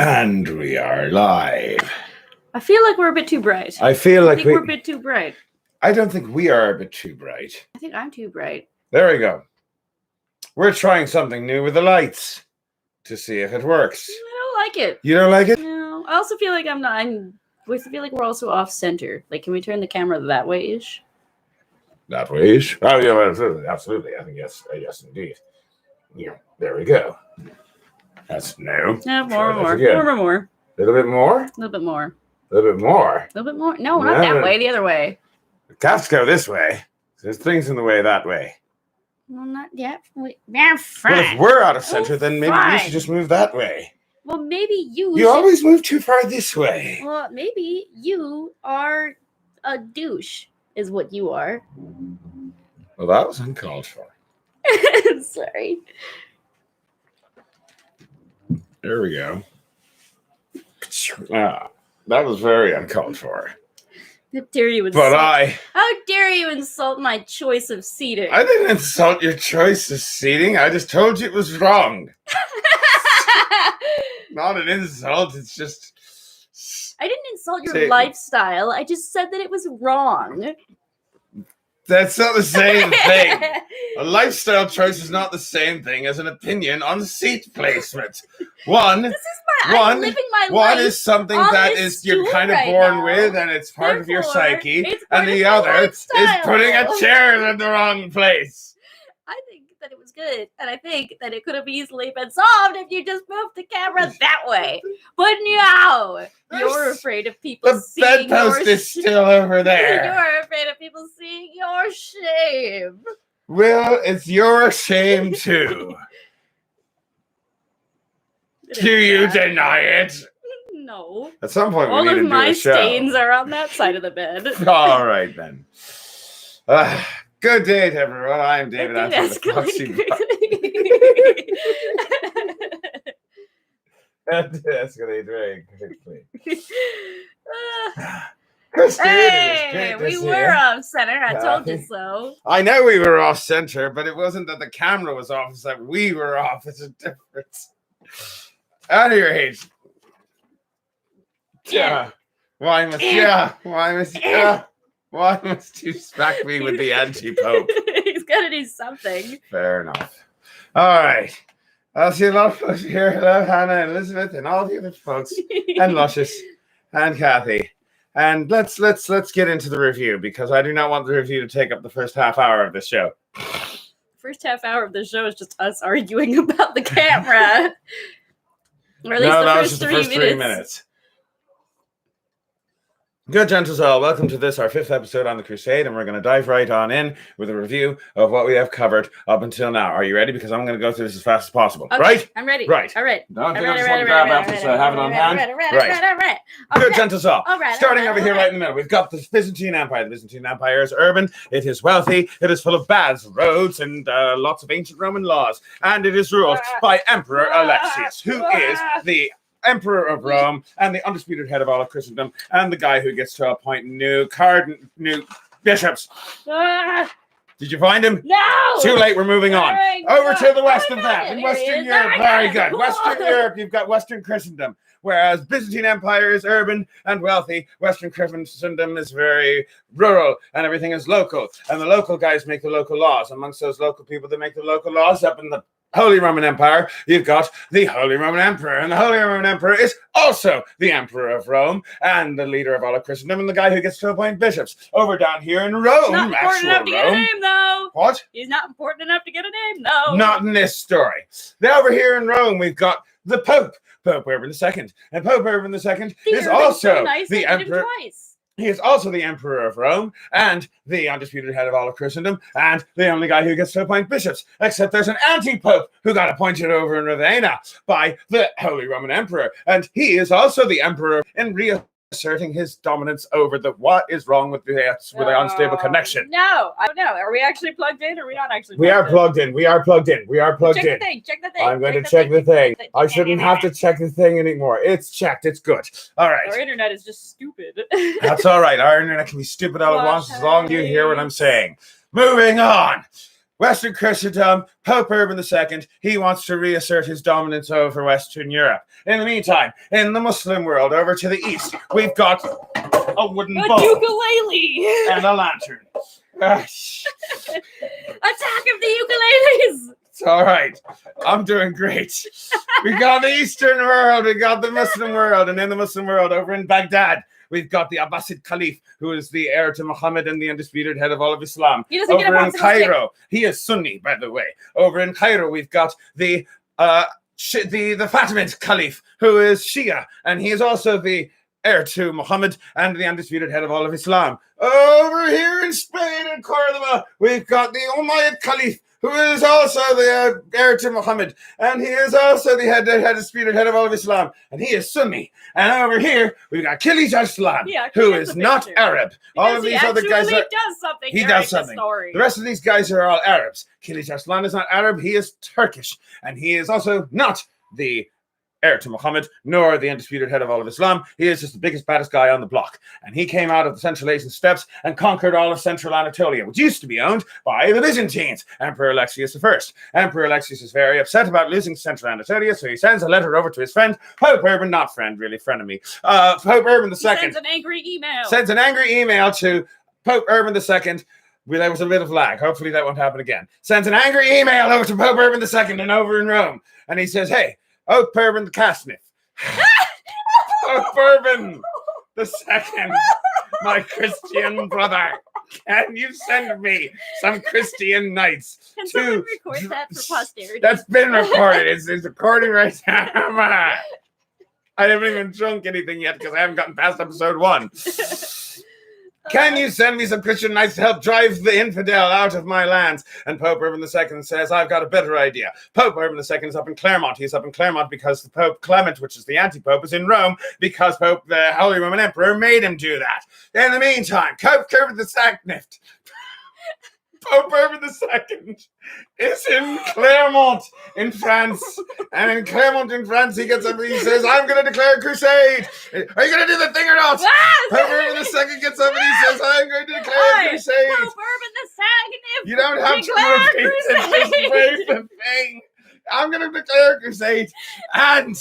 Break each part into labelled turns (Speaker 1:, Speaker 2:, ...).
Speaker 1: And we are live.
Speaker 2: I feel like we're a bit too bright.
Speaker 1: I think
Speaker 2: we're a bit too bright.
Speaker 1: I don't think we are a bit too bright.
Speaker 2: I think I'm too bright.
Speaker 1: There we go. We're trying something new with the lights to see if it works.
Speaker 2: I don't like it.
Speaker 1: You don't like it?
Speaker 2: No. I also feel like I feel like we're also off center. Like, can we turn the camera that way-ish?
Speaker 1: That way-ish? Oh, yeah, absolutely. Absolutely. I think yes. Yes, indeed. Yeah, there we go. That's new.
Speaker 2: Yeah, more.
Speaker 1: A little bit more?
Speaker 2: A little bit more.
Speaker 1: A little bit more?
Speaker 2: A little bit more. No, not that way. The other way.
Speaker 1: The cats go this way. There's things in the way that way.
Speaker 2: Well, not yet. They're fine.
Speaker 1: Well, if we're out of center, then maybe we should just move that way.
Speaker 2: Well, maybe
Speaker 1: You always move too far this way.
Speaker 2: Well, maybe you are a douche, is what you are.
Speaker 1: Well, that was uncalled for.
Speaker 2: Sorry.
Speaker 1: There we go. That was very uncalled for.
Speaker 2: How dare you insult my choice of seating?
Speaker 1: I didn't insult your choice of seating. I just told you it was wrong. Not an insult. It's just...
Speaker 2: I didn't insult your lifestyle. I just said that it was wrong.
Speaker 1: That's not the same thing. A lifestyle choice is not the same thing as an opinion on seat placement. I'm living my life. One is something that is you're kind of born with, and it's part of your psyche, and the other is putting a chair in the wrong place.
Speaker 2: I think that it was good, and I think that it could have easily been solved if you just moved the camera that way. But no, you're afraid of people seeing
Speaker 1: the bedpost is still over there.
Speaker 2: You're afraid of people seeing your shame.
Speaker 1: Well, it's your shame too. Do you deny it?
Speaker 2: No.
Speaker 1: At some point,
Speaker 2: all
Speaker 1: we need to do a show.
Speaker 2: All of my stains are on that side of the bed.
Speaker 1: All right, then. Good day to everyone. I'm David. I'm from the Foxy. Escalate very quickly.
Speaker 2: Hey, we were off center. I told you so.
Speaker 1: I know we were off center, but it wasn't that the camera was off. It's that we were off. It's a difference. Out of your age. Yeah. Why must you smack me with the anti-pope?
Speaker 2: He's got to do something.
Speaker 1: Fair enough. All right. I'll see a lot of folks here. Hello, Hannah and Elizabeth and all the other folks. And Luscious and Kathy. And let's get into the review, because I do not want the review to take up the first half hour of the show.
Speaker 2: First half hour of the show is just us arguing about the camera. Or at least the first 3 minutes. Good gentles all, welcome to this, our 5th episode on the Crusade, and we're going to dive right on in with a review of what we have covered up until now. Are you ready? Because I'm going to go through this as fast as possible. Okay, right? I'm ready.
Speaker 1: Right.
Speaker 2: All right.
Speaker 1: No, I just want to grab after, so I have it on hand. Right. Good gentles all. Starting over here right in the middle, we've got the Byzantine Empire. The Byzantine Empire is urban, it is wealthy, it is full of baths, roads, and lots of ancient Roman laws. And it is ruled by Emperor Alexius, who is the Emperor of Rome and the undisputed head of all of Christendom, and the guy who gets to appoint new bishops. Did you find him?
Speaker 2: No!
Speaker 1: Too late, we're moving on. Over to the west of that. In Western Europe, very good. Western Europe, you've got Western Christendom. Whereas Byzantine Empire is urban and wealthy, Western Christendom is very rural, and everything is local. And the local guys make the local laws. Amongst those local people that make the local laws up in the Holy Roman Empire, you've got the Holy Roman Emperor, and the Holy Roman Emperor is also the Emperor of Rome and the leader of all of Christendom and the guy who gets to appoint bishops. Over down here in Rome,
Speaker 2: not important enough to get a name, though.
Speaker 1: What?
Speaker 2: He's not important enough to get a name, though.
Speaker 1: Not in this story. Now over here in Rome, we've got the Pope, Pope Urban II, and Pope Urban II is also the Emperor. He is also the Emperor of Rome and the undisputed head of all of Christendom and the only guy who gets to appoint bishops, except there's an anti-pope who got appointed over in Ravenna by the Holy Roman Emperor, and he is also the Emperor in reasserting his dominance over the what is wrong with the unstable connection.
Speaker 2: No, I don't know. Are we actually plugged in or are we not actually plugged in?
Speaker 1: We are plugged in. We are plugged in. We are plugged in.
Speaker 2: Check the thing.
Speaker 1: I'm going to check the thing. I shouldn't have to check the thing anymore. It's checked. It's good. All right.
Speaker 2: Our internet is just stupid.
Speaker 1: That's all right. Our internet can be stupid all at once as long as you hear what I'm saying. Moving on. Western Christendom, Pope Urban II, he wants to reassert his dominance over Western Europe. In the meantime, in the Muslim world, over to the east, we've got a wooden bowl
Speaker 3: ukulele
Speaker 1: and a lantern.
Speaker 3: Attack of the ukuleles.
Speaker 1: It's all right. I'm doing great. We got the Eastern world, we got the Muslim world, and in the Muslim world, over in Baghdad, we've got the Abbasid Caliph, who is the heir to Muhammad and the undisputed head of all of Islam.
Speaker 3: He doesn't get a
Speaker 1: Over in
Speaker 3: box of sticks.
Speaker 1: Cairo, he is Sunni, by the way. Over in Cairo, we've got the Fatimid Caliph, who is Shia, and he is also the heir to Muhammad and the undisputed head of all of Islam. Over here in Spain and Cordoba, we've got the Umayyad Caliph, who is also the heir to Muhammad, and he is also the disputed head of all of Islam, and he is Sunni. And over here, we've got Kilij Arslan, who is not Arab. All of these other guys are...
Speaker 3: does something.
Speaker 1: He does something. The rest of these guys are all Arabs. Kilij Arslan is not Arab, he is Turkish, and he is also not the heir to Muhammad, nor the undisputed head of all of Islam. He is just the biggest, baddest guy on the block. And he came out of the Central Asian steppes and conquered all of Central Anatolia, which used to be owned by the Byzantines, Emperor Alexius I. Emperor Alexius is very upset about losing Central Anatolia, so he sends a letter over to his friend, Pope Urban, not friend, really, frenemy, Pope Urban II.
Speaker 3: Sends an angry email.
Speaker 1: Sends an angry email to Pope Urban II. There was a bit of lag. Hopefully that won't happen again. Sends an angry email over to Pope Urban II and over in Rome. And he says, hey, Pope Urban the Castnif. Pope Urban II, my Christian brother. Can you send me some Christian knights?
Speaker 3: Can someone record that for posterity?
Speaker 1: That's been recorded. It's recording right now. I haven't even drunk anything yet because I haven't gotten past episode 1. Can you send me some Christian knights to help drive the infidel out of my lands? And Pope Urban II says, I've got a better idea. Pope Urban II is up in Clermont. He's up in Clermont because the Pope Clement, which is the anti-pope, is in Rome because Pope, the Holy Roman Emperor, made him do that. In the meantime, Pope Urban the Sacknift, Pope Urban II is in Clermont in France. And in Clermont in France, he gets up and he says, I'm going to declare a crusade. Are you going to do the thing or not? Pope Urban II gets up and he says, I'm going to declare a crusade.
Speaker 3: Pope Urban II.
Speaker 1: You don't have to repeat it. Just wave the thing. I'm going to declare a crusade. And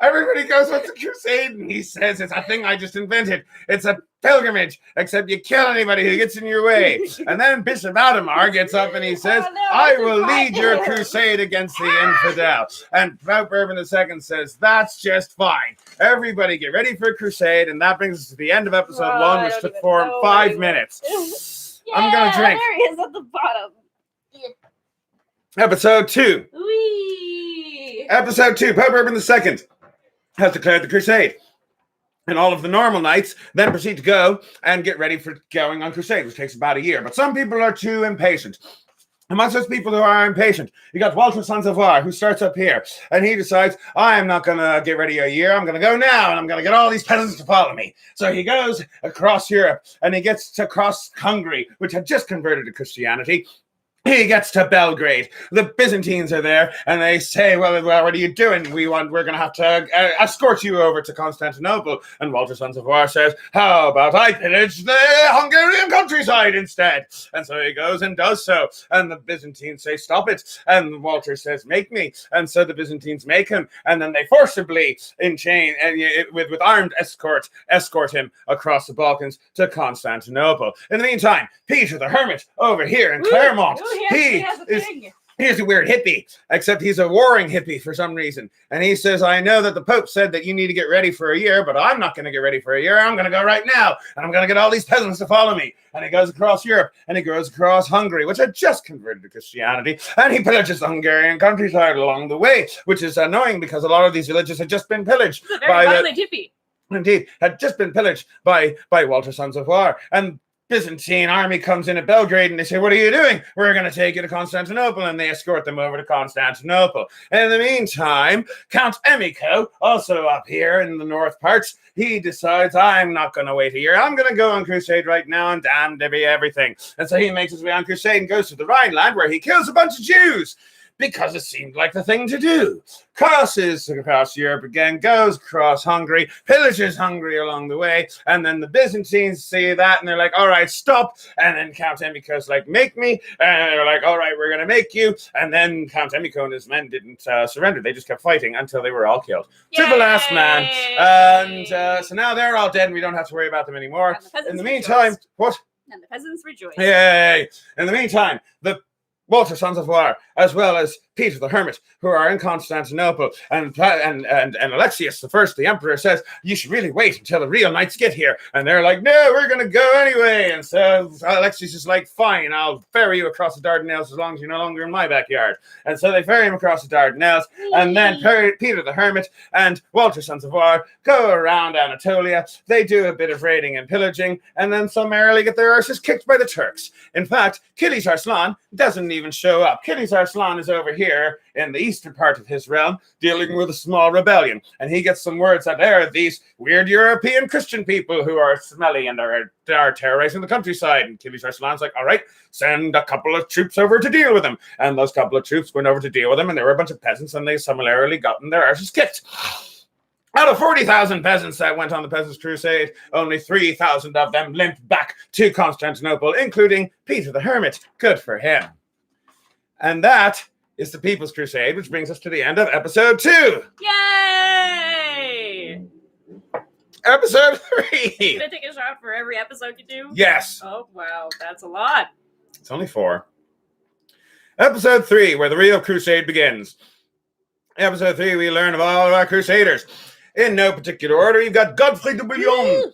Speaker 1: everybody goes, what's a crusade? And he says, it's a thing I just invented. It's a pilgrimage, except you kill anybody who gets in your way. And then Bishop Adamar gets up and he says, I will lead your crusade against the infidel. And Pope Urban II says, that's just fine. Everybody get ready for a crusade. And that brings us to the end of episode 1, which took 5 minutes. I'm going to drink.
Speaker 3: There he is at the bottom.
Speaker 1: Episode 2.
Speaker 3: Whee!
Speaker 1: Episode 2, Pope Urban II has declared the crusade. And all of the normal knights then proceed to go and get ready for going on crusade, which takes about a year. But some people are too impatient. Amongst those people who are impatient, you got Walter Sansavar, who starts up here, and he decides, I'm not going to get ready a year, I'm going to go now, and I'm going to get all these peasants to follow me. So he goes across Europe, and he gets to cross Hungary, which had just converted to Christianity. He gets to Belgrade. The Byzantines are there, and they say, well, what are you doing? We're going to have to escort you over to Constantinople. And Walter Sansavar says, how about I pillage the Hungarian countryside instead? And so he goes and does so. And the Byzantines say, stop it. And Walter says, make me. And so the Byzantines make him. And then they forcibly, in chain, and with armed escort him across the Balkans to Constantinople. In the meantime, Peter the Hermit over here in Clermont. He's a weird hippie, except he's a warring hippie for some reason. And he says, I know that the Pope said that you need to get ready for a year, but I'm not going to get ready for a year. I'm going to go right now, and I'm going to get all these peasants to follow me. And he goes across Europe, and he goes across Hungary, which had just converted to Christianity, and he pillages the Hungarian countryside along the way, which is annoying because a lot of these villages had just been pillaged by
Speaker 3: violent hippie.
Speaker 1: Indeed, had just been pillaged by Walter Sansavar. And Byzantine army comes in at Belgrade and they say, what are you doing? We're going to take you to Constantinople. And they escort them over to Constantinople. And in the meantime, Count Emiko, also up here in the north parts, he decides, I'm not going to wait a year. I'm going to go on crusade right now and damn Debbie everything. And so he makes his way on crusade and goes to the Rhineland where he kills a bunch of Jews. because it seemed like the thing to do. Crosses across Europe again, goes across Hungary, pillages Hungary along the way, and then the Byzantines see that and they're like, all right, stop. And then Count Emico's like, make me. And they're like, all right, we're going to make you. And then Count Emico and his men didn't surrender. They just kept fighting until they were all killed.
Speaker 3: Yay!
Speaker 1: To the last man. And so now they're all dead and we don't have to worry about them anymore. In the meantime, what?
Speaker 3: And the peasants rejoice.
Speaker 1: Yay! In the meantime, the Walter Sons of War, as well as Peter the Hermit, who are in Constantinople, and Alexius the First, the Emperor, says, you should really wait until the real knights get here. And they're like, no, we're going to go anyway. And so Alexius is like, fine, I'll ferry you across the Dardanelles as long as you're no longer in my backyard. And so they ferry him across the Dardanelles, and then Peter the Hermit and Walter Sons of War go around Anatolia. They do a bit of raiding and pillaging, and then summarily get their arses kicked by the Turks. In fact, Kilis Arslan doesn't even show up. Kilis Arslan is over here in the eastern part of his realm dealing with a small rebellion, and he gets some words that there are these weird European Christian people who are smelly and are terrorizing the countryside. And Kilis Arslan's like, all right, send a couple of troops over to deal with them. And those couple of troops went over to deal with them, and there were a bunch of peasants, and they summarily gotten their arses kicked. Out of 40,000 peasants that went on the Peasants' Crusade, only 3,000 of them limped back to Constantinople, including Peter the Hermit. Good for him. And that is the People's Crusade, which brings us to the end of episode 2.
Speaker 3: Yay!
Speaker 1: Episode 3.
Speaker 3: Can I take a shot for every episode you do?
Speaker 1: Yes.
Speaker 3: Oh, wow. That's a lot.
Speaker 1: It's only 4. Episode 3, where the real crusade begins. Episode 3, we learn of all of our crusaders. In no particular order, you've got Godfrey de Bouillon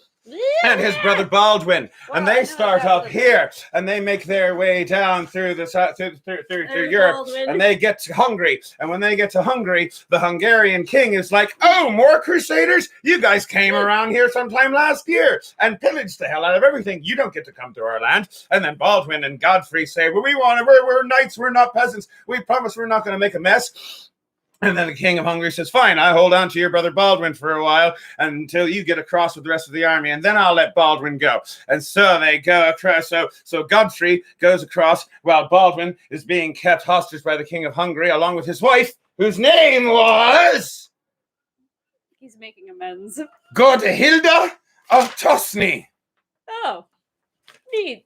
Speaker 1: and his brother Baldwin, and they start up here, and they make their way down through the through Europe,
Speaker 3: Baldwin.
Speaker 1: and they get to Hungary. And when they get to Hungary, the Hungarian king is like, "Oh, more crusaders! You guys came around here sometime last year and pillaged the hell out of everything. You don't get to come to our land." And then Baldwin and Godfrey say, "Well, we're knights. We're not peasants. We promise we're not going to make a mess." And then the king of Hungary says, fine, I'll hold on to your brother Baldwin for a while until you get across with the rest of the army, and then I'll let Baldwin go. And so they go across. So Godfrey goes across while Baldwin is being kept hostage by the king of Hungary, along with his wife, whose name was...
Speaker 3: He's making amends.
Speaker 1: Godhilda of Tosny.
Speaker 3: Oh, neat.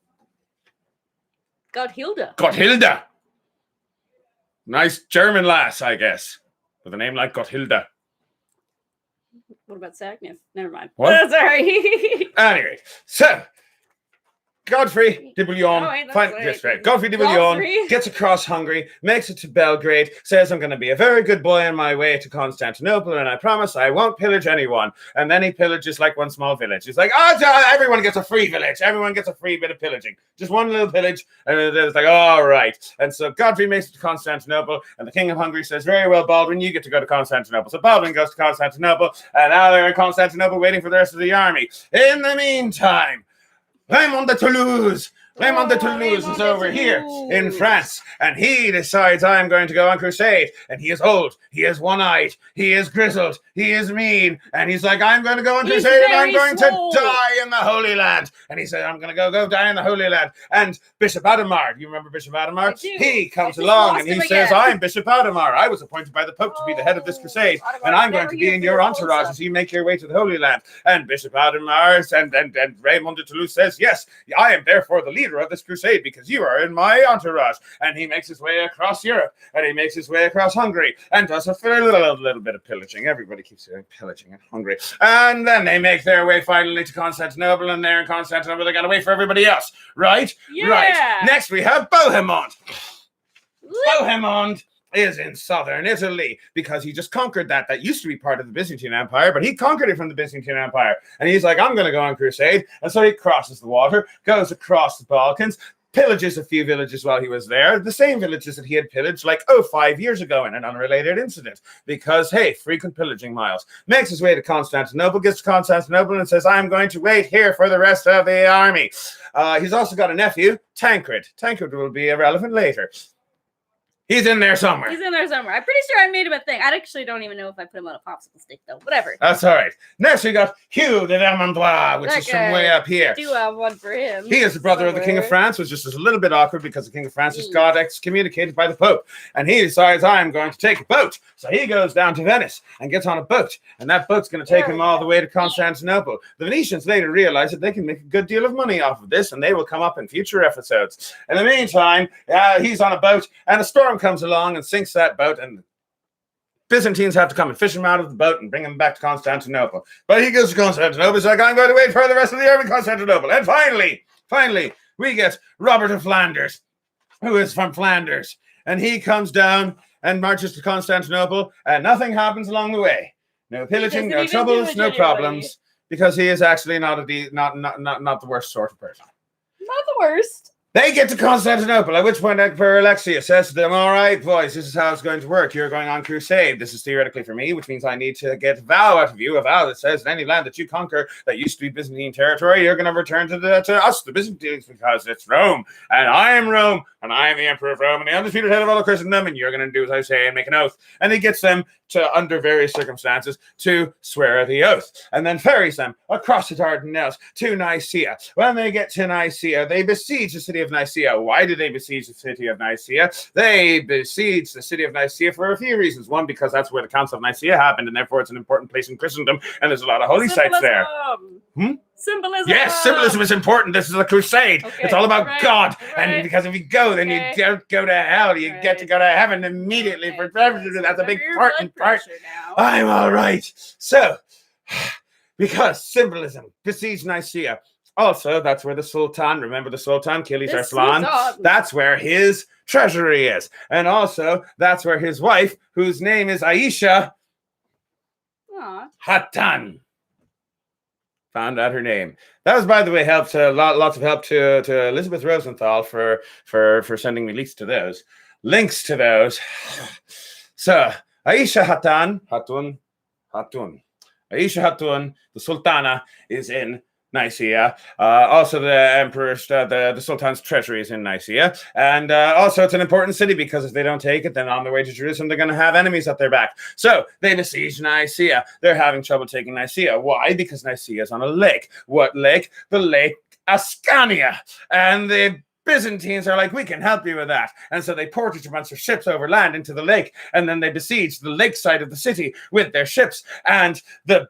Speaker 3: Godhilda.
Speaker 1: Godhilda. Nice German lass, I guess. With a name like Gotthilda.
Speaker 3: What about Sagnif? Never mind.
Speaker 1: What?
Speaker 3: Sorry.
Speaker 1: Anyway, so Godfrey de Bouillon, Godfrey de Bouillon gets across Hungary, makes it to Belgrade, says, I'm going to be a very good boy on my way to Constantinople, and I promise I won't pillage anyone. And then he pillages like one small village. He's like, everyone gets a free village. Everyone gets a free bit of pillaging. Just one little village. And it's like, all right. And so Godfrey makes it to Constantinople, and the king of Hungary says, very well, Baldwin, you get to go to Constantinople. So Baldwin goes to Constantinople, and now they're in Constantinople waiting for the rest of the army. In the meantime, Raymond de Toulouse is over here in France, and he decides, I'm going to go on crusade. And he is old, he is one-eyed, he is grizzled, he is mean, and he's like, I'm going to go on crusade, and I'm going to die in the Holy Land. And he said, I'm going to go die in the Holy Land. And Bishop Adhemar, you remember Bishop Adhemar? He comes along and he says, I'm Bishop Adhemar. I was appointed by the Pope to be the head of this crusade, and I'm going to be in your entourage as you make your way to the Holy Land. And Bishop Adhemar and Raymond de Toulouse says, yes, I am therefore the leader of this crusade because you are in my entourage. And he makes his way across Europe, and he makes his way across Hungary, and does a little bit of pillaging. Everybody keeps doing pillaging in Hungary. And then they make their way finally to Constantinople, and they're in Constantinople. They gotta wait for everybody else, right?
Speaker 3: Yeah.
Speaker 1: Right. Next we have Bohemond. Bohemond is in southern Italy because he just conquered that used to be part of the Byzantine Empire, but he conquered it from the Byzantine Empire. And he's like, I'm going to go on crusade. And so he crosses the water, goes across the Balkans, pillages a few villages while he was there, the same villages that he had pillaged 5 years ago in an unrelated incident, because, hey, frequent pillaging, Miles. Makes his way to Constantinople, gets to Constantinople and says, I'm going to wait here for the rest of the army. He's also got a nephew, Tancred. Tancred will be irrelevant later. He's in there somewhere.
Speaker 3: He's in there somewhere. I'm pretty sure I made him a thing. I actually don't even know if I put him on a popsicle stick, though. Whatever.
Speaker 1: That's all right. Next, we got Hugh de Vermandois, which
Speaker 3: That
Speaker 1: is from way up here.
Speaker 3: Do have one for him.
Speaker 1: He is the brother of the King of
Speaker 3: somewhere.
Speaker 1: France, which is just a little bit awkward because the King of France just got excommunicated by the Pope. And he decides, I'm going to take a boat. So he goes down to Venice and gets on a boat. And that boat's going to take him all the way to Constantinople. The Venetians later realize that they can make a good deal of money off of this, and they will come up in future episodes. In the meantime, he's on a boat, and a storm comes along and sinks that boat, and Byzantines have to come and fish him out of the boat and bring him back to Constantinople. But he goes to Constantinople. He's like, I'm going to wait for the rest of the army in Constantinople. And finally, we get Robert of Flanders, who is from Flanders. And he comes down and marches to Constantinople, and nothing happens along the way. No pillaging, no troubles, no problems, because he is actually not the worst sort of person.
Speaker 3: Not the worst.
Speaker 1: They get to Constantinople, at which point Emperor Alexius says to them, all right, boys, this is how it's going to work. You're going on crusade. This is theoretically for me, which means I need to get a vow out of you, a vow that says in any land that you conquer that used to be Byzantine territory, you're going to return to us, the Byzantines, because it's Rome, and I am Rome, and I am the Emperor of Rome, and the undisputed head of all of Christendom, and you're going to do as I say and make an oath. And he gets them to, under various circumstances, to swear the oath, and then ferries them across the Dardanelles to Nicaea. When they get to Nicaea, they besiege the city of Nicaea. Why did they besiege the city of Nicaea? They besieged the city of Nicaea for a few reasons. One, because that's where the Council of Nicaea happened, and therefore it's an important place in Christendom, and there's a lot of holy sites there.
Speaker 3: Symbolism.
Speaker 1: Yes, symbolism is important. This is a crusade.
Speaker 3: Okay,
Speaker 1: It's all about
Speaker 3: right,
Speaker 1: God.
Speaker 3: right.
Speaker 1: And because if you go, then you don't go to hell. You get to go to heaven immediately for everything. That's a big important part. I'm all right. So, because symbolism besieged Nicaea. Also, that's where the Sultan, remember the Sultan, Kilij Arslan? That's where his treasury is. And also, that's where his wife, whose name is Aisha Hatan, found out her name. That was, by the way, lots of help to Elizabeth Rosenthal for sending me links to those. So, Aisha Hatun. Aisha Hatun, the Sultana, is in Nicaea. Also, the emperor's, the Sultan's treasury is in Nicaea. And also, it's an important city because if they don't take it, then on their way to Jerusalem, they're going to have enemies at their back. So they besiege Nicaea. They're having trouble taking Nicaea. Why? Because Nicaea is on a lake. What lake? The Lake Ascania. And the Byzantines are like, we can help you with that. And so they portage a bunch of ships over land into the lake, and then they besiege the lakeside of the city with their ships. And the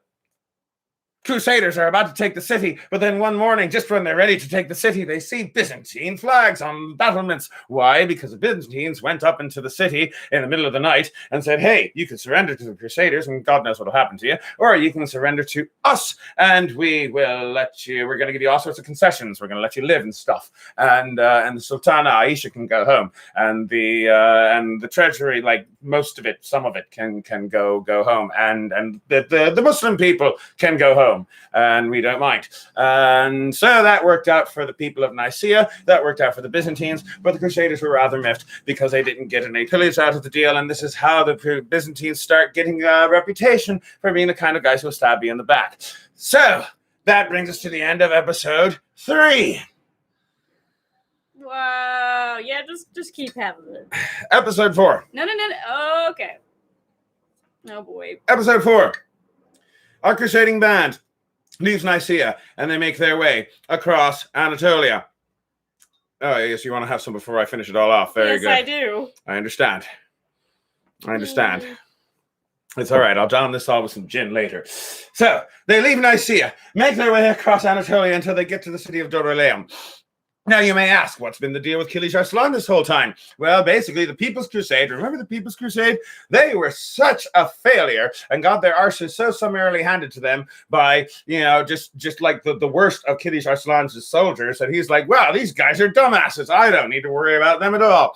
Speaker 1: Crusaders are about to take the city, but then one morning, just when they're ready to take the city, they see Byzantine flags on battlements. Why? Because the Byzantines went up into the city in the middle of the night and said, hey, you can surrender to the Crusaders, and God knows what will happen to you, or you can surrender to us, and we will let you, we're going to give you all sorts of concessions, we're going to let you live and stuff. And the Sultana Aisha can go home, and the treasury, like most of it, some of it can go home, and the Muslim people can go home. And we don't mind. And so that worked out for the people of Nicaea. That worked out for the Byzantines. But the Crusaders were rather miffed because they didn't get any pillage out of the deal. And this is how the Byzantines start getting a reputation for being the kind of guys who will stab you in the back. So that brings us to the end of episode 3.
Speaker 3: Wow. Yeah, just keep having it.
Speaker 1: Episode 4.
Speaker 3: No. Okay. Oh, boy.
Speaker 1: Episode 4. Our crusading band leaves Nicaea, and they make their way across Anatolia. Oh, yes, you want to have some before I finish it all off. Very good.
Speaker 3: Yes, I do.
Speaker 1: I understand. It's all right. I'll down this all with some gin later. So, they leave Nicaea, make their way across Anatolia until they get to the city of Dorylaeum. Now, you may ask, what's been the deal with Kilij Arslan this whole time? Well, basically, the People's Crusade, remember the People's Crusade? They were such a failure and got their arses so summarily handed to them by, just like the worst of Kilij Arslan's soldiers, that he's like, well, these guys are dumbasses. I don't need to worry about them at all.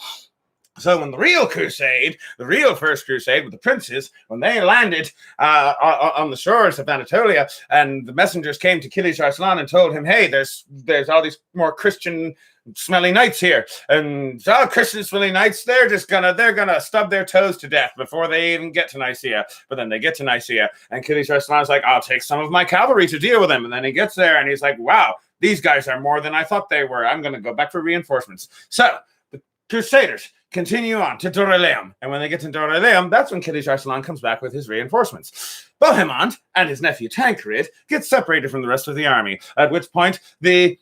Speaker 1: So when the real crusade, the real First Crusade with the princes, when they landed on the shores of Anatolia, and the messengers came to Kilij Arslan and told him, hey, there's all these more Christian smelly knights here, and Christian smelly knights, they're gonna stub their toes to death before they even get to Nicaea. But then they get to Nicaea, and Kilij Arslan's like, I'll take some of my cavalry to deal with them. And then he gets there, and he's like, wow, these guys are more than I thought they were. I'm gonna go back for reinforcements. So Crusaders continue on to Dorylaeum. And when they get to Dorylaeum, that's when Kilij Arslan comes back with his reinforcements. Bohemond and his nephew Tancred get separated from the rest of the army, at which point the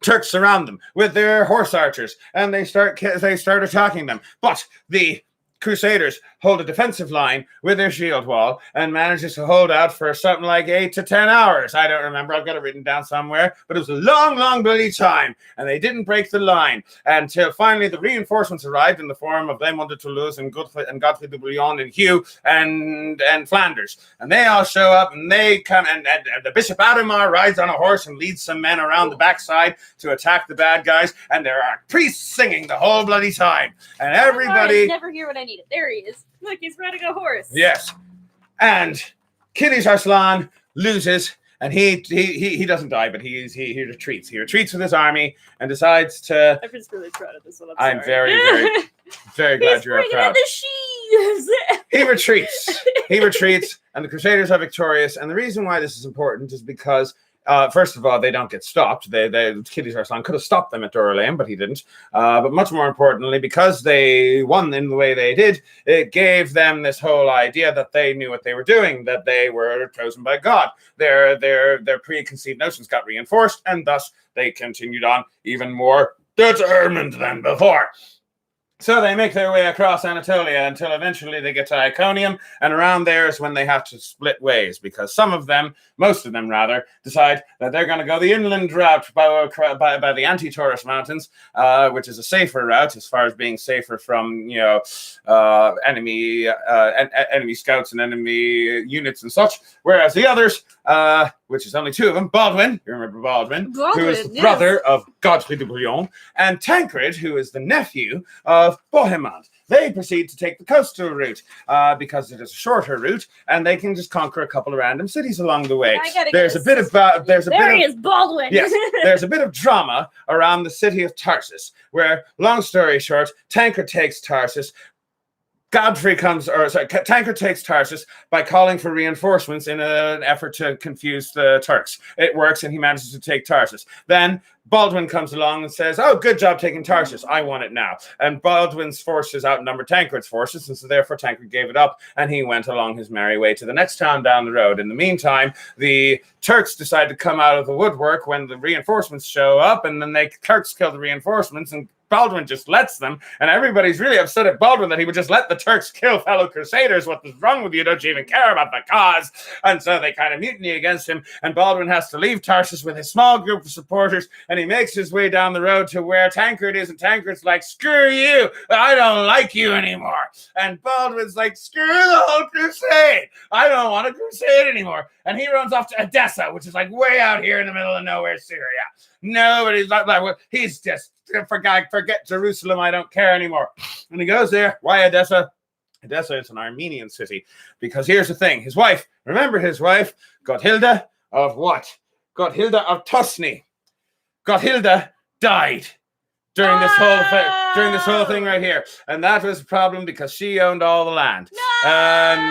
Speaker 1: Turks surround them with their horse archers, and they start attacking them. But the Crusaders hold a defensive line with their shield wall and manages to hold out for something like 8 to 10 hours. I don't remember. I've got it written down somewhere. But it was a long, long bloody time. And they didn't break the line until finally the reinforcements arrived in the form of Raymond de Toulouse and Godfrey de Bouillon and Hugh and Flanders. And they all show up and they come and the Bishop Adhemar rides on a horse and leads some men around the backside to attack the bad guys. And there are priests singing the whole bloody time. And everybody...
Speaker 3: I never hear what I need. There he is. Look, he's riding a horse.
Speaker 1: Yes. And Kilij Arslan loses, and he doesn't die, but he retreats. He retreats with his army and decides to...
Speaker 3: I'm just really proud of this one.
Speaker 1: I'm very, very, very glad you're proud.
Speaker 3: The sheaves.
Speaker 1: He retreats, and the Crusaders are victorious. And the reason why this is important is because... first of all, they don't get stopped. Kilij Arslan could have stopped them at Dorylaeum, but he didn't. But much more importantly, because they won in the way they did, it gave them this whole idea that they knew what they were doing, that they were chosen by God. Their preconceived notions got reinforced, and thus they continued on even more determined than before. So they make their way across Anatolia until eventually they get to Iconium, and around there is when they have to split ways, because most of them rather, decide that they're going to go the inland route by the Anti-Taurus Mountains, which is a safer route as far as being safer from enemy scouts and enemy units and such, whereas the others, which is only two of them, Baldwin, you remember Baldwin, who is the brother of Godfrey de Bouillon, and Tancred, who is the nephew of Bohemond. They proceed to take the coastal route because it is a shorter route, and they can just conquer a couple of random cities along the way. There's a bit of
Speaker 3: Baldwin.
Speaker 1: Yes, there's a bit of drama around the city of Tarsus, where, long story short, Tancred takes Tarsus. Tancred takes Tarsus by calling for reinforcements in an effort to confuse the Turks. It works, and he manages to take Tarsus. Then Baldwin comes along and says, "Oh, good job taking Tarsus. I want it now." And Baldwin's forces outnumbered Tancred's forces, and so therefore Tancred gave it up, and he went along his merry way to the next town down the road. In the meantime, the Turks decide to come out of the woodwork when the reinforcements show up, and then the Turks kill the reinforcements, and Baldwin just lets them, and everybody's really upset at Baldwin that he would just let the Turks kill fellow Crusaders. What is wrong with you? Don't you even care about the cause? And so they kind of mutiny against him, and Baldwin has to leave Tarsus with his small group of supporters, and he makes his way down the road to where Tancred is, and Tancred's like, "Screw you, I don't like you anymore." And Baldwin's like, "Screw the whole crusade, I don't want a crusade anymore." And he runs off to Edessa, which is like way out here in the middle of nowhere, Syria. Nobody's like he's just, forget Jerusalem, I don't care anymore. And he goes there. Why Edessa? Edessa is an Armenian city, because here's the thing. His wife, remember his wife, Gotthilda of what? Gotthilda of Tuscany. Gotthilda died during this whole thing right here, and that was a problem because she owned all the land,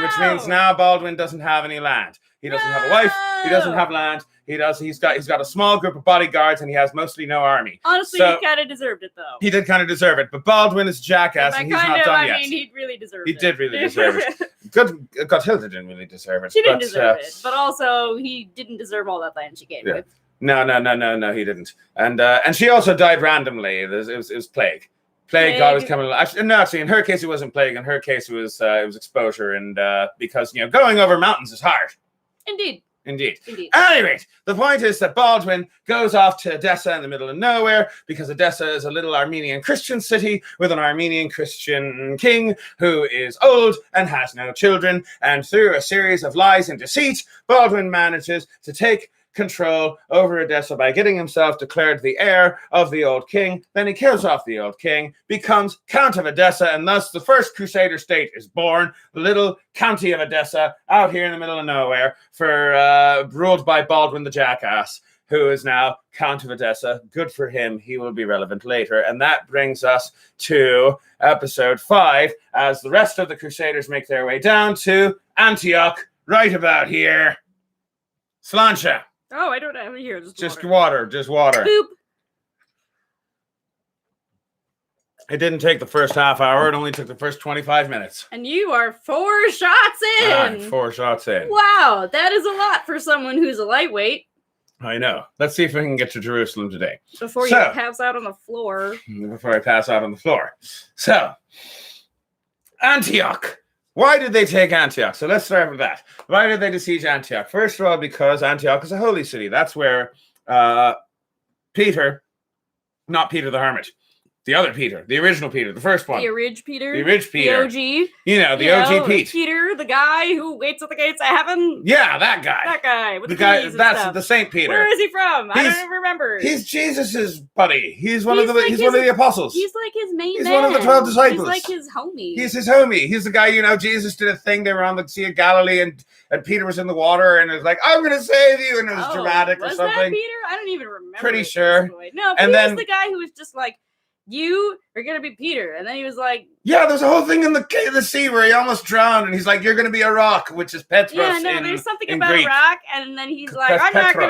Speaker 1: which means now Baldwin doesn't have any land. He doesn't have a wife. He doesn't have land. He's got a small group of bodyguards, and he has mostly no army.
Speaker 3: Honestly, he kind of deserved it, though.
Speaker 1: He did kind of deserve it, but Baldwin is a jackass, and he's not done yet.
Speaker 3: He really deserved it.
Speaker 1: He did really deserve it. Gotthilda didn't really deserve it.
Speaker 3: She didn't deserve it, but also he didn't deserve all that land she gave him.
Speaker 1: No, he didn't. And she also died randomly. It was plague. Plague always coming along. Actually, in her case, it wasn't plague. In her case, it was exposure, and because going over mountains is hard.
Speaker 3: Indeed.
Speaker 1: At any rate, the point is that Baldwin goes off to Edessa in the middle of nowhere, because Edessa is a little Armenian Christian city with an Armenian Christian king who is old and has no children. And through a series of lies and deceit, Baldwin manages to take control over Edessa by getting himself declared the heir of the old king. Then he kills off the old king, becomes Count of Edessa, and thus the first Crusader state is born, the little county of Edessa out here in the middle of nowhere, ruled by Baldwin the Jackass, who is now Count of Edessa. Good for him. He will be relevant later. And that brings us to episode 5, as the rest of the Crusaders make their way down to Antioch, right about here. Sláinte.
Speaker 3: Oh, I don't have it here.
Speaker 1: Just water.
Speaker 3: Boop.
Speaker 2: It didn't take the first half hour. It only took the first 25 minutes.
Speaker 3: And you are 4 shots in.
Speaker 2: I'm 4 shots in.
Speaker 3: Wow, that is a lot for someone who's a lightweight.
Speaker 2: I know. Let's see if we can get to Jerusalem today.
Speaker 3: Before you pass out on the floor.
Speaker 2: Before I pass out on the floor. So, Antioch. Why did they take Antioch? So let's start with that. Why did they besiege Antioch? First of all, because Antioch is a holy city. That's where Peter, not Peter the Hermit, the other Peter, the original Peter, the first one.
Speaker 3: The Orig Peter.
Speaker 2: The Orig Peter.
Speaker 3: The OG.
Speaker 2: You know, the OG Pete.
Speaker 3: Peter, the guy who waits at the gates of heaven.
Speaker 2: Yeah, that guy.
Speaker 3: That guy. With
Speaker 2: the
Speaker 3: the
Speaker 2: guy,
Speaker 3: keys and
Speaker 2: that's
Speaker 3: stuff.
Speaker 2: the Saint Peter.
Speaker 3: Where is he from? I don't remember.
Speaker 2: He's Jesus's buddy. He's one of the
Speaker 3: like
Speaker 2: one of the apostles.
Speaker 3: He's like his main
Speaker 2: He's
Speaker 3: man.
Speaker 2: one of the 12 disciples.
Speaker 3: He's like his homie.
Speaker 2: He's his homie. He's the guy, you know, Jesus did a thing. They were on the Sea of Galilee and Peter was in the water and it was like, I'm going to save you. And it was dramatic or something.
Speaker 3: Was that Peter? I don't even remember.
Speaker 2: Pretty sure.
Speaker 3: No, but he was the guy who was just like, you are going to be Peter. And then he was like...
Speaker 2: Yeah, there's a whole thing in the sea where he almost drowned. And he's like, you're going to be a rock, which is Petros.
Speaker 3: Yeah, no, there's something about
Speaker 2: Greek.
Speaker 3: a rock. And then he's like, I'm not going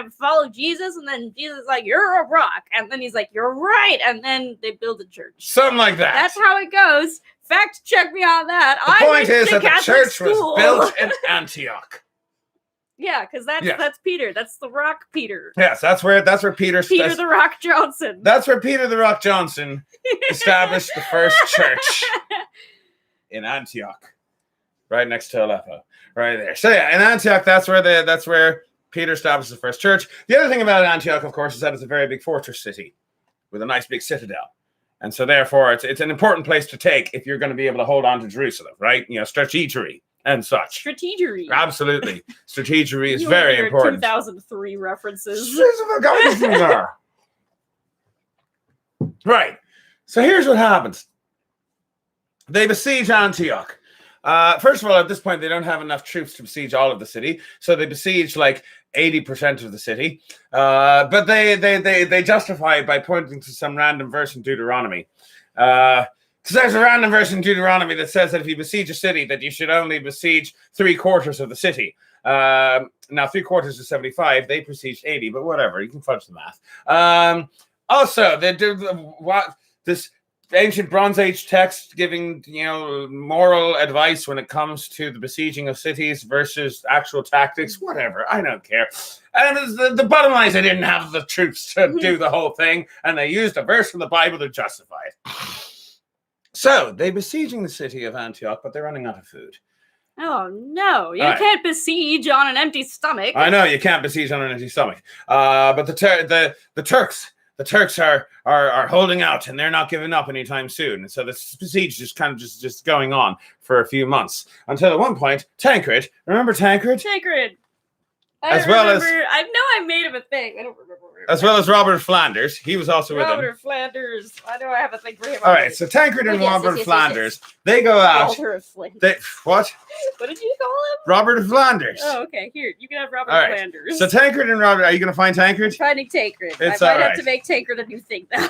Speaker 3: to follow Jesus. And then Jesus is like, you're a rock. And then he's like, you're right. And then they build a church.
Speaker 2: Something like that.
Speaker 3: That's how it goes. Fact check me on that.
Speaker 2: The point is that the church was built in Antioch.
Speaker 3: Yeah, because that's Peter. That's the Rock Peter.
Speaker 2: Yes, that's where Peter
Speaker 3: the Rock Johnson.
Speaker 2: That's where Peter the Rock Johnson established the first church in Antioch, right next to Aleppo, right there. So yeah, in Antioch, that's where Peter established the first church. The other thing about Antioch, of course, is that it's a very big fortress city with a nice big citadel, and so therefore it's an important place to take if you're going to be able to hold on to Jerusalem, right? You know, strategery. And such.
Speaker 3: Strategery.
Speaker 2: Absolutely. Strategery is very important.
Speaker 3: 2003 references.
Speaker 2: Right. So here's what happens. They besiege Antioch. First of all, at this point, they don't have enough troops to besiege all of the city. So they besiege like 80% of the city. But they justify it by pointing to some random verse in Deuteronomy. Because there's a random verse in Deuteronomy that says that if you besiege a city, that you should only besiege 3/4 of the city. Now, 3/4 is 75. They besieged 80, but whatever. You can fudge the math. Also, this ancient Bronze Age text giving, you know, moral advice when it comes to the besieging of cities versus actual tactics. Whatever. I don't care. And the bottom line is they didn't have the troops to do the whole thing, and they used a verse from the Bible to justify it. So, they're besieging the city of Antioch, but they're running out of food.
Speaker 3: Oh, no. You can't besiege on an empty stomach.
Speaker 2: I know, you can't besiege on an empty stomach. But the Turks are holding out, and they're not giving up anytime soon. And so the siege is kind of just going on for a few months. Until at one point, Tancred, remember Tancred?
Speaker 3: Tancred.
Speaker 2: I
Speaker 3: know I made him a thing. I don't remember.
Speaker 2: As well as Robert of Flanders. He was also with him.
Speaker 3: Robert of Flanders. I know I have a thing for him.
Speaker 2: All right, so Tancred and Robert of Flanders, they go out.
Speaker 3: Walter of Flanders.
Speaker 2: What?
Speaker 3: What did you call him?
Speaker 2: Robert of Flanders.
Speaker 3: Oh, okay. Here, you can have Robert of Flanders.
Speaker 2: So Tancred and Robert, are you going to find Tancred?
Speaker 3: I'm finding Tancred.
Speaker 2: It's
Speaker 3: I might have to make Tancred a new thing, though.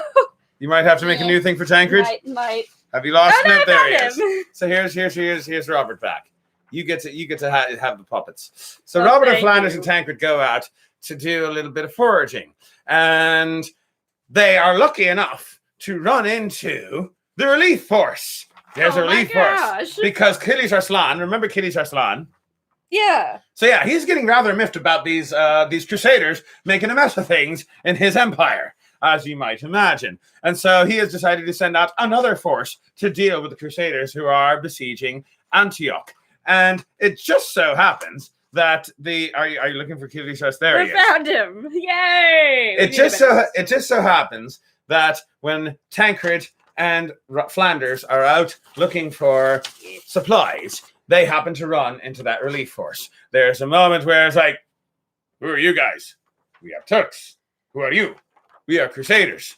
Speaker 2: You might have to make a new thing for Tancred?
Speaker 3: Might.
Speaker 2: Have you lost him? There he
Speaker 3: him.
Speaker 2: is. So here's Robert back. You get to have the puppets. So Robert of Flanders and Tancred go out to do a little bit of foraging. And they are lucky enough to run into the relief force. There's a relief force. Because Killy's Arslan, remember Killy's Arslan?
Speaker 3: Yeah.
Speaker 2: So yeah, he's getting rather miffed about these crusaders making a mess of things in his empire, as you might imagine. And so he has decided to send out another force to deal with the crusaders who are besieging Antioch. And it just so happens that are you looking for Killy's Arslan? There he is.
Speaker 3: I found him. Yay!
Speaker 2: It just so happens that when Tancred and Flanders are out looking for supplies, they happen to run into that relief force. There's a moment where it's like, who are you guys? We are Turks. Who are you? We are Crusaders.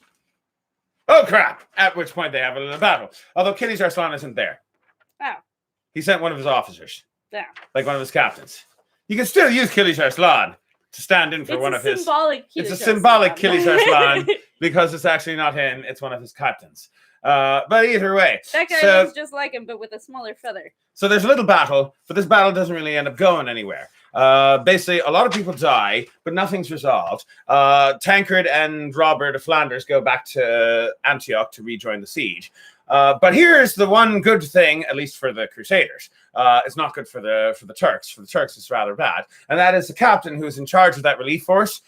Speaker 2: Oh, crap. At which point they have a little battle. Although Killy's Arslan isn't there.
Speaker 3: Oh.
Speaker 2: He sent one of his officers.
Speaker 3: Yeah.
Speaker 2: Like one of his captains. You can still use Killy's Arslan to stand in for one of his... It's a symbolic Killy's Arslan because it's actually not him. It's one of his captains. But either way.
Speaker 3: That guy looks just like him, but with a smaller feather.
Speaker 2: So there's a little battle, but this battle doesn't really end up going anywhere. Basically, a lot of people die, but nothing's resolved. Tancred and Robert of Flanders go back to Antioch to rejoin the siege. But here's the one good thing, at least for the Crusaders. It's not good for the Turks. For the Turks, it's rather bad. And that is the captain who's in charge of that relief force.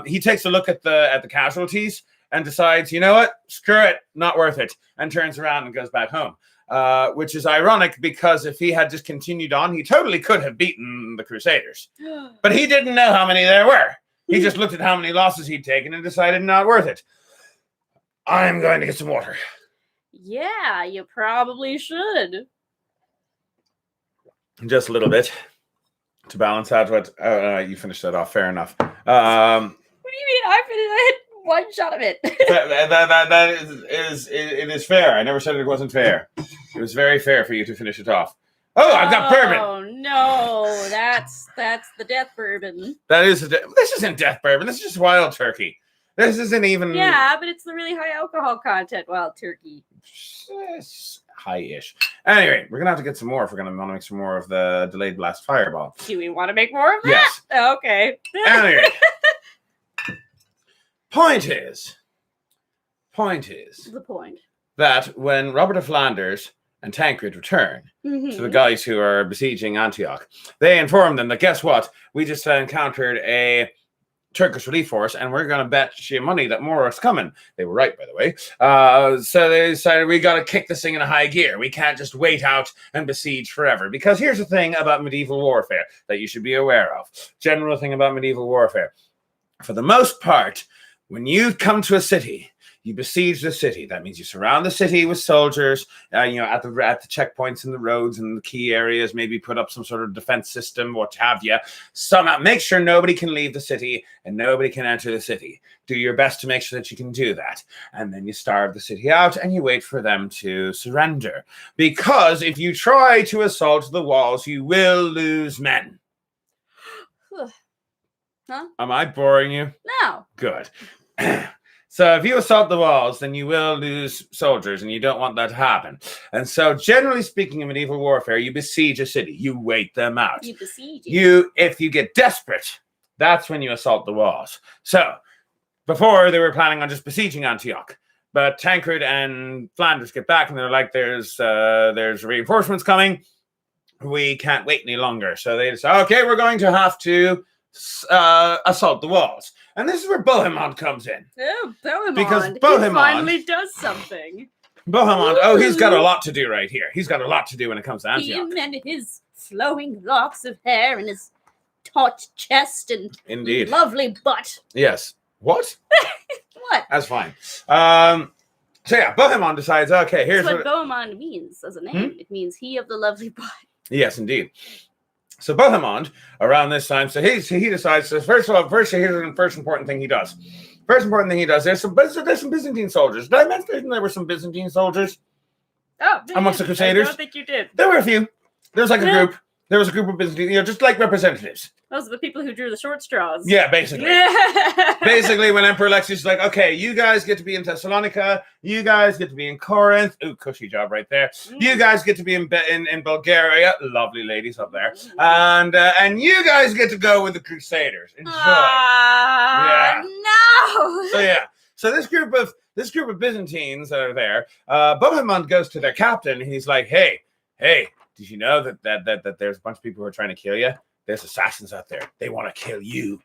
Speaker 2: He takes a look at the casualties and decides, you know what, screw it, not worth it, and turns around and goes back home. Which is ironic because if he had just continued on, he totally could have beaten the Crusaders. But he didn't know how many there were. He just looked at how many losses he'd taken and decided not worth it. I'm going to get some water.
Speaker 3: Yeah, you probably should.
Speaker 2: Just a little bit to balance out what you finished that off. Fair enough.
Speaker 3: What do you mean? I had one shot of it.
Speaker 2: It is fair. I never said it wasn't fair. It was very fair for you to finish it off. Oh, I've got bourbon.
Speaker 3: Oh no, that's the death bourbon.
Speaker 2: That is. This isn't death bourbon. This is just wild turkey. This isn't even.
Speaker 3: Yeah, but it's the really high alcohol content wild turkey.
Speaker 2: High-ish. Anyway, we're gonna have to get some more if we're gonna want to make some more of the delayed blast fireball.
Speaker 3: Do we want to make more of that?
Speaker 2: Yes.
Speaker 3: Okay.
Speaker 2: Anyway. Point is
Speaker 3: the point
Speaker 2: that when Robert of Flanders and Tancred return to the guys who are besieging Antioch, they inform them that, guess what? We just encountered a Turkish relief force, and we're going to bet you money that more is coming. They were right, by the way. So they decided we got to kick this thing in a high gear. We can't just wait out and besiege forever. Because here's the thing about medieval warfare that you should be aware of. General thing about medieval warfare. For the most part, when you come to a city, you besiege the city. That means you surround the city with soldiers, at the checkpoints and the roads and the key areas, maybe put up some sort of defense system, what have you. Somehow make sure nobody can leave the city and nobody can enter the city. Do your best to make sure that you can do that. And then you starve the city out and you wait for them to surrender. Because if you try to assault the walls, you will lose men.
Speaker 3: Huh?
Speaker 2: Am I boring you?
Speaker 3: No.
Speaker 2: Good. So if you assault the walls, then you will lose soldiers, and you don't want that to happen. And so, generally speaking, in medieval warfare, you besiege a city. You wait them out.
Speaker 3: You besiege it.
Speaker 2: If you get desperate, that's when you assault the walls. So, before they were planning on just besieging Antioch, but Tancred and Flanders get back, and they're like, "There's reinforcements coming. We can't wait any longer." So they decide, "Okay, we're going to have to assault the walls." And this is where Bohemond comes in.
Speaker 3: Oh, Bohemond.
Speaker 2: Because Bohemond
Speaker 3: he finally does something.
Speaker 2: Bohemond, he's got a lot to do right here. He's got a lot to do when it comes to Antioch.
Speaker 3: Him and his flowing locks of hair and his taut chest and
Speaker 2: Indeed.
Speaker 3: Lovely butt.
Speaker 2: Yes. What?
Speaker 3: What?
Speaker 2: That's fine. So yeah, Bohemond decides, okay, here's
Speaker 3: That's what Bohemond means as a name. It means he of the lovely butt.
Speaker 2: Yes, indeed. So Bohemond, around this time, so he decides. So first here's the first important thing he does. First important thing he does. There's some Byzantine soldiers. Did I mention there were some Byzantine soldiers?
Speaker 3: Oh,
Speaker 2: amongst the Crusaders?
Speaker 3: I don't think you did.
Speaker 2: There were a few. There was like a group. There was a group of Byzantine, just like representatives.
Speaker 3: Those are the people who drew the short straws.
Speaker 2: Yeah, basically. Basically, when Emperor Alexius is like, okay, you guys get to be in Thessalonica, you guys get to be in Corinth. Ooh, cushy job right there. You guys get to be in Bulgaria. Lovely ladies up there. And you guys get to go with the Crusaders. Enjoy.
Speaker 3: Yeah. No.
Speaker 2: So yeah. So this group of Byzantines that are there, Bohemond goes to their captain and he's like, hey, did you know that there's a bunch of people who are trying to kill you? There's assassins out there. They want to kill you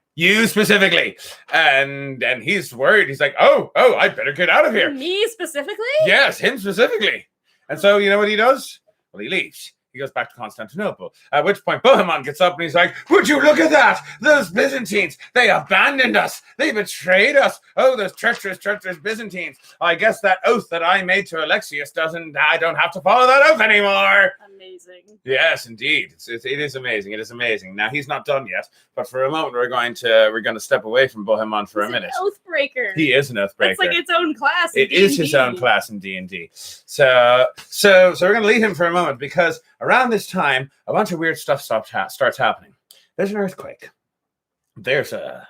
Speaker 2: specifically. And he's worried. He's like, oh, I better get out of here.
Speaker 3: Me specifically?
Speaker 2: Yes, him specifically. And so you know what he does? Well, he leaves. He goes back to Constantinople. At which point Bohemond gets up and he's like, would you look at that? Those Byzantines, they abandoned us. They betrayed us. Oh, those treacherous Byzantines. I guess that oath that I made to Alexius I don't have to follow that oath anymore.
Speaker 3: Amazing.
Speaker 2: Yes, indeed. It is amazing. It is amazing. Now, he's not done yet, but for a moment, we're going to step away from Bohemond for a minute.
Speaker 3: An oath breaker.
Speaker 2: He is an oath breaker.
Speaker 3: It's like its own class in
Speaker 2: D&D. It is his own class in D&D. So we're going to leave him for a moment because around this time, a bunch of weird stuff starts happening. There's an earthquake. There's a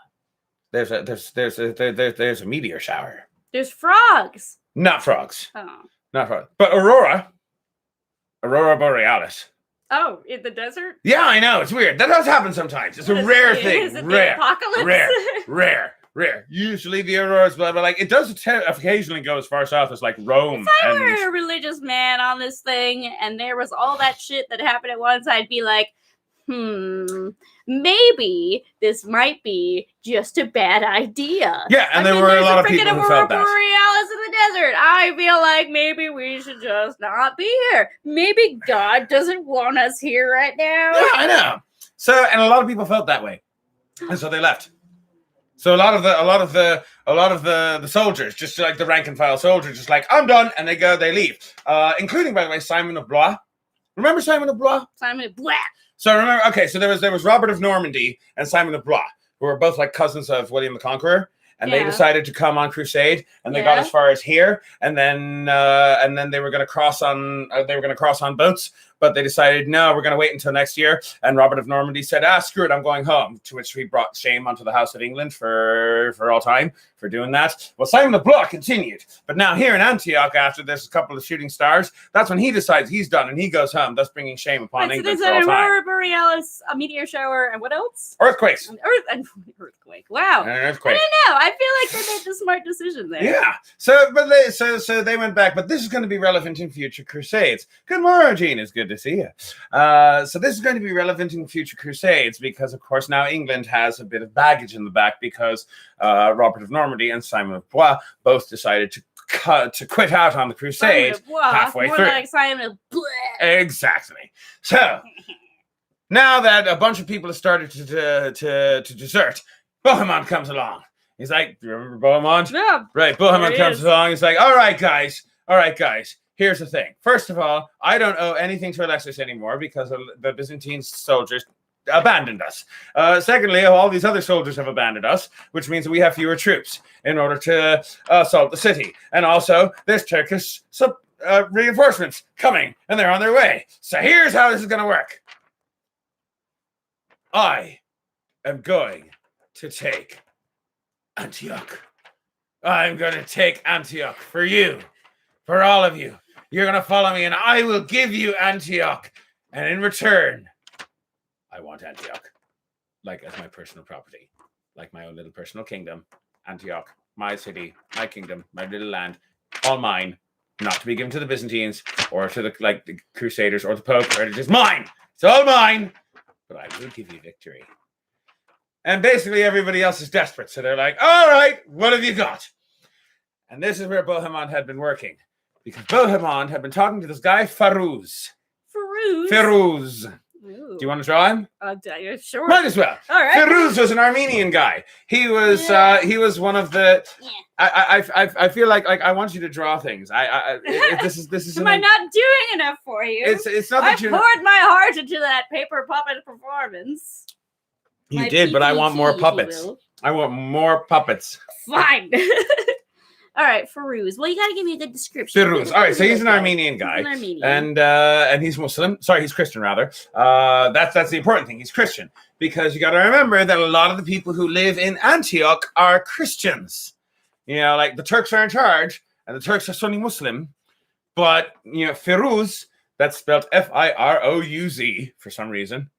Speaker 2: meteor shower.
Speaker 3: There's frogs.
Speaker 2: Not frogs.
Speaker 3: Oh.
Speaker 2: Not frogs. But Aurora Borealis
Speaker 3: Oh, in the desert?
Speaker 2: Yeah, I know. It's weird. That does happen sometimes. It's a rare thing.
Speaker 3: Is it
Speaker 2: Rare.
Speaker 3: the apocalypse?
Speaker 2: Rare. Usually the auroras, but like it does occasionally go as far south as like Rome.
Speaker 3: If I were a religious man on this thing and there was all that shit that happened at once, I'd be like, maybe this might be just a bad idea.
Speaker 2: Yeah, and there were a lot of people who felt that.
Speaker 3: Borealis in the desert. I feel like maybe we should just not be here. Maybe God doesn't want us here right now.
Speaker 2: Yeah, I know. So, and a lot of people felt that way, and so they left. So a lot of the soldiers, just like the rank and file soldiers, just like, I'm done, and they leave. Including, by the way, Simon of Blois. Remember Simon of Blois?
Speaker 3: Simon of Blois.
Speaker 2: So remember, okay, so there was Robert of Normandy and Simon of Blois, who were both like cousins of William the Conqueror, and they decided to come on crusade, and they got as far as here, and then they were going to cross on boats, but they decided, no, we're going to wait until next year. And Robert of Normandy said, screw it, I'm going home. To which he brought shame onto the House of England for all time for doing that. Well, Simon of Blois continued. But now here in Antioch, after there's a couple of shooting stars, that's when he decides he's done and he goes home, thus bringing shame upon England for all time.
Speaker 3: Aurora Borealis, a meteor shower, and what else?
Speaker 2: Earthquakes.
Speaker 3: Earthquake. Wow.
Speaker 2: An earthquake.
Speaker 3: I don't know. I feel like they made the smart decision there.
Speaker 2: Yeah. So they went back, but this is going to be relevant in future crusades. Good morning, Gene. It's good to see you. So this is going to be relevant in future crusades because, of course, now England has a bit of baggage in the back because Robert of Normandy and Simon of Blois both decided to quit out on the crusade halfway
Speaker 3: more
Speaker 2: through.
Speaker 3: Like Simon of Blois.
Speaker 2: Exactly. So now that a bunch of people have started to desert, Bohemond comes along. He's like, do you remember Bohemond?
Speaker 3: Yeah.
Speaker 2: Right, Bohemond comes along. He's like, all right, guys. Here's the thing. First of all, I don't owe anything to Alexis anymore because the Byzantine soldiers abandoned us. Secondly, all these other soldiers have abandoned us, which means that we have fewer troops in order to assault the city. And also, there's Turkish reinforcements coming, and they're on their way. So here's how this is going to work. I am going to take Antioch. I'm going to take Antioch for you, for all of you. You're going to follow me, and I will give you Antioch. And in return, I want Antioch, like as my personal property, like my own little personal kingdom. Antioch, my city, my kingdom, my little land, all mine, not to be given to the Byzantines or to the Crusaders or the Pope. It is mine. It's all mine, but I will give you victory. And basically everybody else is desperate, so they're like, all right, what have you got? And this is where Bohemond had been working, because Bohemond had been talking to this guy, Firuz. Firuz.
Speaker 3: Ooh.
Speaker 2: Do you want to draw him?
Speaker 3: Sure.
Speaker 2: Might as well.
Speaker 3: All right.
Speaker 2: Firuz was an Armenian guy. He was one of the.
Speaker 3: Yeah.
Speaker 2: I feel like I want you to draw things. This is.
Speaker 3: Am I not doing enough for you?
Speaker 2: It's not that
Speaker 3: I poured my heart into that paper puppet performance.
Speaker 2: You did, but I want more puppets. I want more puppets.
Speaker 3: Fine. All right, Firuz. Well, you got to give me a good description.
Speaker 2: Firuz. All right, so he's an Armenian guy, and he's Muslim. Sorry, he's Christian rather. That's the important thing. He's Christian because you got to remember that a lot of the people who live in Antioch are Christians. You know, like the Turks are in charge, and the Turks are Sunni Muslim. But Firuz, that's spelled Firouz for some reason.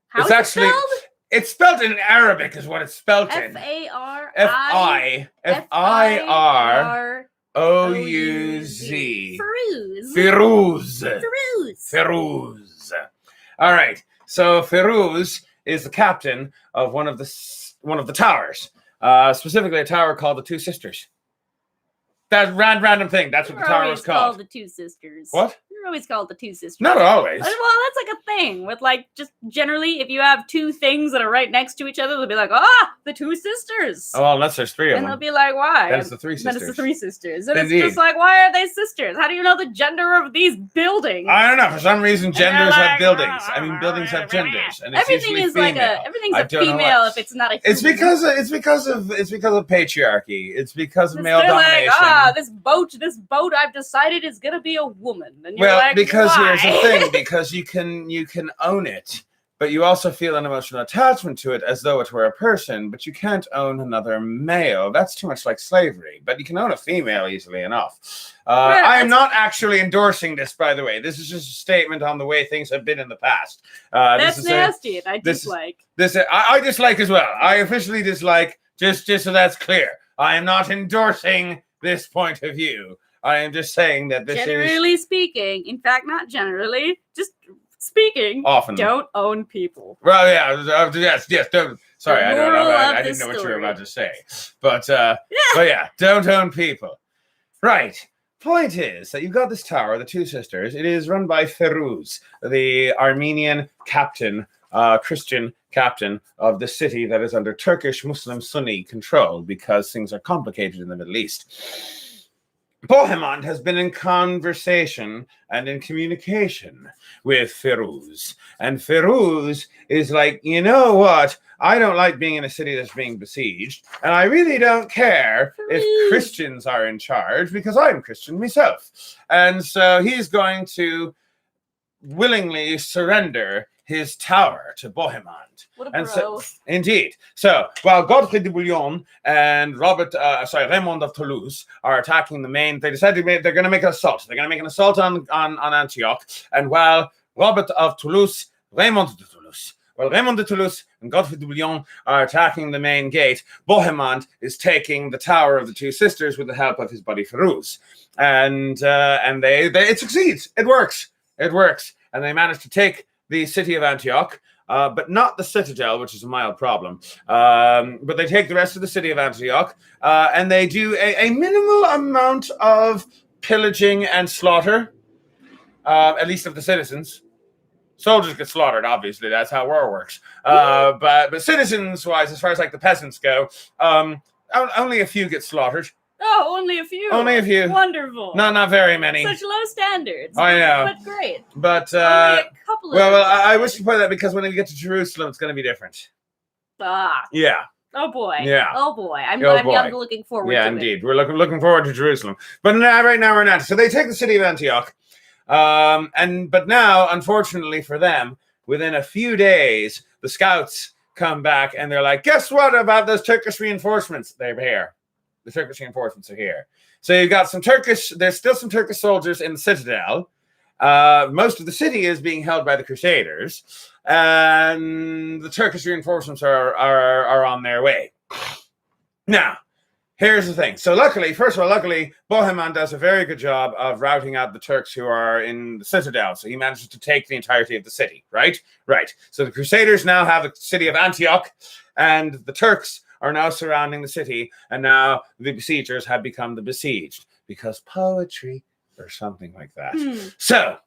Speaker 3: How is it spelled?
Speaker 2: It's spelled in Arabic, is what it's spelled in. Firouz. Firuz. All right. So Firuz is the captain of one of the towers, specifically a tower called the Two Sisters. That random thing. That's what the tower was called.
Speaker 3: The Two Sisters.
Speaker 2: What?
Speaker 3: You're always called the Two Sisters.
Speaker 2: Not always.
Speaker 3: Well, that's like a thing with just generally, if you have two things that are right next to each other, they'll be like, the Two Sisters.
Speaker 2: Oh, well, unless there's three of them.
Speaker 3: And they'll be like, why?
Speaker 2: Then it's the Three Sisters.
Speaker 3: Then it's the Three Sisters. And
Speaker 2: Indeed.
Speaker 3: It's just like, why are they sisters? How do you know the gender of these buildings?
Speaker 2: I don't know. For some reason, genders have buildings. I mean, buildings have genders. And
Speaker 3: everything is female. Everything's a female if it's not a human.
Speaker 2: It's because of patriarchy. It's because of male domination.
Speaker 3: Like, this boat I've decided is gonna be a woman. And you're
Speaker 2: well,
Speaker 3: like,
Speaker 2: because
Speaker 3: why?
Speaker 2: here's the thing, because you can own it but you also feel an emotional attachment to it as though it were a person, but you can't own another male. That's too much like slavery, but you can own a female easily enough. I am not actually endorsing this, by the way. This is just a statement on the way things have been in the past.
Speaker 3: That's nasty, and I dislike.
Speaker 2: I dislike as well. I officially dislike, just so that's clear. I am not endorsing this point of view. I am just saying that this
Speaker 3: generally speaking, in fact, not generally, just speaking,
Speaker 2: often
Speaker 3: don't own people.
Speaker 2: Well, yeah, yes, don't. Sorry, I didn't know what you were about to say. But yeah, don't own people. Right. Point is that you've got this tower, the two sisters. It is run by Firuz, the Armenian captain, Christian captain of the city that is under Turkish Muslim Sunni control because things are complicated in the Middle East. Bohemond has been in conversation and in communication with Firuz. And Firuz is like, you know what? I don't like being in a city that's being besieged. And I really don't care if Christians are in charge because I'm Christian myself. And so he's going to willingly surrender his tower to Bohemond.
Speaker 3: What a bro.
Speaker 2: Indeed. So, while Godfrey de Bouillon and Raymond of Toulouse are attacking the main, they decided they're going to make an assault. They're going to make an assault on Antioch. And while Raymond de Toulouse and Godfrey de Bouillon are attacking the main gate, Bohemond is taking the tower of the two sisters with the help of his buddy Firuz. And it succeeds. It works. And they manage to take the city of Antioch, but not the citadel, which is a mild problem. But they take the rest of the city of Antioch, and they do a minimal amount of pillaging and slaughter, at least of the citizens. Soldiers get slaughtered, obviously. That's how war works. But citizens-wise, as far as like the peasants go, only a few get slaughtered.
Speaker 3: Oh, only a few.
Speaker 2: Only a few.
Speaker 3: Wonderful.
Speaker 2: Not very many.
Speaker 3: Such low standards.
Speaker 2: I know.
Speaker 3: But great.
Speaker 2: But
Speaker 3: only a couple of
Speaker 2: I wish to point that because when we get to Jerusalem, it's going to be different. Yeah.
Speaker 3: Oh boy.
Speaker 2: Yeah.
Speaker 3: Oh boy. I'm looking forward to it.
Speaker 2: Yeah, indeed. We're looking forward to Jerusalem. But right now we're not. So they take the city of Antioch. But now, unfortunately for them, within a few days, the scouts come back and they're like, guess what about those Turkish reinforcements? They're here. The Turkish reinforcements are here. So you've got there's still some Turkish soldiers in the citadel. Most of the city is being held by the Crusaders. And the Turkish reinforcements are on their way. Now, here's the thing. So luckily, Bohemond does a very good job of routing out the Turks who are in the citadel. So he manages to take the entirety of the city, right? Right. So the Crusaders now have the city of Antioch, and the Turks are now surrounding the city, and now the besiegers have become the besieged because poetry or something like that. So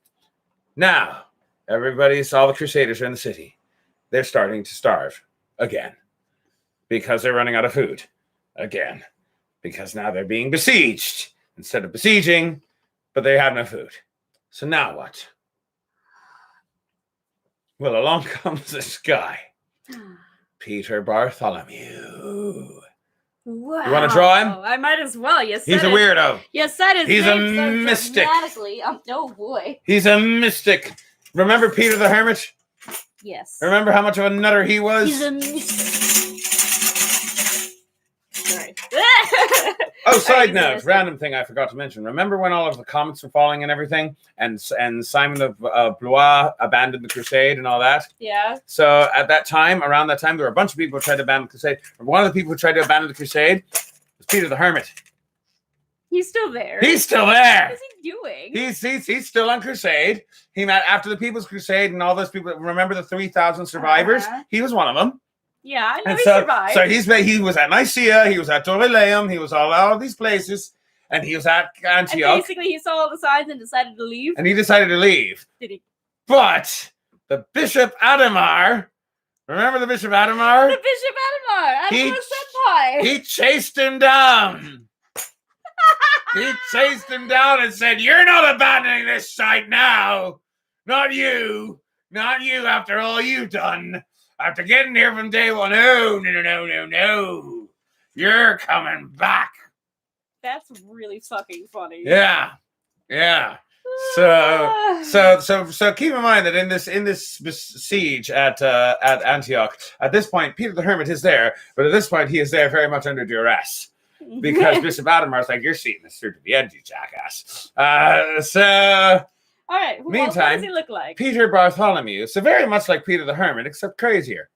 Speaker 2: now all the Crusaders are in the city. They're starting to starve again because they're running out of food again because now they're being besieged instead of besieging, but they have no food. So now what? Well, along comes this guy. Peter Bartholomew.
Speaker 3: Wow.
Speaker 2: You want to draw him?
Speaker 3: I might as well. Yes.
Speaker 2: He's a weirdo.
Speaker 3: You said his
Speaker 2: He's
Speaker 3: name
Speaker 2: a
Speaker 3: so
Speaker 2: mystic.
Speaker 3: dramatically. Oh boy.
Speaker 2: He's a mystic. Remember Peter the Hermit?
Speaker 3: Yes.
Speaker 2: Remember how much of a nutter he was?
Speaker 3: He's a mystic. Sorry.
Speaker 2: Oh, side note, random thing I forgot to mention. Remember when all of the comets were falling and everything, and Simon of Blois abandoned the crusade and all that?
Speaker 3: Yeah.
Speaker 2: So around that time, there were a bunch of people who tried to abandon the crusade. One of the people who tried to abandon the crusade was Peter the Hermit.
Speaker 3: He's still there.
Speaker 2: He's still there.
Speaker 3: What is he doing?
Speaker 2: He's still on crusade. He met after the People's Crusade and all those people. Remember the 3,000 survivors? He was one of them.
Speaker 3: Yeah, I know he survived.
Speaker 2: So he was at Nicaea, he was at Dorylaeum, he was all of these places, and he was at Antioch.
Speaker 3: And basically, he saw all the signs and decided to leave.
Speaker 2: And he decided to leave.
Speaker 3: Did he?
Speaker 2: But the Bishop Adhemar, remember the Bishop Adhemar?
Speaker 3: The Bishop Adhemar, Senpai.
Speaker 2: He chased him down. He chased him down and said, "You're not abandoning this site now. Not you. Not you after all you've done. After getting here from day one, no. You're coming back."
Speaker 3: That's really fucking funny.
Speaker 2: Yeah. So keep in mind that in this siege at Antioch, at this point, Peter the Hermit is there, but at this point, he is there very much under duress. Because Bishop Adamar's like, you're seeing this through to the end, you jackass.
Speaker 3: All right.
Speaker 2: Meantime,
Speaker 3: what does he look like?
Speaker 2: Peter Bartholomew. So very much like Peter the Hermit, except crazier.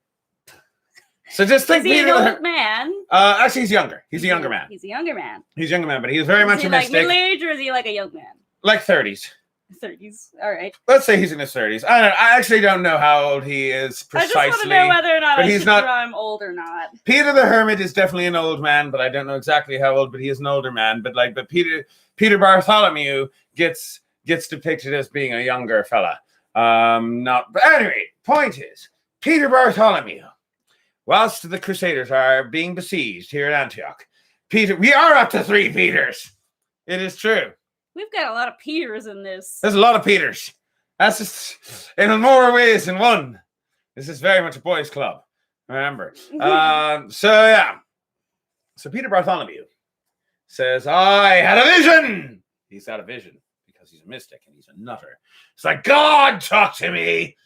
Speaker 2: So just think
Speaker 3: Peter
Speaker 2: Peter
Speaker 3: an old man.
Speaker 2: Actually, he's younger. He's a younger man.
Speaker 3: He's a younger man.
Speaker 2: He's a younger man, but he's very much a mystic.
Speaker 3: Is he like middle-aged or is he like a young man?
Speaker 2: Like 30s.
Speaker 3: 30s. All right.
Speaker 2: Let's say he's in his 30s. I don't know. I actually don't know how old he is precisely.
Speaker 3: I just want to know whether or not I should
Speaker 2: not,
Speaker 3: draw him old or not.
Speaker 2: Peter the Hermit is definitely an old man, but I don't know exactly how old, but he is an older man. But Peter Bartholomew gets depicted as being a younger fella. But anyway, point is, Peter Bartholomew, whilst the Crusaders are being besieged here in Antioch, we are up to 3 Peters. It is true.
Speaker 3: We've got a lot of Peters in this.
Speaker 2: There's a lot of Peters. That's just in more ways than one. This is very much a boys' club. Remember. So Peter Bartholomew says, I had a vision. He's had a vision because he's a mystic and he's a nutter. It's like, God talked to me.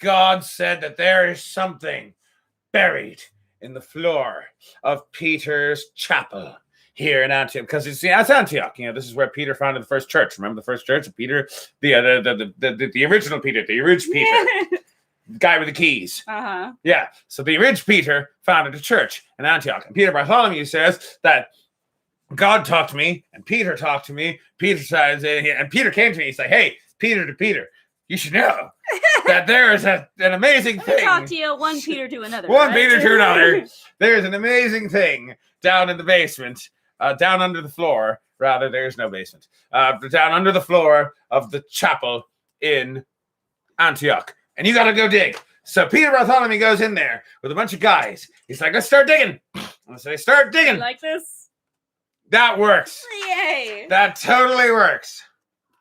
Speaker 2: God said that there is something buried in the floor of Peter's chapel here in Antioch, because it's Antioch. This is where Peter founded the first church. Remember the first church? Peter, the original Peter, the original Peter, the guy with the keys. Yeah. So the original Peter founded a church in Antioch, and Peter Bartholomew says that God talked to me, and Peter talked to me. Peter says, and Peter came to me. He's like, "Hey, Peter to Peter, you should know that there is an amazing thing."
Speaker 3: Talk to you, one Peter to another.
Speaker 2: One
Speaker 3: right?
Speaker 2: Peter to another. There's an amazing thing down in the basement. Down under the floor, rather, there's no basement. Down under the floor of the chapel in Antioch. And you got to go dig. So Peter Bartholomew goes in there with a bunch of guys. He's like, let's start digging. And so they start digging.
Speaker 3: You like this?
Speaker 2: That works.
Speaker 3: Yay.
Speaker 2: That totally works.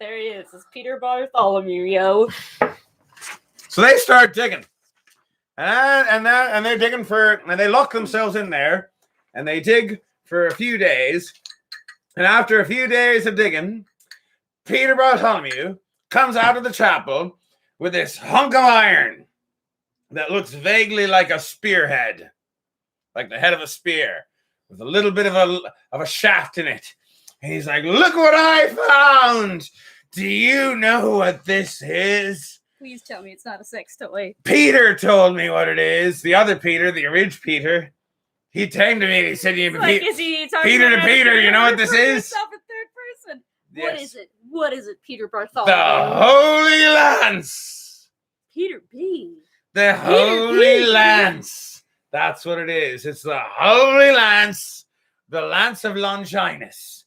Speaker 3: There he is. It's Peter Bartholomew, yo.
Speaker 2: So they start digging. And they're digging and they lock themselves in there. And they dig for a few days, and after a few days of digging, Peter Bartholomew comes out of the chapel with this hunk of iron that looks vaguely like a spearhead, like the head of a spear, with a little bit of a shaft in it. And he's like, "Look what I found! Do you know what this is?"
Speaker 3: Please tell me it's not a sex toy.
Speaker 2: Peter told me what it is. The other Peter, the original Peter. He came to me and he said,
Speaker 3: Peter
Speaker 2: to Peter, you know what this is?
Speaker 3: In third person.
Speaker 2: Yes.
Speaker 3: What is it? What is it, Peter Bartholomew?
Speaker 2: The Holy Lance.
Speaker 3: Peter B.
Speaker 2: The Holy Lance. That's what it is. It's the Holy Lance. The Lance of Longinus.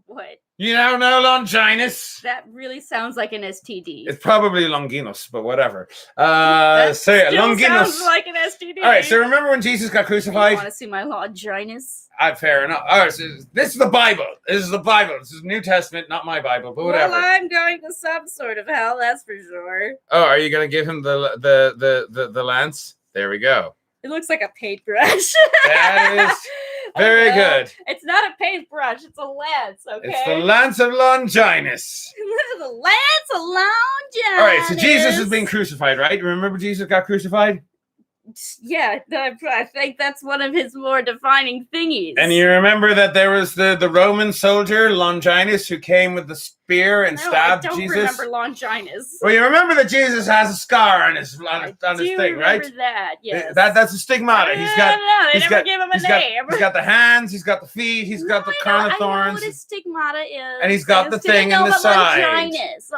Speaker 3: What?
Speaker 2: You don't know Longinus?
Speaker 3: That really sounds like an STD.
Speaker 2: It's probably Longinus, but whatever.
Speaker 3: Longinus sounds like an STD.
Speaker 2: All right, so remember when Jesus got crucified?
Speaker 3: You want to see my Longinus?
Speaker 2: Fair enough. All right, so this is the Bible. This is the Bible. This is New Testament, not my Bible, but whatever.
Speaker 3: Well, I'm going to some sort of hell, that's for sure.
Speaker 2: Oh, are you going to give him the lance? There we go.
Speaker 3: It looks like a paintbrush.
Speaker 2: That is very good.
Speaker 3: It's not a paintbrush. It's a lance, okay?
Speaker 2: It's the Lance of Longinus.
Speaker 3: The Lance of Longinus.
Speaker 2: All right, so Jesus is being crucified, right? Remember Jesus got crucified?
Speaker 3: Yeah, I think that's one of his more defining thingies.
Speaker 2: And you remember that there was the Roman soldier, Longinus, who came with the spear and stabbed Jesus?
Speaker 3: I don't remember Longinus.
Speaker 2: Well, you remember that Jesus has a scar on his thing, right?
Speaker 3: I do remember that, yes.
Speaker 2: That's a stigmata.
Speaker 3: They never gave him a name.
Speaker 2: He's got the hands, he's got the feet, he's got the crown of thorns.
Speaker 3: I know what a stigmata is.
Speaker 2: And he's got the thing in the side.
Speaker 3: Longinus.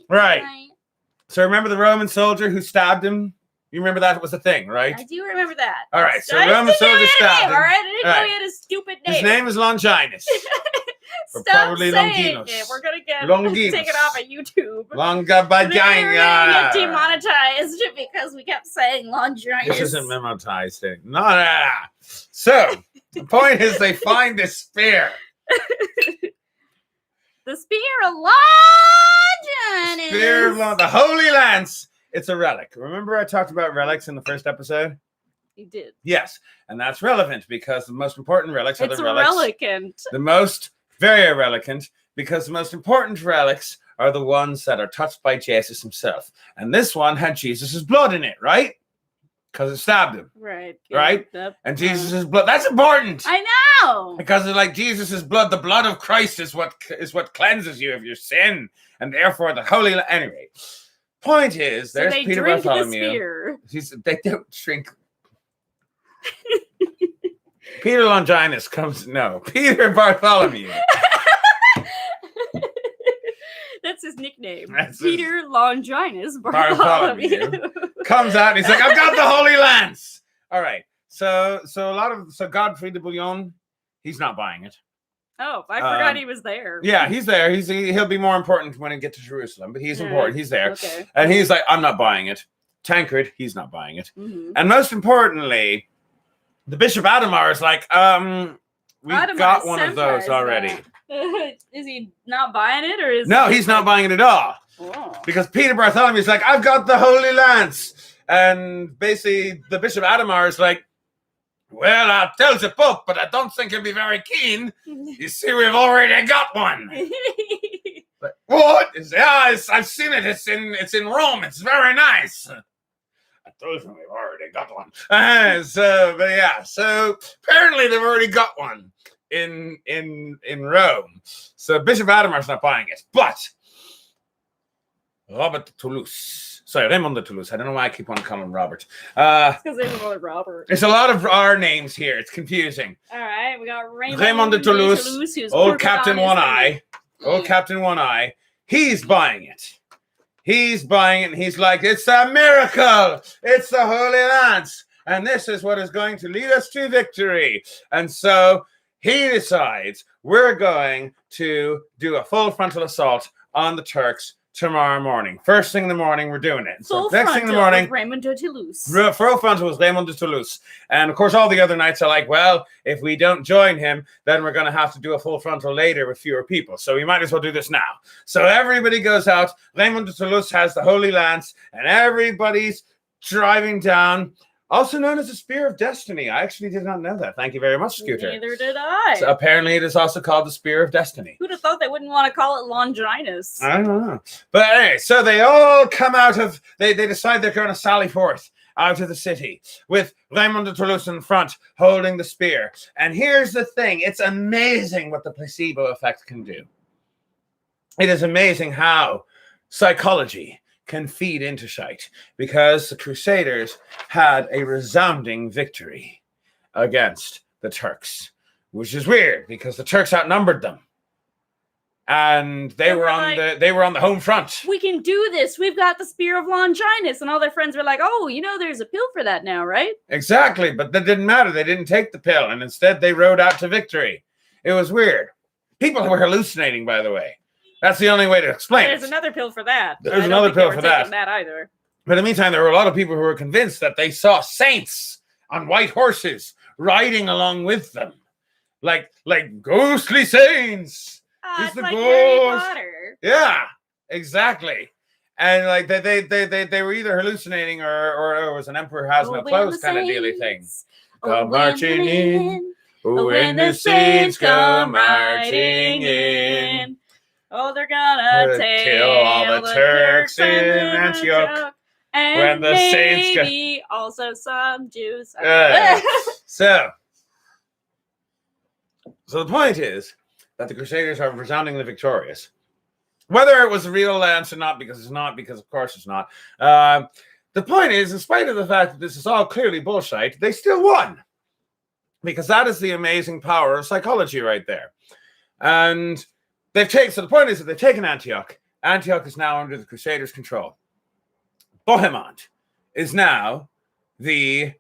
Speaker 2: Right. So remember the Roman soldier who stabbed him? You remember that was a thing, right?
Speaker 3: I do remember that.
Speaker 2: All right, so Roman soldier stabbed him.
Speaker 3: All right, I didn't know he had a stupid name.
Speaker 2: His name is Longinus.
Speaker 3: Stop
Speaker 2: probably
Speaker 3: saying
Speaker 2: Longinus.
Speaker 3: it. We're gonna get
Speaker 2: Longinus.
Speaker 3: taken off of YouTube.
Speaker 2: Longa
Speaker 3: We're gonna get demonetized because we kept saying Longinus.
Speaker 2: This isn't memorized thing. No. So the point is, they find this spear.
Speaker 3: The spear of Longinus.
Speaker 2: Spear of the Holy Lance. It's a relic. Remember I talked about relics in the first episode?
Speaker 3: You did.
Speaker 2: Yes. And that's relevant because the most important relics are
Speaker 3: it's
Speaker 2: the relics.
Speaker 3: Relicant.
Speaker 2: The most very irrelevant because the most important relics are the ones that are touched by Jesus himself. And this one had Jesus' blood in it, right? Because it stabbed him.
Speaker 3: Right.
Speaker 2: Right?
Speaker 3: Yep.
Speaker 2: And Jesus' blood, that's important.
Speaker 3: I know.
Speaker 2: Because it's like Jesus' blood, the blood of Christ is what cleanses you of your sin. And therefore the holy... Anyway, point is, there's
Speaker 3: they
Speaker 2: Peter
Speaker 3: drink
Speaker 2: Bartholomew.
Speaker 3: The spear.
Speaker 2: They don't drink... Peter Longinus comes... No, Peter Bartholomew.
Speaker 3: That's his nickname.
Speaker 2: Peter
Speaker 3: Longinus Bartholomew.
Speaker 2: Comes out and he's like, I've got the Holy Lance. All right. So Godfrey de Bouillon, he's not buying it.
Speaker 3: Oh, I forgot he was there.
Speaker 2: Yeah, he's there. He'll be more important when we get to Jerusalem, but he's important. He's there.
Speaker 3: Okay.
Speaker 2: And he's like, I'm not buying it. Tancred, he's not buying it.
Speaker 3: Mm-hmm.
Speaker 2: And most importantly, the Bishop Adhemar is like, we've got one of those already.
Speaker 3: Is he not buying it, or is
Speaker 2: No, he's not buying it at all.
Speaker 3: Oh.
Speaker 2: Because Peter Bartholomew is like, I've got the Holy Lance. And basically, the Bishop Adhemar is like, well, I'll tell the Pope, but I don't think he'll be very keen. You see, we've already got one. Like, what? I've seen it. It's in Rome. It's very nice. I told him we've already got one. So apparently they've already got one in Rome. So Bishop Adhemar's not buying it. But Raymond de Toulouse. I don't know why I keep on calling him Robert.
Speaker 3: Because there's another Robert.
Speaker 2: There's a lot of our names here. It's confusing.
Speaker 3: All right, we got
Speaker 2: Raymond de Toulouse, old Captain One Eye. Old Captain One Eye. He's buying it. He's buying it, and he's like, it's a miracle. It's the Holy Lance. And this is what is going to lead us to victory. And so he decides we're going to do a full frontal assault on the Turks tomorrow morning. First thing in the morning, we're doing it. So next thing in the morning,
Speaker 3: Raymond de Toulouse.
Speaker 2: Full frontal was Raymond de Toulouse. And of course, all the other knights are like, well, if we don't join him, then we're going to have to do a full frontal later with fewer people. So we might as well do this now. So everybody goes out. Raymond de Toulouse has the Holy Lance, and everybody's driving down. Also known as the Spear of Destiny. I actually did not know that. Thank you very much, Scooter.
Speaker 3: Neither did I.
Speaker 2: So apparently it is also called the Spear of Destiny.
Speaker 3: Who'd have thought they wouldn't want to call it Longinus?
Speaker 2: I don't know. But anyway, so they all come out of... They decide they're going to sally forth out of the city with Raymond de Toulouse in front holding the spear. And here's the thing. It's amazing what the placebo effect can do. It is amazing how psychology can feed into shite, because the Crusaders had a resounding victory against the Turks, which is weird because the Turks outnumbered them, and they were on the home front.
Speaker 3: We can do this. We've got the Spear of Longinus, and all their friends were like, "Oh, there's a pill for that now, right?"
Speaker 2: Exactly, but that didn't matter. They didn't take the pill, and instead they rode out to victory. It was weird. People were hallucinating, by the way. That's the only way to explain
Speaker 3: There's another pill for that.
Speaker 2: There's another pill for that.
Speaker 3: That either.
Speaker 2: But in the meantime, there were a lot of people who were convinced that they saw saints on white horses riding along with them, like ghostly saints.
Speaker 3: It's like Harry Potter.
Speaker 2: Yeah, exactly. And like they were either hallucinating or it was an emperor has no clothes kind of dealy thing. Go marching in. When the saints come marching in.
Speaker 3: Oh, they're gonna
Speaker 2: kill all the Turks in Antioch.
Speaker 3: And
Speaker 2: when the saints
Speaker 3: maybe also some Jews.
Speaker 2: So the point is that the Crusaders are resoundingly victorious. Whether it was a real lance or not, because it's not, because of course it's not. The point is, in spite of the fact that this is all clearly bullshit, they still won. Because that is the amazing power of psychology right there. And so the point is that they've taken Antioch. Antioch is now under the Crusaders' control. Bohemond is now the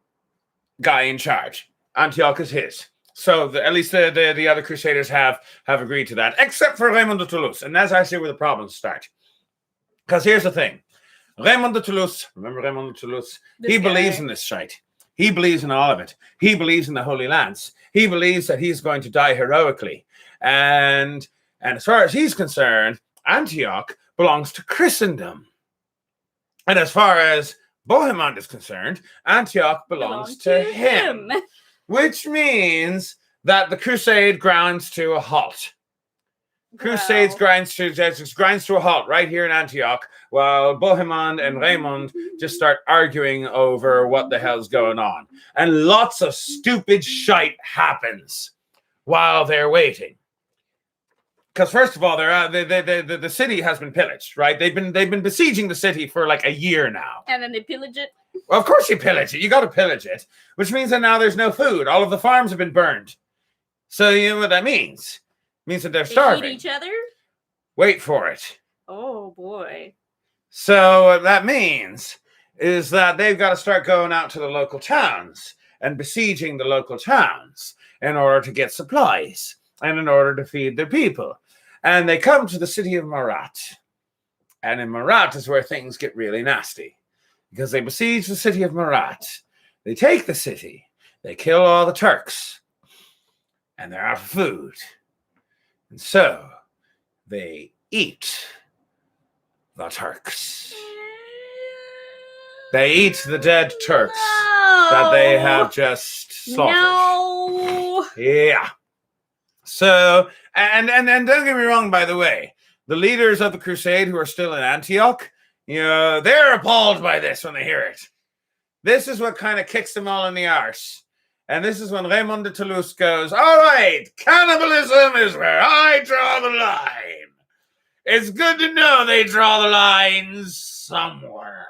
Speaker 2: guy in charge. Antioch is his. So at least the other Crusaders have agreed to that, except for Raymond de Toulouse. And that's actually where the problems start. Because here's the thing. Raymond de Toulouse, remember Raymond de Toulouse? He believes in this shite. He believes in all of it. He believes in the Holy Lance. He believes that he's going to die heroically. And as far as he's concerned, Antioch belongs to Christendom. And as far as Bohemond is concerned, Antioch belongs to him. Which means that the crusade grounds to a halt. Crusades
Speaker 3: Wow.
Speaker 2: grinds to a halt right here in Antioch, while Bohemond and Raymond just start arguing over what the hell's going on. And lots of stupid shite happens while they're waiting. Because first of all, the city has been pillaged, right? They've been besieging the city for like a year now.
Speaker 3: And then they pillage it.
Speaker 2: Well, of course you pillage it. You got to pillage it, which means that now there's no food. All of the farms have been burned. So you know what that means? It means that they're
Speaker 3: They
Speaker 2: starving.
Speaker 3: eat each other.
Speaker 2: Wait for it.
Speaker 3: Oh boy.
Speaker 2: So what that means is that they've got to start going out to the local towns and besieging the local towns in order to get supplies and in order to feed their people. And they come to the city of Marat. And in Marat is where things get really nasty. Because they besiege the city of Marat. They take the city. They kill all the Turks. And they're out of food. And so they eat the Turks. They eat the dead Turks that they have just slaughtered.
Speaker 3: No.
Speaker 2: Yeah. So, and don't get me wrong, by the way, the leaders of the crusade who are still in Antioch, they're appalled by this when they hear it. This is what kind of kicks them all in the arse. And this is when Raymond de Toulouse goes, all right, cannibalism is where I draw the line. It's good to know they draw the lines somewhere.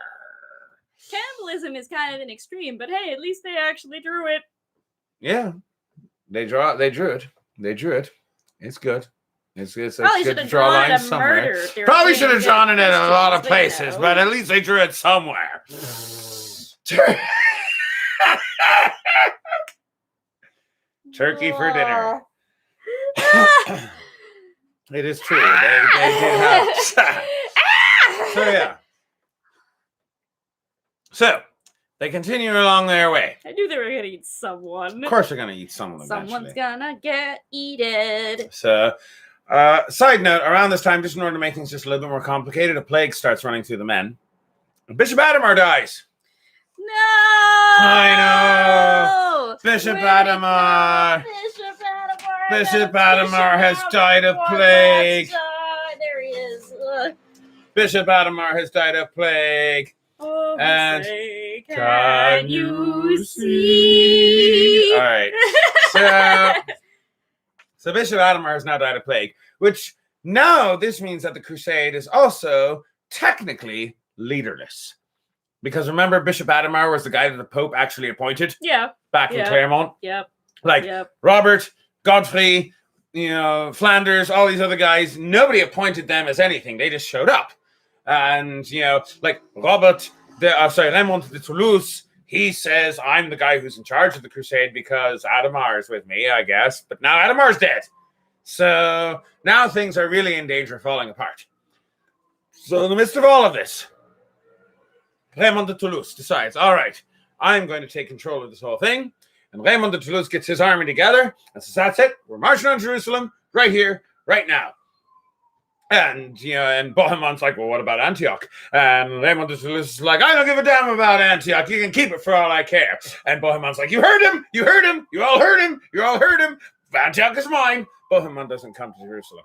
Speaker 3: Cannibalism is kind of an extreme, but hey, at least they actually drew it.
Speaker 2: Yeah, they drew it. It's good. It's
Speaker 3: Probably
Speaker 2: good
Speaker 3: should
Speaker 2: to
Speaker 3: have
Speaker 2: draw
Speaker 3: drawn
Speaker 2: lines
Speaker 3: a
Speaker 2: somewhere.
Speaker 3: murder. They were
Speaker 2: Probably
Speaker 3: being
Speaker 2: should have
Speaker 3: good
Speaker 2: drawn it in a lot of
Speaker 3: Christians,
Speaker 2: places, but at least they drew it somewhere. Turkey for dinner. It is true. They did have. So yeah. So they continue along their way.
Speaker 3: I knew they were gonna eat someone.
Speaker 2: Of course, they're going to eat someone
Speaker 3: Someone's
Speaker 2: eventually.
Speaker 3: gonna get eaten.
Speaker 2: So, side note: around this time, just in order to make things just a little bit more complicated, a plague starts running through the men. Bishop Adamar dies.
Speaker 3: No!
Speaker 2: I know. Bishop
Speaker 3: Where
Speaker 2: Adamar.
Speaker 3: Bishop Adamar.
Speaker 2: Bishop
Speaker 3: That's
Speaker 2: Adamar has
Speaker 3: Bishop
Speaker 2: died of
Speaker 3: Adamar.
Speaker 2: plague.
Speaker 3: There he is.
Speaker 2: Bishop Adamar has died of plague.
Speaker 3: Oh,
Speaker 2: And
Speaker 3: say,
Speaker 2: can
Speaker 3: can
Speaker 2: you
Speaker 3: you see?
Speaker 2: All right. So Bishop Adamar has now died of plague, which now this means that the crusade is also technically leaderless. Because remember, Bishop Adamar was the guy that the Pope actually appointed
Speaker 3: Yeah.
Speaker 2: back in
Speaker 3: Yeah.
Speaker 2: Clermont.
Speaker 3: Yep.
Speaker 2: Like
Speaker 3: Yep.
Speaker 2: Robert, Godfrey, Flanders, all these other guys, nobody appointed them as anything. They just showed up. And, like Raymond de Toulouse, he says, I'm the guy who's in charge of the crusade because Adamar is with me, I guess. But now Adamar's dead. So now things are really in danger of falling apart. So in the midst of all of this, Raymond de Toulouse decides, all right, I'm going to take control of this whole thing. And Raymond de Toulouse gets his army together and says, that's it. We're marching on Jerusalem right here, right now. And, and Bohemond's like, well, what about Antioch? And Raymond de Toulouse is like, I don't give a damn about Antioch. You can keep it for all I care. And Bohemond's like, you heard him. You heard him. You all heard him. You all heard him. Antioch is mine. Bohemond doesn't come to Jerusalem.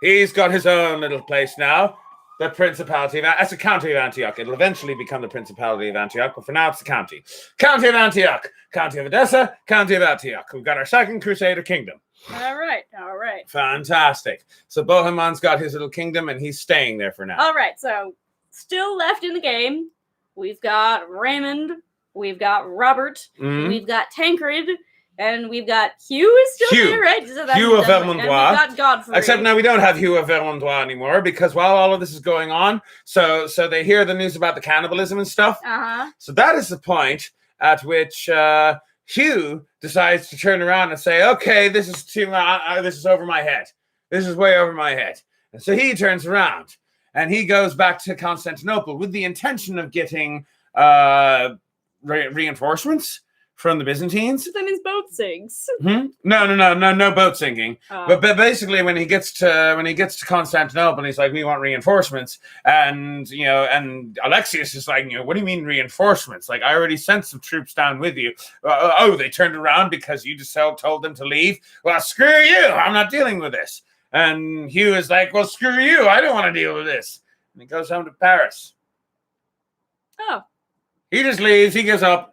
Speaker 2: He's got his own little place now. The Principality of Antioch. That's the County of Antioch. It'll eventually become the Principality of Antioch, but for now it's the County. County of Antioch. County of Edessa. County of Antioch. We've got our second Crusader kingdom.
Speaker 3: All right.
Speaker 2: Fantastic. So Bohemond's got his little kingdom and he's staying there for now.
Speaker 3: All right. So still left in the game, we've got Raymond, we've got Robert, we've got Tancred, and we've got Hugh is still
Speaker 2: Hugh.
Speaker 3: there, right? So that's
Speaker 2: Hugh of
Speaker 3: done. And
Speaker 2: Vermandois.
Speaker 3: we've got Godfrey.
Speaker 2: Except now we don't have Hugh of Vermandois anymore because while all of this is going on, so they hear the news about the cannibalism and stuff.
Speaker 3: Uh-huh.
Speaker 2: So that is the point at which Hugh decides to turn around and say, okay, this is this is over my head. This is way over my head. And so he turns around and he goes back to Constantinople with the intention of getting reinforcements from the Byzantines.
Speaker 3: That means boat sinks.
Speaker 2: No boat sinking. But basically, when he gets to Constantinople, he's like, we want reinforcements, and and Alexius is like, what do you mean reinforcements? Like, I already sent some troops down with you. They turned around because you just told them to leave. Well, screw you! I'm not dealing with this. And Hugh is like, well, screw you! I don't want to deal with this. And he goes home to Paris.
Speaker 3: Oh.
Speaker 2: He just leaves. He gives up.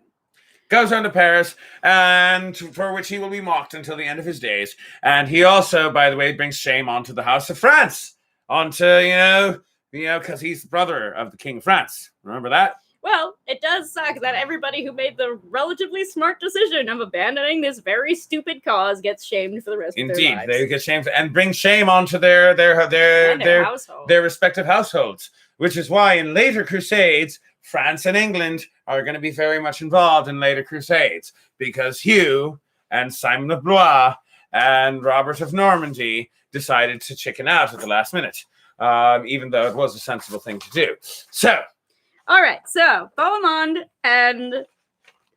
Speaker 2: Goes on to Paris, and for which he will be mocked until the end of his days. And he also, by the way, brings shame onto the House of France, because he's the brother of the King of France. Remember that?
Speaker 3: Well, it does suck that everybody who made the relatively smart decision of abandoning this very stupid cause gets shamed for the rest of their lives.
Speaker 2: Indeed, they get shamed and bring shame onto their respective households, which is why in later crusades, France and England are going to be very much involved in later crusades, because Hugh and Simon of Blois and Robert of Normandy decided to chicken out at the last minute, even though it was a sensible thing to do. So,
Speaker 3: all right, so Bohemond and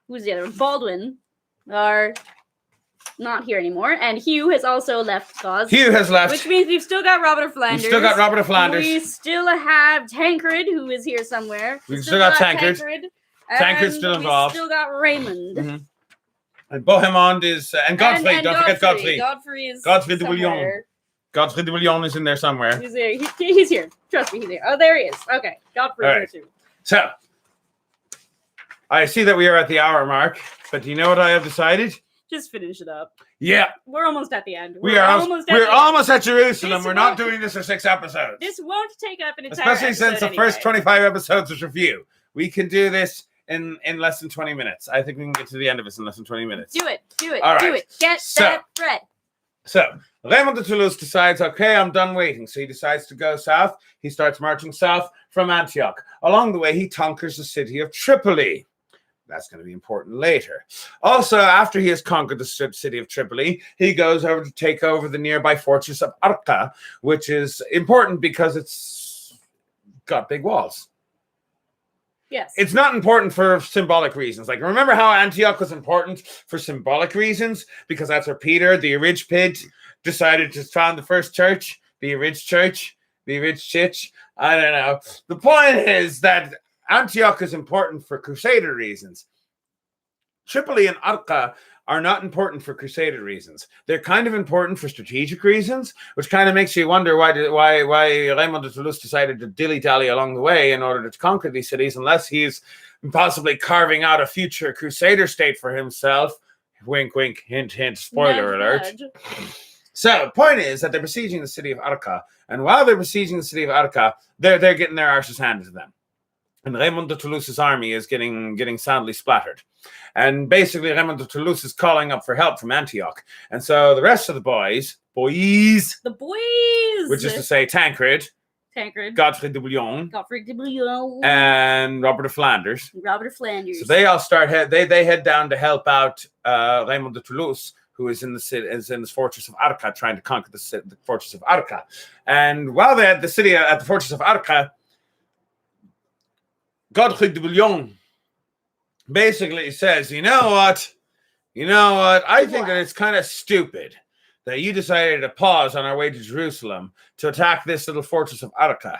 Speaker 3: who's the other one? Baldwin are not here anymore, and Hugh has also left the cause.
Speaker 2: Hugh has left,
Speaker 3: which means we've still got Robert of Flanders. We still have Tancred, who is here somewhere.
Speaker 2: We've still got Tancred. Tancred's still involved.
Speaker 3: We still got Raymond.
Speaker 2: Mm-hmm. And Bohemond is and Godfrey. Don't forget Godfrey.
Speaker 3: Godfrey
Speaker 2: de Bouillon. Godfrey de Bouillon is in there somewhere.
Speaker 3: He's there. He's here. Trust me, he's here. Oh, there he is. Okay, Godfrey here too.
Speaker 2: So, I see that we are at the hour mark, but do you know what I have decided?
Speaker 3: Just finish it up.
Speaker 2: Yeah.
Speaker 3: We're almost at the end.
Speaker 2: We're almost at Jerusalem. We're not doing this for 6 episodes.
Speaker 3: This won't take up an entire
Speaker 2: Especially since the first 25 episodes was review. We can do this in less than 20 minutes. I think we can get to the end of this in less than 20 minutes.
Speaker 3: Do it.
Speaker 2: All right.
Speaker 3: Do it. Get that bread.
Speaker 2: So, Raymond de Toulouse decides, okay, I'm done waiting. So he decides to go south. He starts marching south from Antioch. Along the way, he conquers the city of Tripoli. That's going to be important later. Also, after he has conquered the city of Tripoli, he goes over to take over the nearby fortress of Arca, which is important because it's got big walls.
Speaker 3: Yes.
Speaker 2: It's not important for symbolic reasons. Like, remember how Antioch was important for symbolic reasons? Because that's where Peter, the Origpid, decided to found the first church, the Orig Church, the Orig Church. I don't know. The point is that Antioch is important for Crusader reasons. Tripoli and Arca are not important for Crusader reasons. They're kind of important for strategic reasons, which kind of makes you wonder why Raymond de Toulouse decided to dilly-dally along the way in order to conquer these cities, unless he's possibly carving out a future Crusader state for himself. Wink, wink, hint, hint, spoiler alert. So, the point is that they're besieging the city of Arca, and while they're besieging the city of Arca, they're getting their arses handed to them. And Raymond de Toulouse's army is getting soundly splattered. And basically, Raymond de Toulouse is calling up for help from Antioch. And so the rest of the boys, which is to say Tancred, Godfrey de Bouillon, and Robert of Flanders. So they all they head down to help out Raymond de Toulouse, who is in the fortress of Arca, trying to conquer the fortress of Arca. And while they're at the fortress of Arca, Godfrey de Bouillon basically says, you know what? I think that it's kind of stupid that you decided to pause on our way to Jerusalem to attack this little fortress of Arca.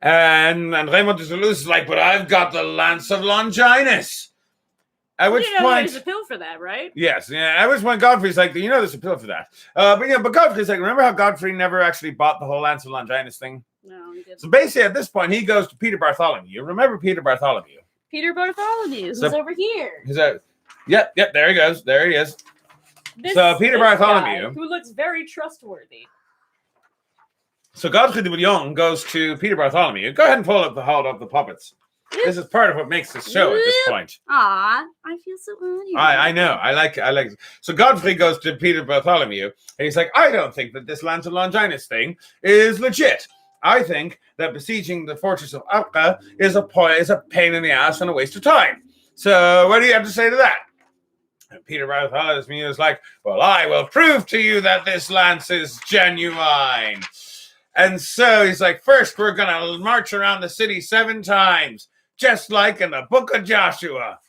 Speaker 2: And Raymond de Toulouse is like, but I've got the Lance of Longinus. At which point,
Speaker 3: there's a pill for that, right?
Speaker 2: Yes. Yeah. At which point, Godfrey's like, there's a pill for that. But Godfrey's like, remember how Godfrey never actually bought the whole Lance of Longinus thing?
Speaker 3: No, he didn't.
Speaker 2: So basically, at this point, he goes to Peter Bartholomew. Remember Peter Bartholomew?
Speaker 3: Peter Bartholomew, who's over here.
Speaker 2: Yep, there he goes. There he is. Peter Bartholomew,
Speaker 3: who looks very trustworthy.
Speaker 2: So Godfrey de Bouillon goes to Peter Bartholomew. Go ahead and hold up the puppets. This is part of what makes this show at this point.
Speaker 3: Aw, I feel so honored.
Speaker 2: I know. I like it. So Godfrey goes to Peter Bartholomew, and he's like, I don't think that this Lance of Longinus thing is legit. I think that besieging the fortress of Arca is a pain in the ass and a waste of time. So what do you have to say to that? And Peter Bartholomew is like, well, I will prove to you that this lance is genuine. And so he's like, first we're going to march around the city 7 times, just like in the book of Joshua.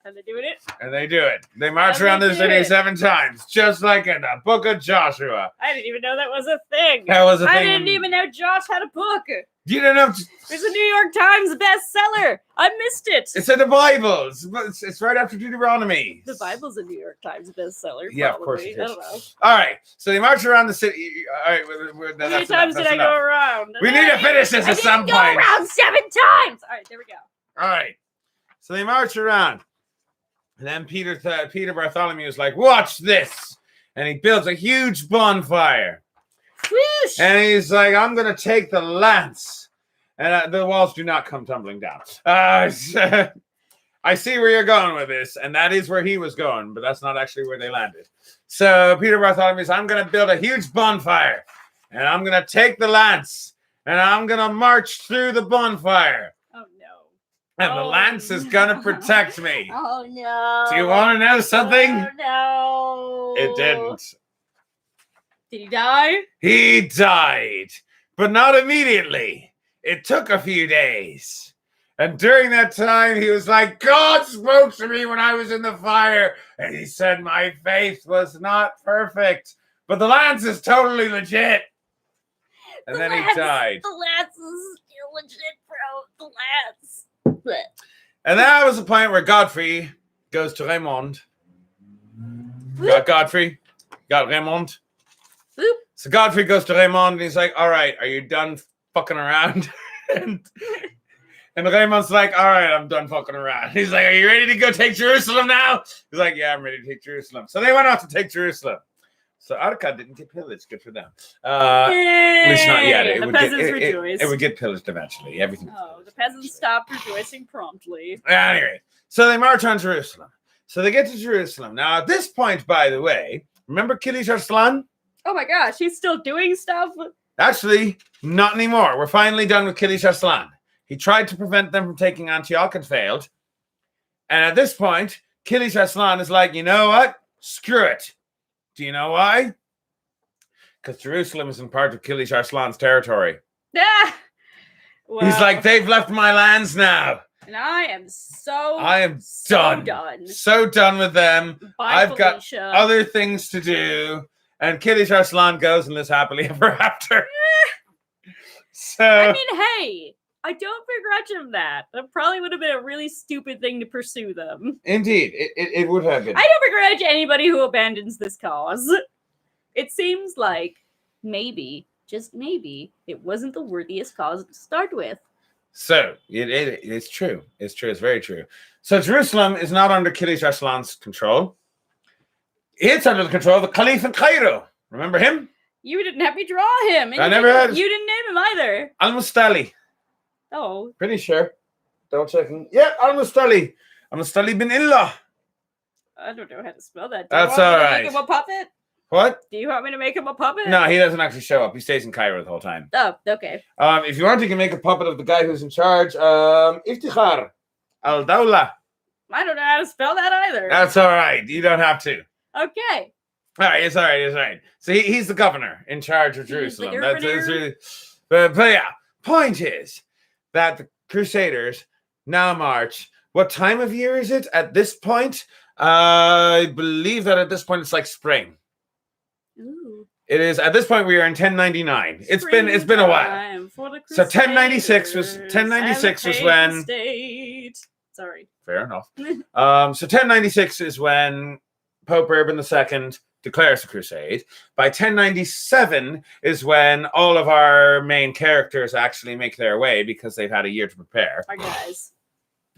Speaker 3: And they're doing it.
Speaker 2: And they do it. They march
Speaker 3: And
Speaker 2: around
Speaker 3: they
Speaker 2: the
Speaker 3: do
Speaker 2: city
Speaker 3: it.
Speaker 2: 7 times, just like in the Book of Joshua.
Speaker 3: I didn't even know that was a thing.
Speaker 2: That was a thing.
Speaker 3: I didn't even know Josh had a book.
Speaker 2: You don't know.
Speaker 3: It's a New York Times bestseller. I missed it.
Speaker 2: It's in the Bible. It's right after Deuteronomy.
Speaker 3: The Bible's a New York Times bestseller.
Speaker 2: Yeah, of course
Speaker 3: probably.
Speaker 2: it is.
Speaker 3: I don't know.
Speaker 2: All right. So they march around the city. All right.
Speaker 3: How many times did I go around?
Speaker 2: We need to finish this at some
Speaker 3: I didn't
Speaker 2: point.
Speaker 3: go around 7 times. All right, there we go.
Speaker 2: All right. So they march around. And then Peter Bartholomew is like, watch this. And he builds a huge bonfire.
Speaker 3: Whoosh.
Speaker 2: And he's like, I'm going to take the lance. And the walls do not come tumbling down. I see where you're going with this. And that is where he was going. But that's not actually where they landed. So Peter Bartholomew says, I'm going to build a huge bonfire. And I'm going to take the lance. And I'm going to march through the bonfire.
Speaker 3: Oh, no.
Speaker 2: And the lance is going to protect me.
Speaker 3: Oh, no.
Speaker 2: Do you want to know something?
Speaker 3: Oh, no.
Speaker 2: It didn't.
Speaker 3: Did he die?
Speaker 2: He died, but not immediately. It took a few days. And during that time, he was like, God spoke to me when I was in the fire. And he said my faith was not perfect, but the lance is totally legit. And then he died.
Speaker 3: The lance is still legit, bro. The lance.
Speaker 2: And that was the point where Godfrey goes to Raymond. Got Godfrey. Got Raymond.
Speaker 3: Boop.
Speaker 2: So Godfrey goes to Raymond and he's like, all right, are you done fucking around? and Raymond's like, all right, I'm done fucking around. He's like, are you ready to go take Jerusalem now? He's like, yeah, I'm ready to take Jerusalem. So they went out to take Jerusalem. So Arca didn't get pillaged. Good for them. At least not yet.
Speaker 3: The peasants rejoice.
Speaker 2: It would get pillaged eventually. Everything.
Speaker 3: Oh, the peasants stopped rejoicing promptly.
Speaker 2: Anyway, so they march on Jerusalem. So they get to Jerusalem. Now, at this point, by the way, remember Kilish Arslan?
Speaker 3: Oh my gosh, he's still doing stuff?
Speaker 2: Actually, not anymore. We're finally done with Kilish Arslan. He tried to prevent them from taking Antioch and failed. And at this point, Kilish Arslan is like, you know what? Screw it. Do you know why? Because Jerusalem isn't part of Kilish Arslan's territory.
Speaker 3: Yeah. Well,
Speaker 2: He's like, they've left my lands now.
Speaker 3: and I am so
Speaker 2: done. So done with them.
Speaker 3: Bye,
Speaker 2: I've got
Speaker 3: Felicia.
Speaker 2: other things to do. And Kilish Arslan goes and lives happily ever after. So
Speaker 3: I mean, hey, I don't begrudge him that. That probably would have been a really stupid thing to pursue them.
Speaker 2: indeed, it would have been.
Speaker 3: I don't begrudge anybody who abandons this cause. It seems like maybe, just maybe, it wasn't the worthiest cause to start with.
Speaker 2: So it's true. It's true. It's very true. So Jerusalem is not under Kilish Arslan's control. It's under the control of the Caliph in Cairo. Remember him?
Speaker 3: You didn't have me draw him. And
Speaker 2: I
Speaker 3: you
Speaker 2: never
Speaker 3: didn't-
Speaker 2: had-
Speaker 3: You didn't name him either.
Speaker 2: Al-Mustali.
Speaker 3: Oh.
Speaker 2: Pretty sure. Don't check. Yeah, Al-Mustali. Al-Mustali bin Illah.
Speaker 3: I don't know how to spell that.
Speaker 2: That's
Speaker 3: Do you want me to
Speaker 2: all right.
Speaker 3: make him a puppet?
Speaker 2: What?
Speaker 3: Do you want me to make him a puppet?
Speaker 2: No, he doesn't actually show up. He stays in Cairo the whole time.
Speaker 3: Oh, okay.
Speaker 2: If you want, you can make a puppet of the guy who's in charge. Iftikhar al-Dawla.
Speaker 3: I don't know how to spell that either.
Speaker 2: That's all right. You don't have to.
Speaker 3: Okay.
Speaker 2: All right, it's all right. It's all right. So he's the governor in charge of
Speaker 3: He's the
Speaker 2: Jerusalem.
Speaker 3: governor.
Speaker 2: really, but yeah. Point is that the Crusaders now march. What time of year is it at this point? I believe that at this point it's like spring.
Speaker 3: Ooh.
Speaker 2: It is at this point we are in 1099. It's been a while.
Speaker 3: Springtime for the
Speaker 2: So 1096 was
Speaker 3: Crusaders
Speaker 2: 1096 was
Speaker 3: and the
Speaker 2: when.
Speaker 3: Papal State. Sorry.
Speaker 2: Fair enough. So 1096 is when Pope Urban II declares the crusade. By 1097 is when all of our main characters actually make their way because they've had a year to prepare.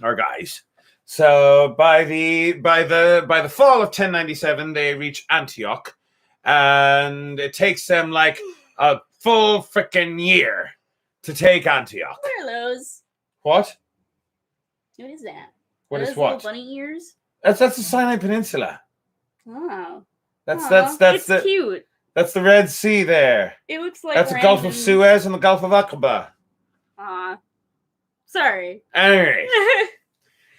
Speaker 3: Our guys.
Speaker 2: So by the fall of 1097, they reach Antioch, and it takes them like a full freaking year to take Antioch.
Speaker 3: What are those?
Speaker 2: What?
Speaker 3: What is that?
Speaker 2: What
Speaker 3: Are
Speaker 2: is
Speaker 3: those
Speaker 2: what?
Speaker 3: little bunny ears?
Speaker 2: That's the Sinai Peninsula.
Speaker 3: Oh.
Speaker 2: That's
Speaker 3: it's
Speaker 2: the
Speaker 3: cute.
Speaker 2: that's the Red Sea there.
Speaker 3: It looks like
Speaker 2: That's the Gulf of
Speaker 3: random-
Speaker 2: Suez and the Gulf of Aqaba.
Speaker 3: Aw. Sorry.
Speaker 2: Anyway,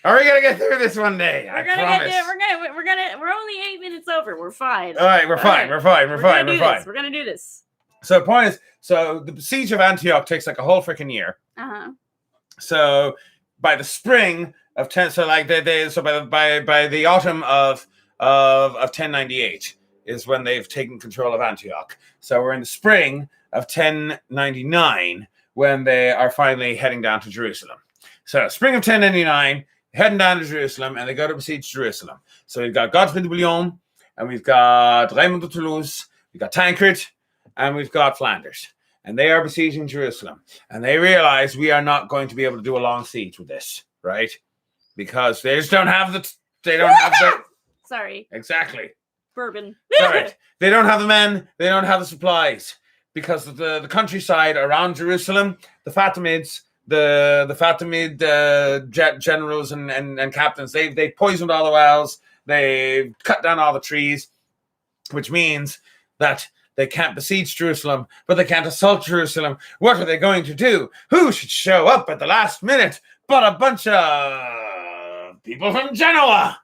Speaker 2: are we gonna get through this one day? I
Speaker 3: We're gonna
Speaker 2: promise.
Speaker 3: get there. We're only 8 minutes over. We're fine.
Speaker 2: All right, we're fine. We're fine. We're fine. We're fine.
Speaker 3: We're gonna do this.
Speaker 2: So the point is, so the siege of Antioch takes like a whole freaking year.
Speaker 3: Uh-huh.
Speaker 2: So by the spring, of 10. So like so by the autumn of 1098 is when they've taken control of Antioch. So we're in the spring of 1099 when they are finally heading down to Jerusalem. So spring of 1099, heading down to Jerusalem, and they go to besiege Jerusalem. So we've got Godfrey de Bouillon, and we've got Raymond de Toulouse, we've got Tancred, and we've got Flanders. And they are besieging Jerusalem. And they realize we are not going to be able to do a long siege with this, right? Because they just don't have
Speaker 3: Sorry.
Speaker 2: Exactly.
Speaker 3: Bourbon.
Speaker 2: Right. They don't have the men, they don't have the supplies. Because the countryside around Jerusalem, the Fatimids, the Fatimid generals and captains, they poisoned all the wells, they cut down all the trees, which means that they can't besiege Jerusalem, but they can't assault Jerusalem. What are they going to do? Who should show up at the last minute but a bunch of people from Genoa?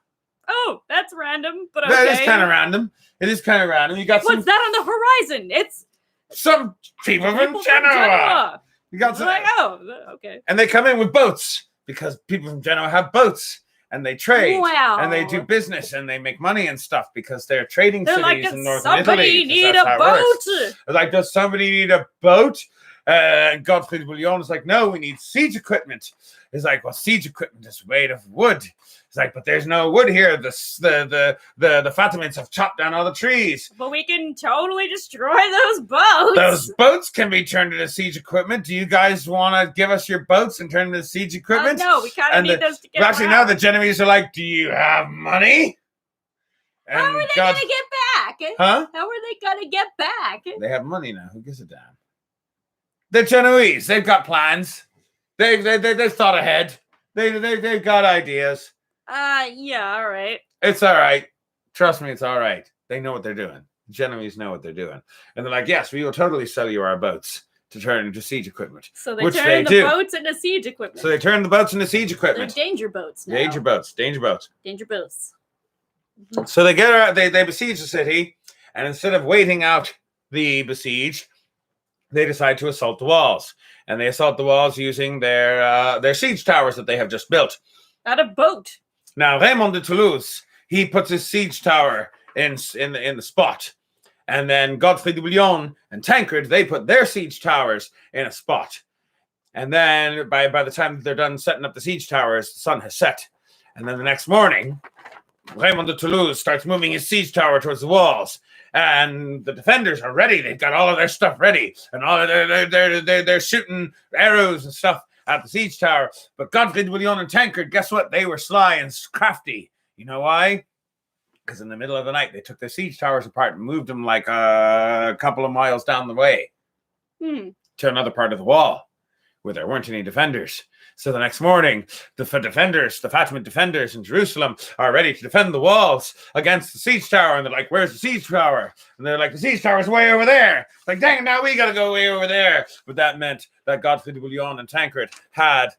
Speaker 3: Oh, that's random, but okay.
Speaker 2: That is kind of random. It is kind of random. You got
Speaker 3: What's that on the horizon? It's
Speaker 2: some people from Genoa. You got some,
Speaker 3: like, oh, okay.
Speaker 2: And they come in with boats because people from Genoa have boats. And they trade,
Speaker 3: wow.
Speaker 2: and they do business, and they make money and stuff because they're trading cities
Speaker 3: like,
Speaker 2: in northern
Speaker 3: somebody
Speaker 2: Italy.
Speaker 3: Need a boat?
Speaker 2: Like, does somebody need a boat? And Godfrey de Bouillon is like, no, we need siege equipment. He's like, well, siege equipment is made of wood. He's like, but there's no wood here. The Fatimids have chopped down all the trees.
Speaker 3: But we can totally destroy those boats.
Speaker 2: Those boats can be turned into siege equipment. Do you guys want to give us your boats and turn them into siege equipment?
Speaker 3: No, we kind of need those to get
Speaker 2: around. Actually, now the Genovese are like, do you have money? And
Speaker 3: how are they going to get back?
Speaker 2: Huh?
Speaker 3: How are they going to get back?
Speaker 2: They have money now. Who gives a damn? They're Genoese. They've got plans. They've thought ahead. They've got ideas.
Speaker 3: Yeah, all right.
Speaker 2: It's all right. Trust me, it's all right. They know what they're doing. The Genovese know what they're doing. And they're like, yes, we will totally sell you our boats to turn into siege equipment.
Speaker 3: So they turn the boats into siege equipment.
Speaker 2: So they turn the boats into siege equipment.
Speaker 3: They're danger boats now.
Speaker 2: Danger boats. Danger boats.
Speaker 3: Danger boats.
Speaker 2: Mm-hmm. So they get they besiege the city, and instead of waiting out the besieged, they decide to assault the walls. And they assault the walls using their siege towers that they have just built.
Speaker 3: Out of boat.
Speaker 2: Now, Raymond de Toulouse, he puts his siege tower in the spot. And then Godfrey de Bouillon and Tancred, they put their siege towers in a spot. And then by the time they're done setting up the siege towers, the sun has set. And then the next morning, Raymond de Toulouse starts moving his siege tower towards the walls. And the defenders are ready. They've got all of their stuff ready. And all of they're shooting arrows and stuff at the siege tower. But Godfrey de Bouillon and Tancred, guess what? They were sly and crafty. You know why? Because in the middle of the night, they took their siege towers apart and moved them like a couple of miles down the way to another part of the wall where there weren't any defenders. So the next morning, the Fatimid defenders in Jerusalem are ready to defend the walls against the siege tower. And they're like, where's the siege tower? And they're like, the siege tower's way over there. Like, dang it, now we got to go way over there. But that meant that Godfrey de Bouillon and Tancred had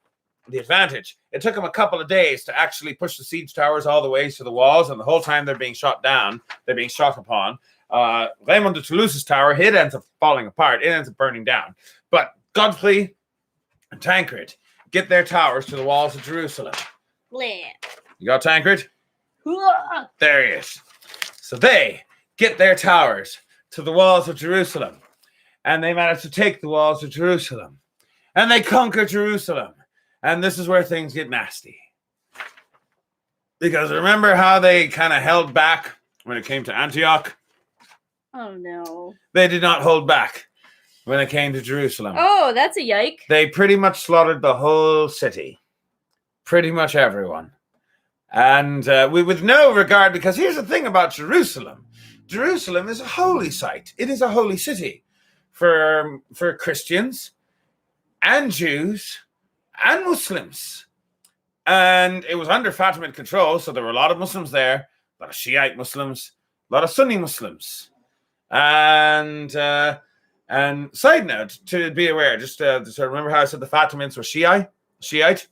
Speaker 2: the advantage. It took them a couple of days to actually push the siege towers all the way to the walls. And the whole time they're being shot down, they're being shot upon. Raymond de Toulouse's tower, it ends up falling apart. It ends up burning down. But Godfrey and Tancred get their towers to the walls of Jerusalem.
Speaker 3: Bleh.
Speaker 2: You got Tancred? There he is. So they get their towers to the walls of Jerusalem. And they manage to take the walls of Jerusalem. And they conquer Jerusalem. And this is where things get nasty. Because remember how they kind of held back when it came to Antioch?
Speaker 3: Oh, no.
Speaker 2: They did not hold back when it came to Jerusalem.
Speaker 3: Oh, that's a yike.
Speaker 2: They pretty much slaughtered the whole city. Pretty much everyone. And with no regard, because here's the thing about Jerusalem. Jerusalem is a holy site. It is a holy city for Christians and Jews and Muslims. And it was under Fatimid control, so there were a lot of Muslims there, a lot of Shiite Muslims, a lot of Sunni Muslims. And side note, to be aware, just remember how I said the Fatimids were Shiite?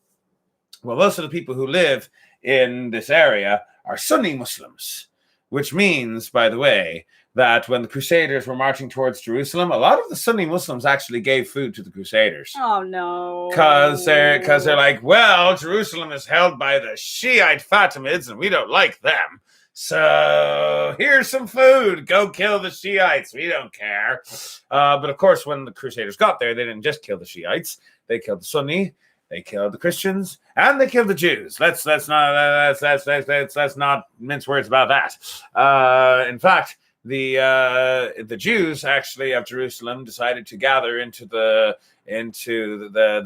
Speaker 2: Well, most of the people who live in this area are Sunni Muslims, which means, by the way, that when the Crusaders were marching towards Jerusalem, a lot of the Sunni Muslims actually gave food to the Crusaders.
Speaker 3: Oh no!
Speaker 2: Because they're like, well, Jerusalem is held by the Shiite Fatimids, and we don't like them. So here's some food. Go kill the Shiites. We don't care. But of course, when the Crusaders got there, they didn't just kill the Shiites. They killed the Sunni. They killed the Christians, and they killed the Jews. Let's not mince words about that. In fact, the Jews actually of Jerusalem decided to gather into the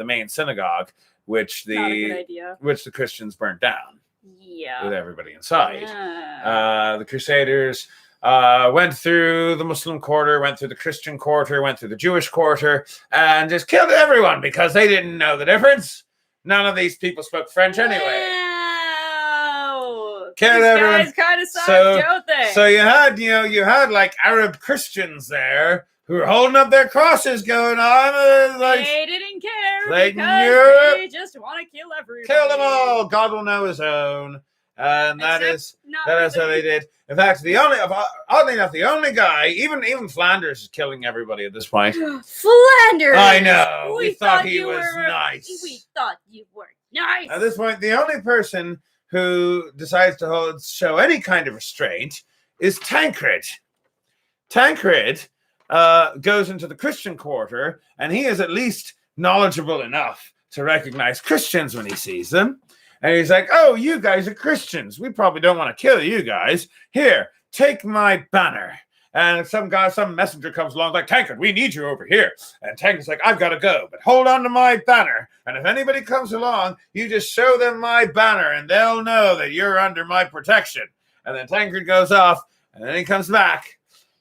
Speaker 2: main synagogue, which the Christians burnt down.
Speaker 3: Yeah,
Speaker 2: with everybody inside.
Speaker 3: Yeah.
Speaker 2: The Crusaders went through the Muslim quarter, went through the Christian quarter, went through the Jewish quarter, and just killed everyone because they didn't know the difference. None of these people spoke French anyway.
Speaker 3: Wow.
Speaker 2: Killed
Speaker 3: These
Speaker 2: everyone.
Speaker 3: guys kind of suck, don't they?
Speaker 2: So you had like Arab Christians there who were holding up their crosses, going on like
Speaker 3: they didn't care
Speaker 2: like,
Speaker 3: because they just want to kill everybody.
Speaker 2: Kill them all. God will know his own. And that is how they did. In fact, oddly enough, the only guy, even Flanders is killing everybody at this point.
Speaker 3: Flanders!
Speaker 2: I know. We thought he was nice.
Speaker 3: We thought you were nice.
Speaker 2: At this point, the only person who decides to show any kind of restraint is Tancred. Tancred goes into the Christian quarter, and he is at least knowledgeable enough to recognize Christians when he sees them. And he's like, oh, you guys are Christians. We probably don't want to kill you guys. Here, take my banner. And some messenger comes along like, Tancred, we need you over here. And Tancred's like, I've got to go, but hold on to my banner. And if anybody comes along, you just show them my banner, and they'll know that you're under my protection. And then Tancred goes off, and then he comes back.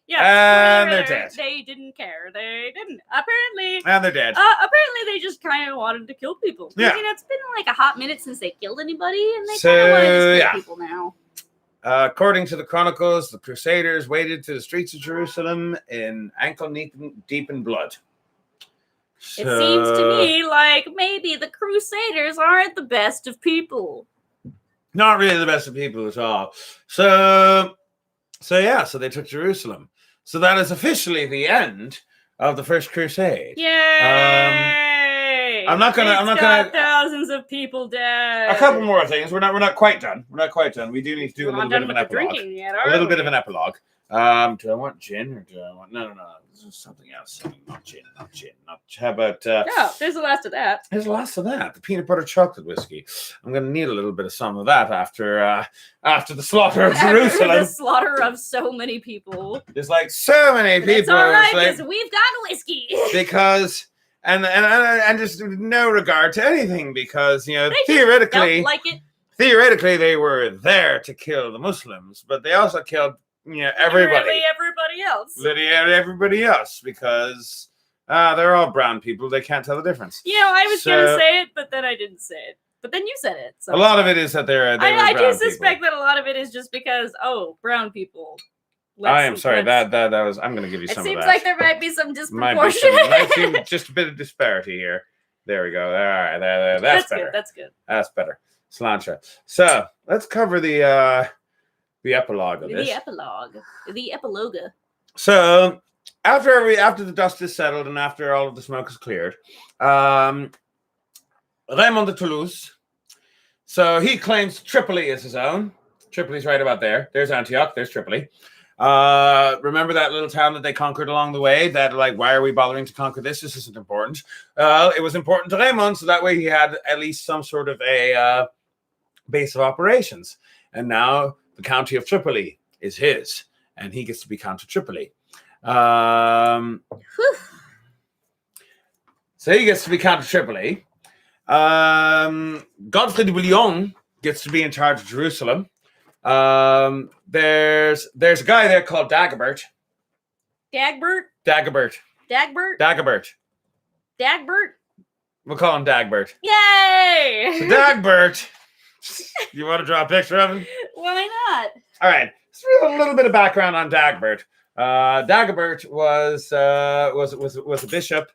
Speaker 3: Yeah,
Speaker 2: and they're dead.
Speaker 3: They didn't care. They didn't. Apparently.
Speaker 2: And they're dead.
Speaker 3: Apparently, they just kind of wanted to kill people.
Speaker 2: Yeah.
Speaker 3: I mean, it's been like a hot minute since they killed anybody, and they kind of want to just kill people now.
Speaker 2: According to the Chronicles, the Crusaders waded to the streets of Jerusalem in ankle deep in blood.
Speaker 3: So, it seems to me like maybe the Crusaders aren't the best of people.
Speaker 2: Not really the best of people at all. So they took Jerusalem. So that is officially the end of the First Crusade.
Speaker 3: Yay!
Speaker 2: I'm not gonna.
Speaker 3: Thousands of people dead.
Speaker 2: A couple more things. We're not quite done. We do need to do a little bit of an epilogue. Of an epilogue. Do I want gin or do I want no? This is something else. Not gin. How about?
Speaker 3: No, there's the last of that.
Speaker 2: There's the last of that. The peanut butter chocolate whiskey. I'm gonna need a little bit of some of that after the slaughter of Jerusalem.
Speaker 3: The slaughter of so many people.
Speaker 2: There's like so many people.
Speaker 3: It's all right because we've got whiskey.
Speaker 2: Because and just no regard to anything because theoretically they were there to kill the Muslims, but they also killed. Everybody else because they're all brown people. They can't tell the difference.
Speaker 3: I was gonna say it, but then I didn't say it. But then you said it. So.
Speaker 2: A lot of it is that I
Speaker 3: do suspect that a lot of it is just because brown people.
Speaker 2: I am sorry. That was. I'm going to give you some of that.
Speaker 3: It seems like there might be some disproportion.
Speaker 2: Might seem just a bit of disparity here. There we go. All right. There. That's better.
Speaker 3: That's good.
Speaker 2: That's better. Slancha. So let's cover the epilogue of this.
Speaker 3: The epilogue.
Speaker 2: So after the dust is settled and after all of the smoke is cleared, Raymond de Toulouse. So he claims Tripoli is his own. Tripoli's right about there. There's Antioch. There's Tripoli. Remember that little town that they conquered along the way? That why are we bothering to conquer this? This isn't important. It was important to Raymond, so that way he had at least some sort of a base of operations. And now the county of Tripoli is his, and he gets to be Count of Tripoli. So he gets to be Count of Tripoli. Godfrey de Bouillon gets to be in charge of Jerusalem. There's a guy there called Dagobert. Dagobert. We'll call him Dagbert.
Speaker 3: Yay!
Speaker 2: So Dagbert. You want to draw a picture of him?
Speaker 3: Why not?
Speaker 2: All right. Let's read a little bit of background on Dagbert. Dagobert was a bishop.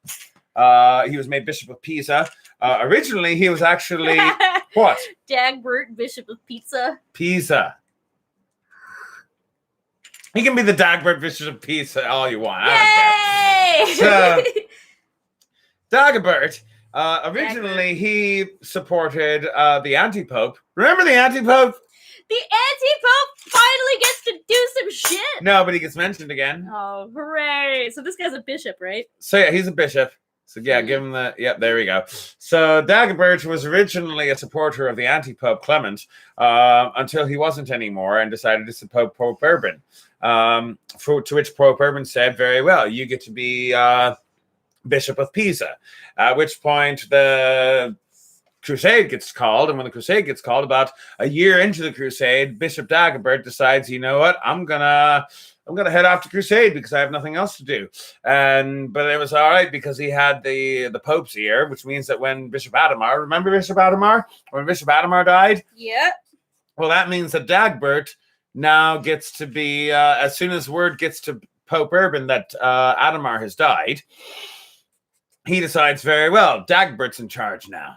Speaker 2: He was made bishop of Pisa. Originally, he was actually what?
Speaker 3: Dagbert, bishop of Pisa.
Speaker 2: Pisa. He can be the Dagbert Bishop of Pisa all you want.
Speaker 3: Yay!
Speaker 2: I don't care. So, Dagobert, originally he supported the anti-pope. Remember the anti-pope?
Speaker 3: The anti-pope finally gets to do some shit.
Speaker 2: No, but he gets mentioned again.
Speaker 3: Oh, hooray! So this guy's a bishop, right?
Speaker 2: So yeah, he's a bishop. So yeah, give him the, yep, there we go. So Dagobert was originally a supporter of the anti-pope Clement until he wasn't anymore and decided to support Pope Urban. To which Pope Urban said, very well, you get to be Bishop of Pisa. At which point the Crusade gets called, and when the Crusade gets called, about a year into the Crusade, Bishop Dagobert decides, you know what, I'm gonna head off to Crusade because I have nothing else to do. But it was all right because he had the Pope's ear, which means that when Bishop Adhemar, remember Bishop Adhemar? When Bishop Adhemar died?
Speaker 3: Yep.
Speaker 2: Well, that means that Dagobert now gets to be, as soon as word gets to Pope Urban that Adhemar has died, he decides very well, Dagobert's in charge now.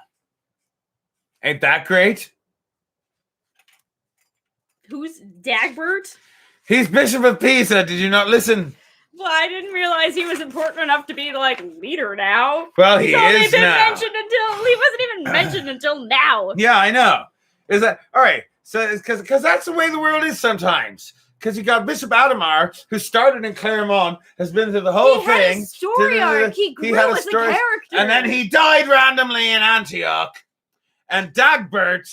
Speaker 2: Ain't that great?
Speaker 3: Who's Dagbert?
Speaker 2: He's Bishop of Pisa. Did you not listen?
Speaker 3: Well, I didn't realize he was important enough to be like leader now.
Speaker 2: Well, he
Speaker 3: He's only
Speaker 2: is
Speaker 3: been
Speaker 2: now.
Speaker 3: mentioned until he wasn't even mentioned until now.
Speaker 2: Yeah, I know. Is that all right? So, because that's the way the world is sometimes. Because you got Bishop Adhemar, who started in Claremont, has been through the whole
Speaker 3: He had
Speaker 2: thing.
Speaker 3: a story arc. He grew
Speaker 2: had a
Speaker 3: as
Speaker 2: story-
Speaker 3: a character.
Speaker 2: And then he died randomly in Antioch. And Dagbert,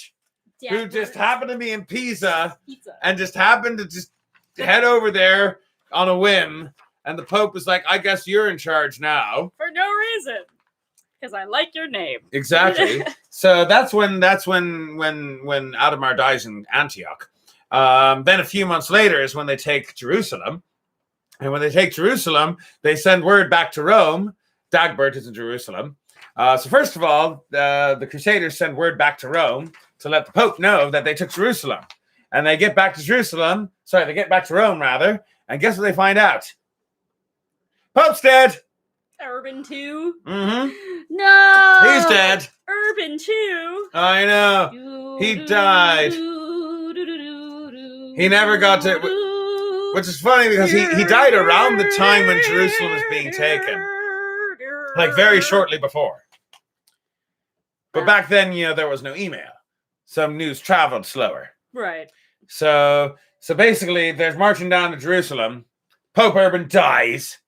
Speaker 2: who just happened to be in Pisa, and just happened to just head over there on a whim, and the Pope was like, I guess you're in charge now.
Speaker 3: For no reason. Because I like your name.
Speaker 2: Exactly. So that's when Adhemar dies in Antioch. Then a few months later is when they take Jerusalem. And when they take Jerusalem, they send word back to Rome. Dagbert is in Jerusalem. So first of all, the Crusaders send word back to Rome to let the Pope know that they took Jerusalem. And they get back to they get back to Rome, rather. And guess what they find out? Pope's dead.
Speaker 3: Urban 2?
Speaker 2: Mm-hmm.
Speaker 3: No!
Speaker 2: He's dead.
Speaker 3: Urban 2?
Speaker 2: I know. He died. He never got to... Which is funny because he died around the time when Jerusalem was being taken. Like very shortly before. But back then, there was no email. Some news traveled slower.
Speaker 3: Right.
Speaker 2: So basically, there's marching down to Jerusalem. Pope Urban dies.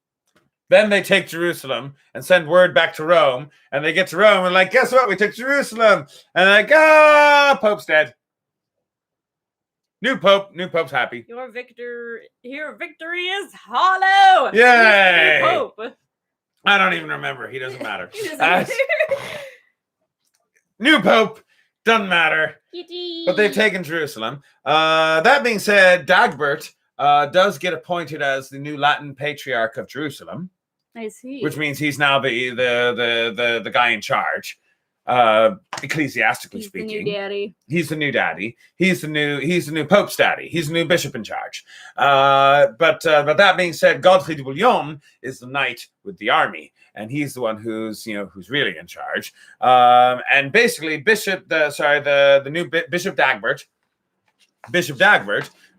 Speaker 2: Then they take Jerusalem and send word back to Rome. And they get to Rome and like, guess what? We took Jerusalem. And they're like, Pope's dead. New Pope's happy.
Speaker 3: Your victory is hollow.
Speaker 2: Yay!
Speaker 3: New Pope.
Speaker 2: I don't even remember. He doesn't matter.
Speaker 3: He doesn't
Speaker 2: New Pope. Doesn't matter. But they've taken Jerusalem. That being said, Dagbert does get appointed as the new Latin Patriarch of Jerusalem.
Speaker 3: I see.
Speaker 2: Which means he's now the guy in charge, ecclesiastically speaking.
Speaker 3: He's the new daddy.
Speaker 2: He's the new daddy. He's the new Pope's daddy. He's the new bishop in charge. But that being said, Godfrey de Bouillon is the knight with the army, and he's the one who's really in charge. And basically, Bishop Dagbert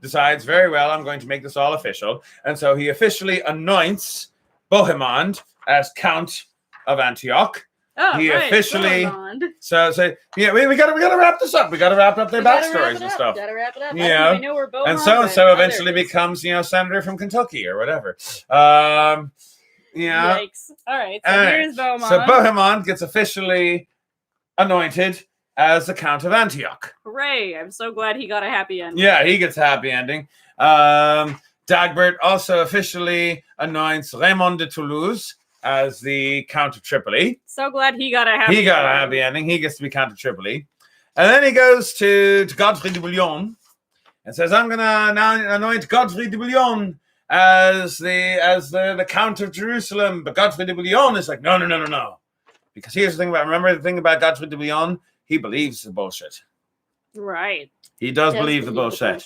Speaker 2: decides very well, I'm going to make this all official, and so he officially anoints Bohemond as Count of Antioch.
Speaker 3: Oh,
Speaker 2: he
Speaker 3: right.
Speaker 2: officially.
Speaker 3: Bohemond.
Speaker 2: So yeah, we gotta wrap this up. We gotta wrap up their backstories and stuff.
Speaker 3: Gotta wrap it up.
Speaker 2: Yeah.
Speaker 3: I know where Bohemond
Speaker 2: And so eventually becomes senator from Kentucky or whatever.
Speaker 3: Yikes! All right, so here's Bohemond.
Speaker 2: So Bohemond gets officially anointed as the Count of Antioch.
Speaker 3: Hooray! I'm so glad he got a happy ending.
Speaker 2: Yeah, he gets a happy ending. Dagbert also officially anoints Raymond de Toulouse as the Count of Tripoli.
Speaker 3: So glad he got a happy ending.
Speaker 2: He got a happy ending. He gets to be Count of Tripoli. And then he goes to Godfrey de Bouillon and says, I'm going to now anoint Godfrey de Bouillon as the Count of Jerusalem. But Godfrey de Bouillon is like, no. Because here's the thing about Godfrey de Bouillon, he believes the bullshit.
Speaker 3: Right.
Speaker 2: He does believe the bullshit.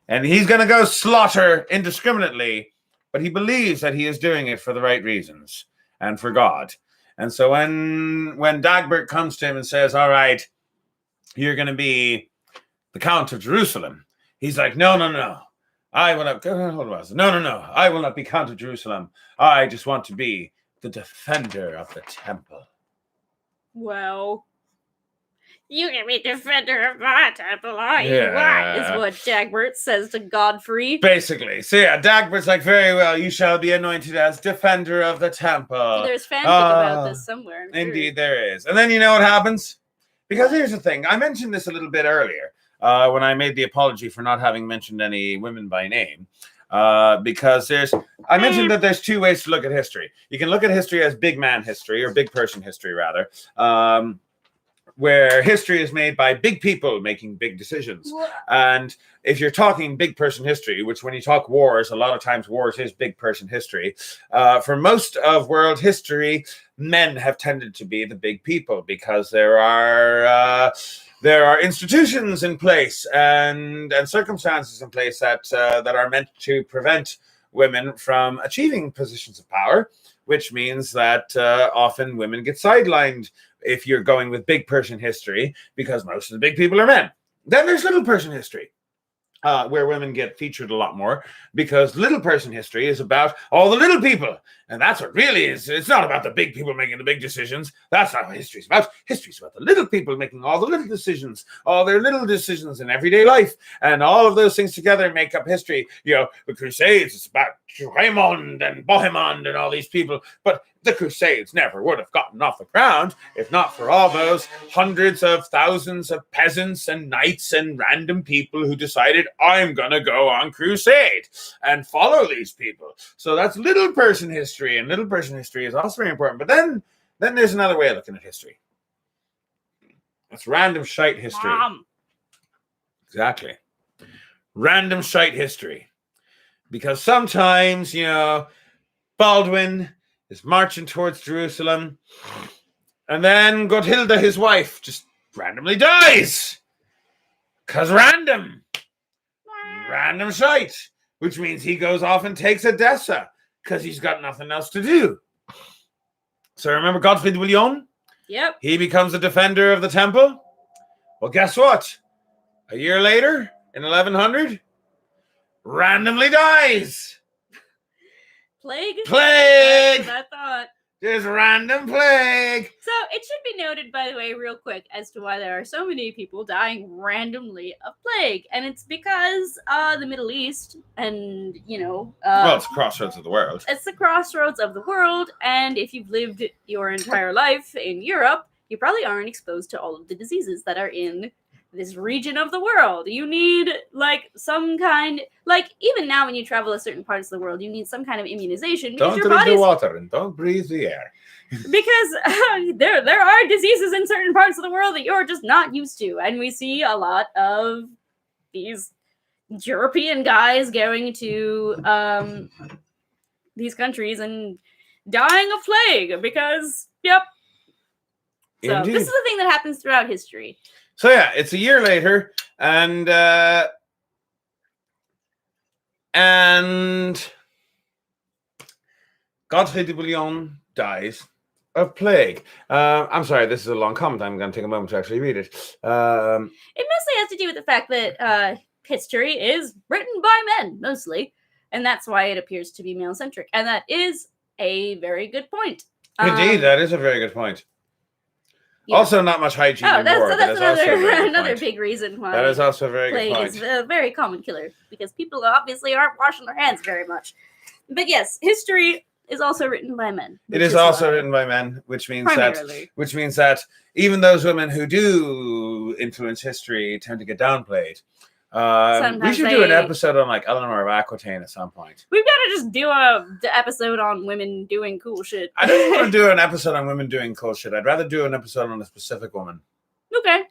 Speaker 2: And he's going to go slaughter indiscriminately, but he believes that he is doing it for the right reasons and for God. And so when Dagbert comes to him and says, all right, you're going to be the Count of Jerusalem, he's like, no. I will not. No. I will not be Count of Jerusalem. I just want to be the defender of the temple.
Speaker 3: Well, you can be defender of my temple, are you?
Speaker 2: Yeah.
Speaker 3: Is what Dagbert says to Godfrey.
Speaker 2: Basically. So yeah, Dagbert's like, very well, you shall be anointed as defender of the temple.
Speaker 3: There's fanfic about this somewhere. I'm sure.
Speaker 2: Indeed, there is. And then you know what happens? Because here's the thing. I mentioned this a little bit earlier when I made the apology for not having mentioned any women by name. Because I mentioned that there's two ways to look at history. You can look at history as big man history, or big person history, rather. Where history is made by big people making big decisions. And if you're talking big person history, which when you talk wars, a lot of times wars is big person history. For most of world history, men have tended to be the big people because there are institutions in place and circumstances in place that are meant to prevent women from achieving positions of power, which means that often women get sidelined if you're going with big person history, because most of the big people are men. Then there's little person history, where women get featured a lot more, because little person history is about all the little people. And that's what really is. It's not about the big people making the big decisions. That's not what history's about. History's about the little people making all the little decisions, all their little decisions in everyday life. And all of those things together make up history. You know, the Crusades, it's about Raymond and Bohemond and all these people. But the Crusades never would have gotten off the ground if not for all those hundreds of thousands of peasants and knights and random people who decided, I'm going to go on crusade and follow these people. So that's little person history. And little person history is also very important. But then there's another way of looking at history. That's random shite history.
Speaker 3: Mom.
Speaker 2: Exactly. Random shite history. Because sometimes, you know, Baldwin is marching towards Jerusalem, and then Gotthilda, his wife, just randomly dies. Because random shite. Which means he goes off and takes Edessa, because he's got nothing else to do. So remember Godfrey de Bouillon?
Speaker 3: Yep.
Speaker 2: He becomes a defender of the temple. Well, guess what? A year later, in 1100, randomly dies.
Speaker 3: Plague?
Speaker 2: Plague!
Speaker 3: That's what I thought.
Speaker 2: There's random plague.
Speaker 3: So it should be noted, by the way, real quick, as to why there are so many people dying randomly of plague. And it's because the Middle East and, you know...
Speaker 2: well, it's the crossroads of the world.
Speaker 3: It's the crossroads of the world. And if you've lived your entire life in Europe, you probably aren't exposed to all of the diseases that are in this region of the world. You need, like, some kind... Like, even now when you travel to certain parts of the world, you need some kind of immunization. Because
Speaker 2: Don't drink the water and don't breathe the air.
Speaker 3: Because there are diseases in certain parts of the world that you're just not used to. And we see a lot of these European guys going to these countries and dying of plague because, yep. So
Speaker 2: Indeed.
Speaker 3: this is the thing that happens throughout history.
Speaker 2: So yeah, it's a year later, and Godfrey de Bouillon dies of plague. I'm sorry, this is a long comment. I'm going to take a moment to actually read it.
Speaker 3: It mostly has to do with the fact that history is written by men, mostly, and that's why it appears to be male-centric. And that is a very good point.
Speaker 2: Indeed, that is a very good point.
Speaker 3: Yeah.
Speaker 2: Also, not much hygiene
Speaker 3: Oh,
Speaker 2: in war.
Speaker 3: that's another big reason why
Speaker 2: that is also a very
Speaker 3: plague
Speaker 2: good point.
Speaker 3: is a very common killer, because people obviously aren't washing their hands very much. But yes, history is also written by men.
Speaker 2: It is also written by men, which means that even those women who do influence history tend to get downplayed. We should do an episode on like Eleanor of Aquitaine at some point.
Speaker 3: We've got to just do an episode on women doing cool shit.
Speaker 2: I don't want to do an episode on women doing cool shit. I'd rather do an episode on a specific woman.
Speaker 3: Okay.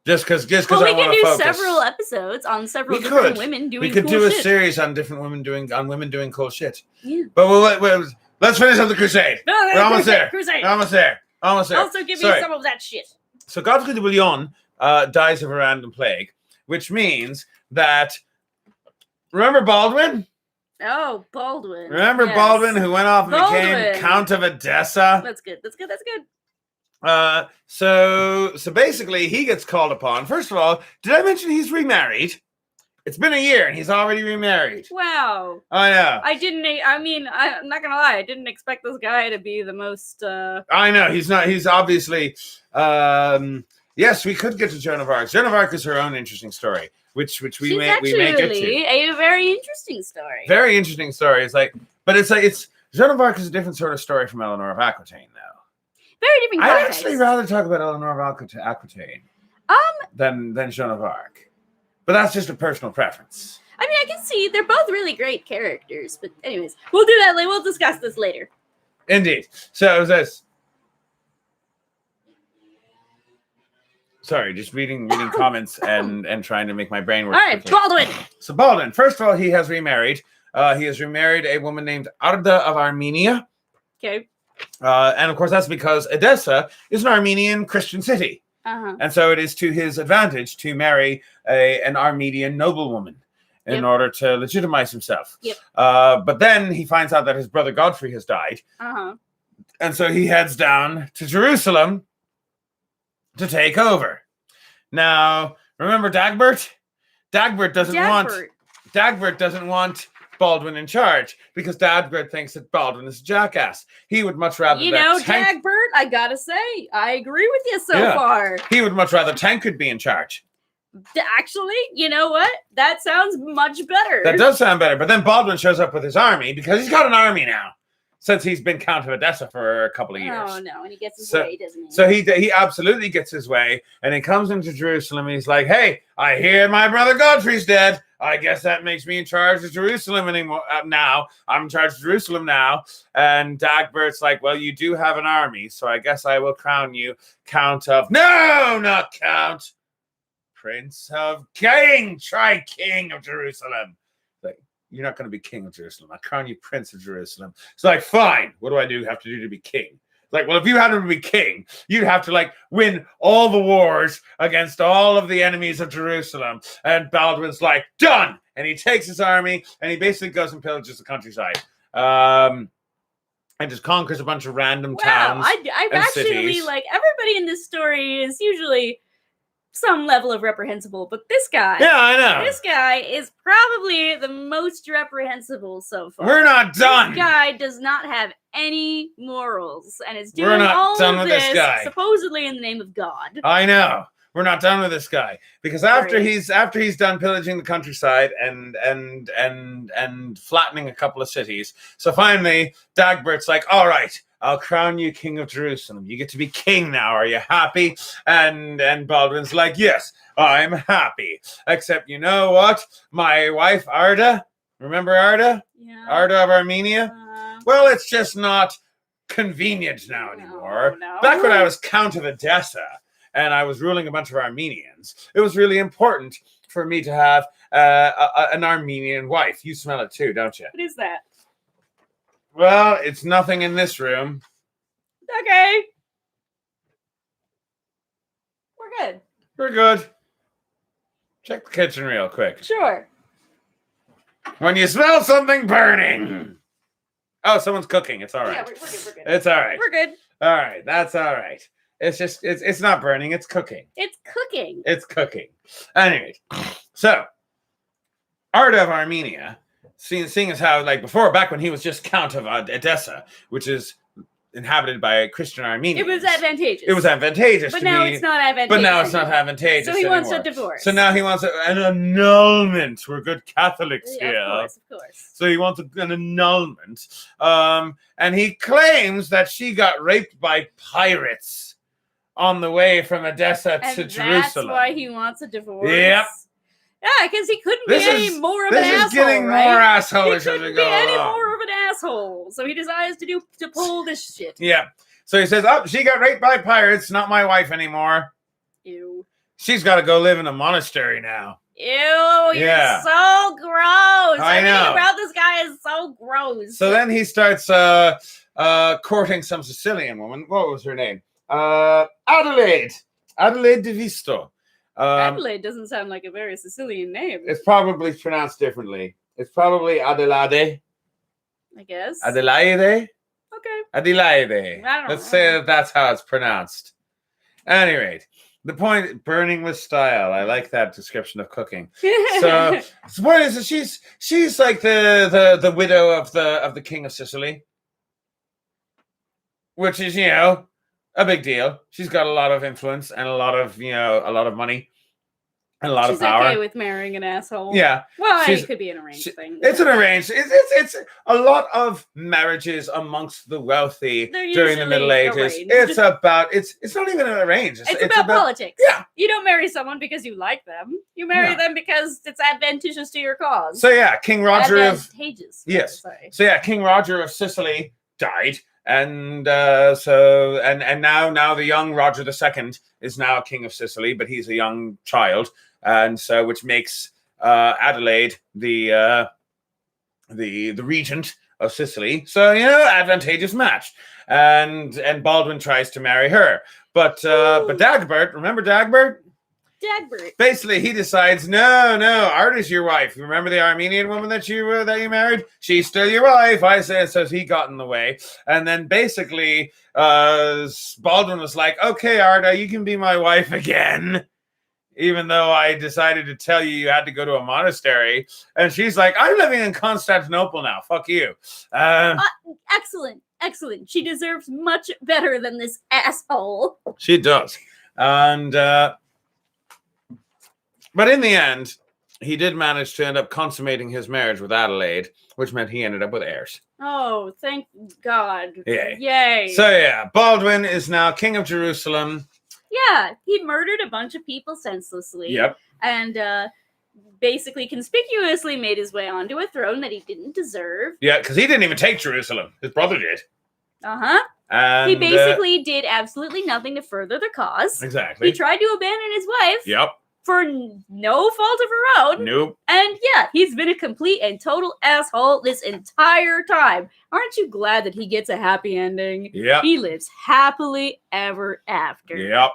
Speaker 2: Just because
Speaker 3: we can do several episodes on several different women doing cool shit.
Speaker 2: We could do a series on different women doing cool shit.
Speaker 3: Yeah.
Speaker 2: But let's finish up the Crusade. We're almost there.
Speaker 3: Crusade.
Speaker 2: We're almost there. Also
Speaker 3: give me some of that shit.
Speaker 2: So Godfrey de Bouillon dies of a random plague, which means that, remember Baldwin?
Speaker 3: Oh, Baldwin.
Speaker 2: Remember Baldwin, who went off and became Count of Edessa?
Speaker 3: That's good.
Speaker 2: So basically he gets called upon. First of all, did I mention he's remarried? It's been a year and he's already remarried.
Speaker 3: Wow.
Speaker 2: I know.
Speaker 3: I'm not gonna lie, I didn't expect this guy to be the most
Speaker 2: I know, he's not. He's obviously. Yes, we could get to Joan of Arc. Joan of Arc is her own interesting story, which we may get to.
Speaker 3: A very interesting story.
Speaker 2: Very interesting story. It's Joan of Arc is a different sort of story from Eleanor of Aquitaine, though.
Speaker 3: Very different
Speaker 2: I'd
Speaker 3: context.
Speaker 2: actually rather talk about Eleanor of Aquitaine than Joan of Arc, but that's just a personal preference.
Speaker 3: I mean, I can see they're both really great characters, but anyways, we'll do that. We'll discuss this later.
Speaker 2: Indeed. So it was this. Sorry, just reading comments and trying to make my brain work.
Speaker 3: All right,
Speaker 2: quickly.
Speaker 3: Baldwin.
Speaker 2: So Baldwin, first of all, he has remarried. He has remarried a woman named Arda of Armenia.
Speaker 3: Okay.
Speaker 2: And of course, that's because Edessa is an Armenian Christian city.
Speaker 3: Uh-huh.
Speaker 2: And so it is to his advantage to marry an Armenian noblewoman in order to legitimize himself.
Speaker 3: Yep.
Speaker 2: But then he finds out that his brother Godfrey has died.
Speaker 3: Uh-huh.
Speaker 2: And so he heads down to Jerusalem to take over. Now, remember Dagbert? Dagbert doesn't want Baldwin in charge because Dagbert thinks that Baldwin is a jackass. He would much rather
Speaker 3: Dagbert, I gotta say, I agree with you so far.
Speaker 2: He would much rather Tancred be in charge.
Speaker 3: Actually, you know what? That sounds much better.
Speaker 2: That does sound better. But then Baldwin shows up with his army because he's got an army now. Since he's been Count of Edessa for a couple of years.
Speaker 3: Oh, no, and he gets his way, doesn't he?
Speaker 2: So he absolutely gets his way, and he comes into Jerusalem, and he's like, hey, I hear my brother Godfrey's dead. I guess that makes me in charge of Jerusalem now. I'm in charge of Jerusalem now. And Dagbert's like, well, you do have an army, so I guess I will crown you Count of... No, not Count. Prince of King. Try King of Jerusalem. You're not going to be king of Jerusalem. I crown you prince of Jerusalem. It's like, fine. What do I have to do to be king? Like, well, if you had to be king, you'd have to win all the wars against all of the enemies of Jerusalem. And Baldwin's like, done. And he takes his army and he basically goes and pillages the countryside. And just conquers a bunch of random towns.
Speaker 3: I've actually
Speaker 2: cities.
Speaker 3: Everybody in this story is usually some level of reprehensible, but this guy, this guy is probably the most reprehensible so far.
Speaker 2: We're not done.
Speaker 3: This guy does not have any morals and is doing all of this supposedly in the name of God.
Speaker 2: I know. We're not done with this guy because after he's done pillaging the countryside and flattening a couple of cities, so finally Dagbert's like, all right, I'll crown you king of Jerusalem. You get to be king now. Are you happy? And Baldwin's like, yes, I'm happy. Except you know what? My wife Arda, remember Arda?
Speaker 3: Yeah.
Speaker 2: Arda of Armenia? Well, it's just not convenient now anymore.
Speaker 3: No.
Speaker 2: Back when I was Count of Edessa and I was ruling a bunch of Armenians, it was really important for me to have an Armenian wife. You smell it too, don't you?
Speaker 3: What is that?
Speaker 2: Well, it's nothing in this room.
Speaker 3: Okay. We're good.
Speaker 2: We're good. Check the kitchen real quick.
Speaker 3: Sure.
Speaker 2: When you smell something burning. Oh, someone's cooking. It's all right.
Speaker 3: Yeah, we're good.
Speaker 2: It's all right.
Speaker 3: We're good.
Speaker 2: All right. That's all right. It's just, it's not burning. It's cooking.
Speaker 3: It's cooking.
Speaker 2: It's cooking. Anyway, so Arda of Armenia, seeing as how, before, back when he was just Count of Edessa, which is inhabited by Christian Armenians.
Speaker 3: It was advantageous.
Speaker 2: It was advantageous.
Speaker 3: But now it's not advantageous.
Speaker 2: But now it's not advantageous.
Speaker 3: So he wants a divorce.
Speaker 2: So now he wants an annulment. We're good Catholics here.
Speaker 3: Of course.
Speaker 2: So he wants an annulment. And he claims that she got raped by pirates on the way from Edessa to Jerusalem. That's
Speaker 3: why he wants a divorce.
Speaker 2: Yep.
Speaker 3: Yeah, because he couldn't be any more of an asshole.
Speaker 2: This is getting more asshole.
Speaker 3: He couldn't be any more of an asshole. So he decides to pull this shit.
Speaker 2: Yeah. So he says, "Oh, she got raped by pirates. Not my wife anymore.
Speaker 3: Ew.
Speaker 2: She's got to go live in a monastery now."
Speaker 3: Ew, you're so gross. Everything about this guy is so gross.
Speaker 2: So then he starts courting some Sicilian woman. What was her name? Adelaide de Visto.
Speaker 3: Adelaide doesn't sound like a very Sicilian name.
Speaker 2: It's probably pronounced differently. It's probably Adelaide.
Speaker 3: I guess.
Speaker 2: Adelaide?
Speaker 3: Okay.
Speaker 2: Adelaide. Let's say that's how it's pronounced. At any rate, The point, burning with style. I like that description of cooking. So the point is that she's like the widow of the king of Sicily, which is a big deal. She's got a lot of influence and a lot of money and a lot of power.
Speaker 3: She's okay with marrying an asshole.
Speaker 2: Yeah.
Speaker 3: Well, it could be an arranged thing.
Speaker 2: It's an arranged. It's a lot of marriages amongst the wealthy during the Middle Ages.
Speaker 3: Arranged.
Speaker 2: It's not even an arranged.
Speaker 3: It's about politics.
Speaker 2: Yeah.
Speaker 3: You don't marry someone because you like them. You marry them because it's advantageous to your cause.
Speaker 2: So yeah, King Roger
Speaker 3: advantageous.
Speaker 2: So yeah, King Roger of Sicily died. And now the young Roger II is now king of Sicily, but he's a young child, and so which makes Adelaide the regent of Sicily. So advantageous match, and Baldwin tries to marry her, but Dagbert, remember Dagbert? Basically, he decides, no, Art is your wife. You remember the Armenian woman that you married? She's still your wife. I say, so he got in the way. And then basically, Baldwin was like, okay, Art, you can be my wife again. Even though I decided to tell you had to go to a monastery. And she's like, I'm living in Constantinople now. Fuck you.
Speaker 3: Excellent. She deserves much better than this asshole.
Speaker 2: She does. And... but in the end, he did manage to end up consummating his marriage with Adelaide, which meant he ended up with heirs.
Speaker 3: Oh, thank God.
Speaker 2: Yay. So yeah, Baldwin is now king of Jerusalem.
Speaker 3: Yeah, he murdered a bunch of people senselessly.
Speaker 2: Yep.
Speaker 3: And basically conspicuously made his way onto a throne that he didn't deserve.
Speaker 2: Yeah, because he didn't even take Jerusalem. His brother did.
Speaker 3: Uh-huh.
Speaker 2: And
Speaker 3: he basically did absolutely nothing to further the cause.
Speaker 2: Exactly.
Speaker 3: He tried to abandon his wife.
Speaker 2: Yep.
Speaker 3: For no fault of her own.
Speaker 2: Nope.
Speaker 3: And yeah, he's been a complete and total asshole this entire time. Aren't you glad that he gets a happy ending?
Speaker 2: Yep.
Speaker 3: He lives happily ever after.
Speaker 2: Yep.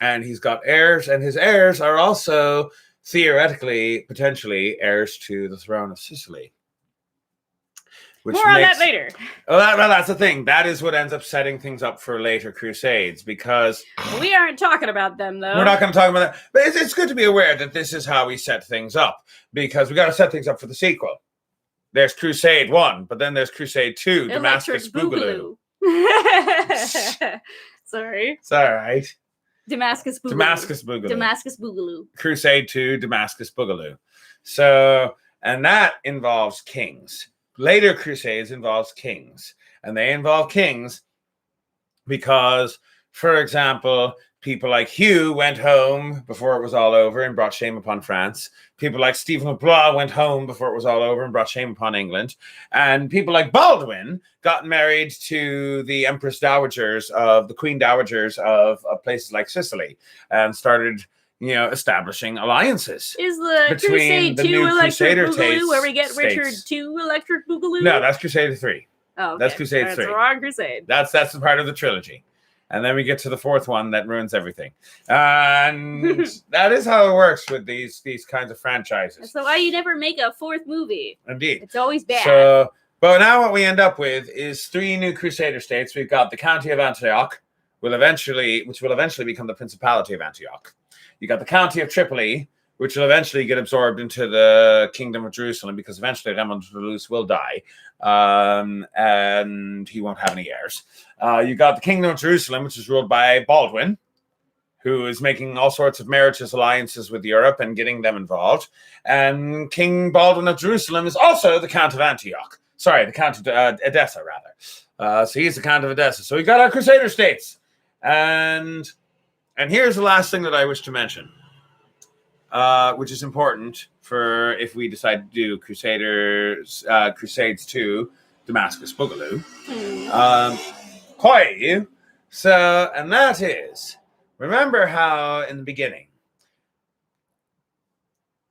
Speaker 2: And he's got heirs, and his heirs are also theoretically, potentially, heirs to the throne of Sicily.
Speaker 3: More on that later.
Speaker 2: Well, that's the thing. That is what ends up setting things up for later Crusades, because...
Speaker 3: We aren't talking about them, though.
Speaker 2: We're not going to talk about that. But it's good to be aware that this is how we set things up, because we got to set things up for the sequel. There's Crusade 1, but then there's Crusade 2, Damascus Boogaloo.
Speaker 3: Sorry.
Speaker 2: It's all right.
Speaker 3: Damascus Boogaloo.
Speaker 2: Crusade 2, Damascus Boogaloo. So, and that involves kings. Later Crusades involves kings, and they involve kings because, for example, people like Hugh went home before it was all over and brought shame upon France. People like Stephen of Blois went home before it was all over and brought shame upon England. And people like Baldwin got married to the the Queen Dowagers of places like Sicily and started... establishing alliances.
Speaker 3: Is the
Speaker 2: between
Speaker 3: Crusade 2 Electric
Speaker 2: Crusader
Speaker 3: Boogaloo where we get
Speaker 2: States.
Speaker 3: Richard 2 Electric Boogaloo?
Speaker 2: No, that's Crusader 3.
Speaker 3: Oh, okay.
Speaker 2: That's Crusade 3.
Speaker 3: That's the wrong Crusade.
Speaker 2: That's the part of the trilogy. And then we get to the fourth one that ruins everything. And that is how it works with these kinds of franchises.
Speaker 3: That's why you never make a fourth movie.
Speaker 2: Indeed.
Speaker 3: It's always bad.
Speaker 2: So, but now what we end up with is 3 new Crusader states. We've got the County of Antioch, which will eventually become the Principality of Antioch. You got the County of Tripoli, which will eventually get absorbed into the Kingdom of Jerusalem because eventually Raymond Toulouse will die, and he won't have any heirs. You got the Kingdom of Jerusalem, which is ruled by Baldwin, who is making all sorts of marriages, alliances with Europe and getting them involved. And King Baldwin of Jerusalem is also the Count of Antioch. Sorry, the Count of Edessa, rather. So he's the Count of Edessa. So we got our Crusader states. And here's the last thing that I wish to mention, which is important for if we decide to do Crusades 2, Damascus Boogaloo. So, and that is, remember how in the beginning,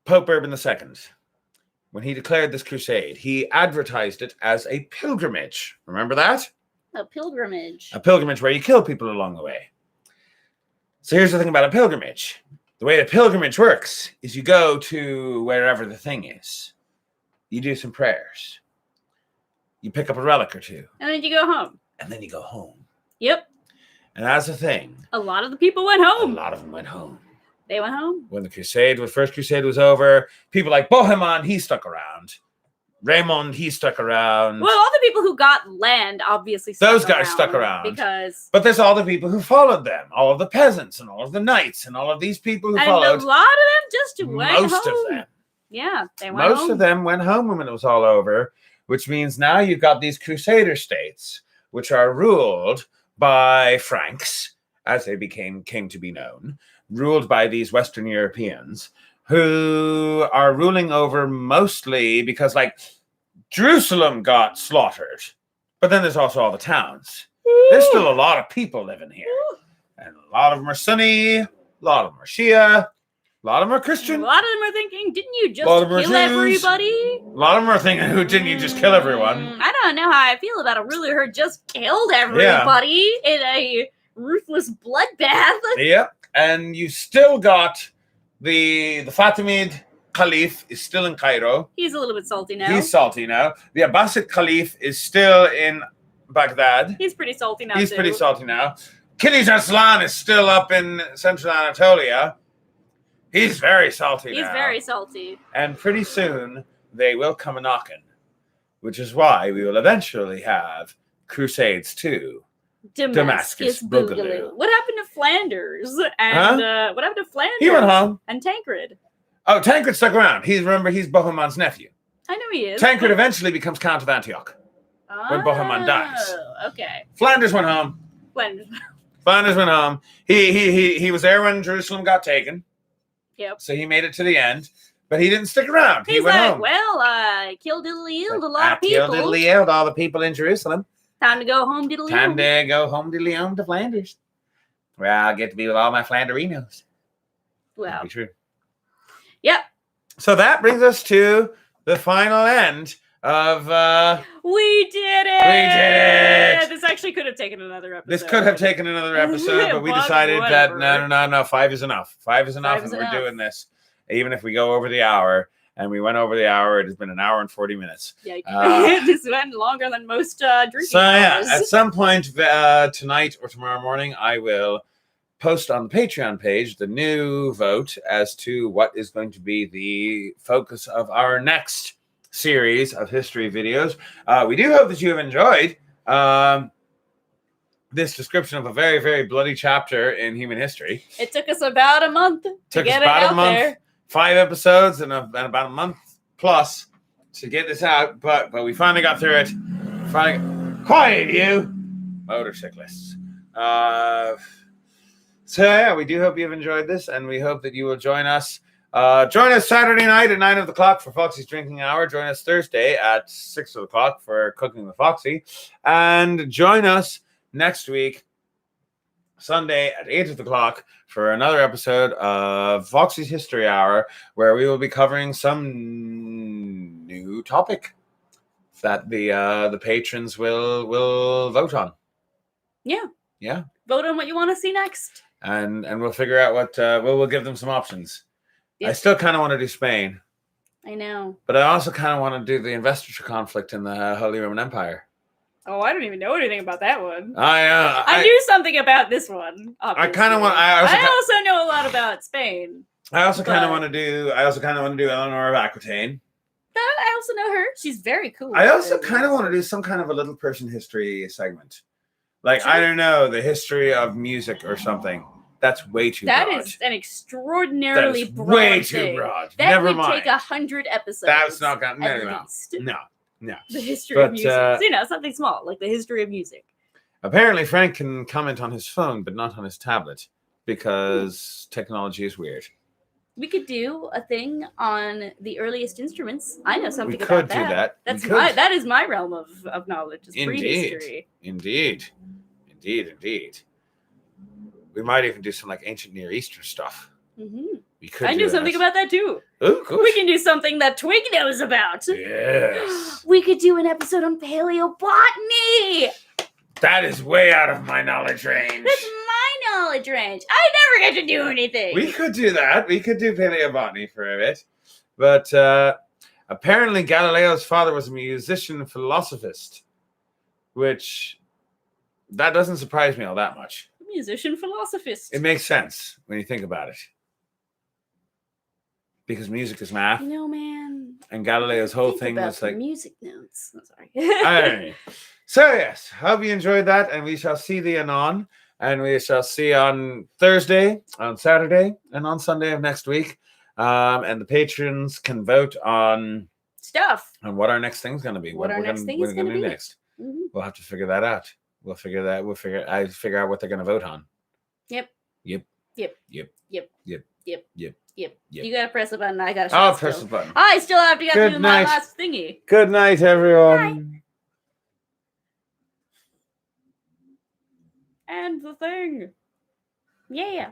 Speaker 2: Pope Urban II, when he declared this crusade, he advertised it as a pilgrimage. Remember that?
Speaker 3: A pilgrimage.
Speaker 2: A pilgrimage where you kill people along the way. So here's the thing about a pilgrimage. The way a pilgrimage works is you go to wherever the thing is. You do some prayers. You pick up a relic or two.
Speaker 3: And then you go home.
Speaker 2: And then you go home.
Speaker 3: Yep.
Speaker 2: And as a thing,
Speaker 3: a lot of the people went
Speaker 2: a
Speaker 3: home.
Speaker 2: lot of them went home.
Speaker 3: They went home.
Speaker 2: When the First Crusade was over, people like Bohemond, he stuck around. Raymond, he stuck around.
Speaker 3: Well, all the people who got land obviously
Speaker 2: Those guys stuck around.
Speaker 3: because.
Speaker 2: But there's all the people who followed them, all of the peasants and all of the knights and all of these people who
Speaker 3: And
Speaker 2: followed.
Speaker 3: a lot of them just went home.
Speaker 2: Most of them.
Speaker 3: Yeah, they went
Speaker 2: Most
Speaker 3: home.
Speaker 2: of them went home when it was all over, which means now you've got these Crusader states, which are ruled by Franks, as they came to be known, ruled by these Western Europeans, who are ruling over mostly because, like, Jerusalem got slaughtered, but then there's also all the towns. There's still a lot of people living here, and a lot of them are Sunni, a lot of them are Shia, a lot of them are Christian.
Speaker 3: A lot of them are thinking, didn't you just
Speaker 2: lot of them are
Speaker 3: kill
Speaker 2: Jews.
Speaker 3: everybody?
Speaker 2: A lot of them are thinking, who didn't you just kill everyone?
Speaker 3: I don't know how I feel about a ruler who just killed everybody in a ruthless bloodbath.
Speaker 2: Yep. And you still got the Fatimid Caliph is still in Cairo.
Speaker 3: He's a little bit salty now.
Speaker 2: He's salty now. The Abbasid Caliph is still in Baghdad.
Speaker 3: He's pretty salty now,
Speaker 2: He's
Speaker 3: too.
Speaker 2: pretty salty now. Kiliz Arslan is still up in central Anatolia. He's very salty now.
Speaker 3: He's very salty.
Speaker 2: And pretty soon they will come a knocking, which is why we will eventually have Crusades 2. Damascus Boogaloo.
Speaker 3: What happened to Flanders? And what happened to Flanders?
Speaker 2: He went home.
Speaker 3: And Tancred.
Speaker 2: Oh, Tancred stuck around. He's Bohemond's nephew.
Speaker 3: I know he is.
Speaker 2: Tancred eventually becomes Count of Antioch when Bohemond dies.
Speaker 3: Okay.
Speaker 2: Flanders went home. Flanders went home. He was there when Jerusalem got taken.
Speaker 3: Yep.
Speaker 2: So he made it to the end, but he didn't stick around.
Speaker 3: He's
Speaker 2: he went
Speaker 3: like,
Speaker 2: home.
Speaker 3: well, I killed diddly-eeled a lot of people.
Speaker 2: Killed diddly-eeled all the people in Jerusalem.
Speaker 3: Time to go home, diddly-eeled.
Speaker 2: Time to go home diddly-eeled to Flanders, where I'll get to be with all my Flanderinos.
Speaker 3: Well.
Speaker 2: That'd be true.
Speaker 3: Yep.
Speaker 2: So that brings us to the final end of...
Speaker 3: We did it!
Speaker 2: We did it!
Speaker 3: This actually could have taken another episode.
Speaker 2: This could have taken another episode, but we decided that no, 5 is enough. 5 is enough, and we're doing this. Even if we go over the hour, and we went over the hour, it has been an hour and 40 minutes.
Speaker 3: Yeah, this went longer than most drinking
Speaker 2: So yeah,
Speaker 3: hours.
Speaker 2: at some point tonight or tomorrow morning, I will post on the Patreon page the new vote as to what is going to be the focus of our next series of history videos. We do hope that you have enjoyed this description of a very, very bloody chapter in human history.
Speaker 3: It took us about a month to get it out there.
Speaker 2: 5 episodes and about a month plus to get this out, but we finally got through it. Quiet, you motorcyclists. So yeah, we do hope you've enjoyed this, and we hope that you will join us. Join us Saturday night at 9 o'clock for Foxy's Drinking Hour. Join us Thursday at 6 o'clock for Cooking with Foxy. And join us next week, Sunday at 8 o'clock for another episode of Foxy's History Hour, where we will be covering some new topic that the patrons will vote on.
Speaker 3: Yeah.
Speaker 2: Yeah.
Speaker 3: Vote on what you want to see next.
Speaker 2: And we'll figure out what we'll give them some options.
Speaker 3: Yep.
Speaker 2: I still kind of want to do Spain.
Speaker 3: I know.
Speaker 2: But I also kind of want to do the investiture conflict in the Holy Roman Empire.
Speaker 3: Oh, I don't even know anything about that one.
Speaker 2: I
Speaker 3: knew something about this one. Obviously.
Speaker 2: I kind of want.
Speaker 3: I also know a lot about Spain.
Speaker 2: I also kind of want to do. Eleanor of Aquitaine.
Speaker 3: I also know her. She's very cool.
Speaker 2: I also kind of want to do some kind of a little person history segment. Like, I don't know, the history of music or something. That's way too broad.
Speaker 3: That is an extraordinarily broad
Speaker 2: way
Speaker 3: thing.
Speaker 2: Too broad.
Speaker 3: That
Speaker 2: Never
Speaker 3: would
Speaker 2: mind.
Speaker 3: take 100 episodes.
Speaker 2: That's not going
Speaker 3: to
Speaker 2: No.
Speaker 3: The history of music. So, something small, like the history of music.
Speaker 2: Apparently, Frank can comment on his phone, but not on his tablet, because technology is weird.
Speaker 3: We could do a thing on the earliest instruments. I know something
Speaker 2: about
Speaker 3: that.
Speaker 2: We could do
Speaker 3: that. That is my realm of knowledge. Is prehistory.
Speaker 2: Indeed. We might even do some like ancient Near Eastern stuff.
Speaker 3: Mm-hmm.
Speaker 2: We could.
Speaker 3: I knew something about that too.
Speaker 2: Oh, good.
Speaker 3: We can do something that Twig knows about.
Speaker 2: Yes.
Speaker 3: We could do an episode on paleobotany.
Speaker 2: That is way out of my knowledge range.
Speaker 3: That's my knowledge range. I never get to do anything.
Speaker 2: We could do that. We could do paleobotany for a bit. But apparently Galileo's father was a musician and philosophist, which that doesn't surprise me all that much.
Speaker 3: musician philosophist.
Speaker 2: It makes sense when you think about it. Because music is math.
Speaker 3: You know, man.
Speaker 2: And Galileo's whole
Speaker 3: Think
Speaker 2: thing
Speaker 3: about
Speaker 2: was like
Speaker 3: music notes. I'm sorry.
Speaker 2: Alright. So yes, hope you enjoyed that, and we shall see thee anon, and we shall see on Thursday, on Saturday, and on Sunday of next week. And the patrons can vote on
Speaker 3: Stuff.
Speaker 2: what our next thing's going to be.
Speaker 3: What our
Speaker 2: we're
Speaker 3: next
Speaker 2: gonna,
Speaker 3: thing
Speaker 2: we're
Speaker 3: is going to
Speaker 2: do
Speaker 3: be.
Speaker 2: next.
Speaker 3: Mhm.
Speaker 2: We'll have to figure that out. I figure out what they're going to vote on.
Speaker 3: Yep.
Speaker 2: Yep.
Speaker 3: Yep.
Speaker 2: Yep.
Speaker 3: Yep.
Speaker 2: Yep.
Speaker 3: Yep.
Speaker 2: Yep.
Speaker 3: Yep.
Speaker 2: Yep.
Speaker 3: You gotta press a button. I gotta.
Speaker 2: I'll
Speaker 3: shut
Speaker 2: press
Speaker 3: still.
Speaker 2: the button.
Speaker 3: I still have to get
Speaker 2: Good
Speaker 3: through my
Speaker 2: night.
Speaker 3: last thingy.
Speaker 2: Good night, everyone.
Speaker 3: And the thing. Yeah.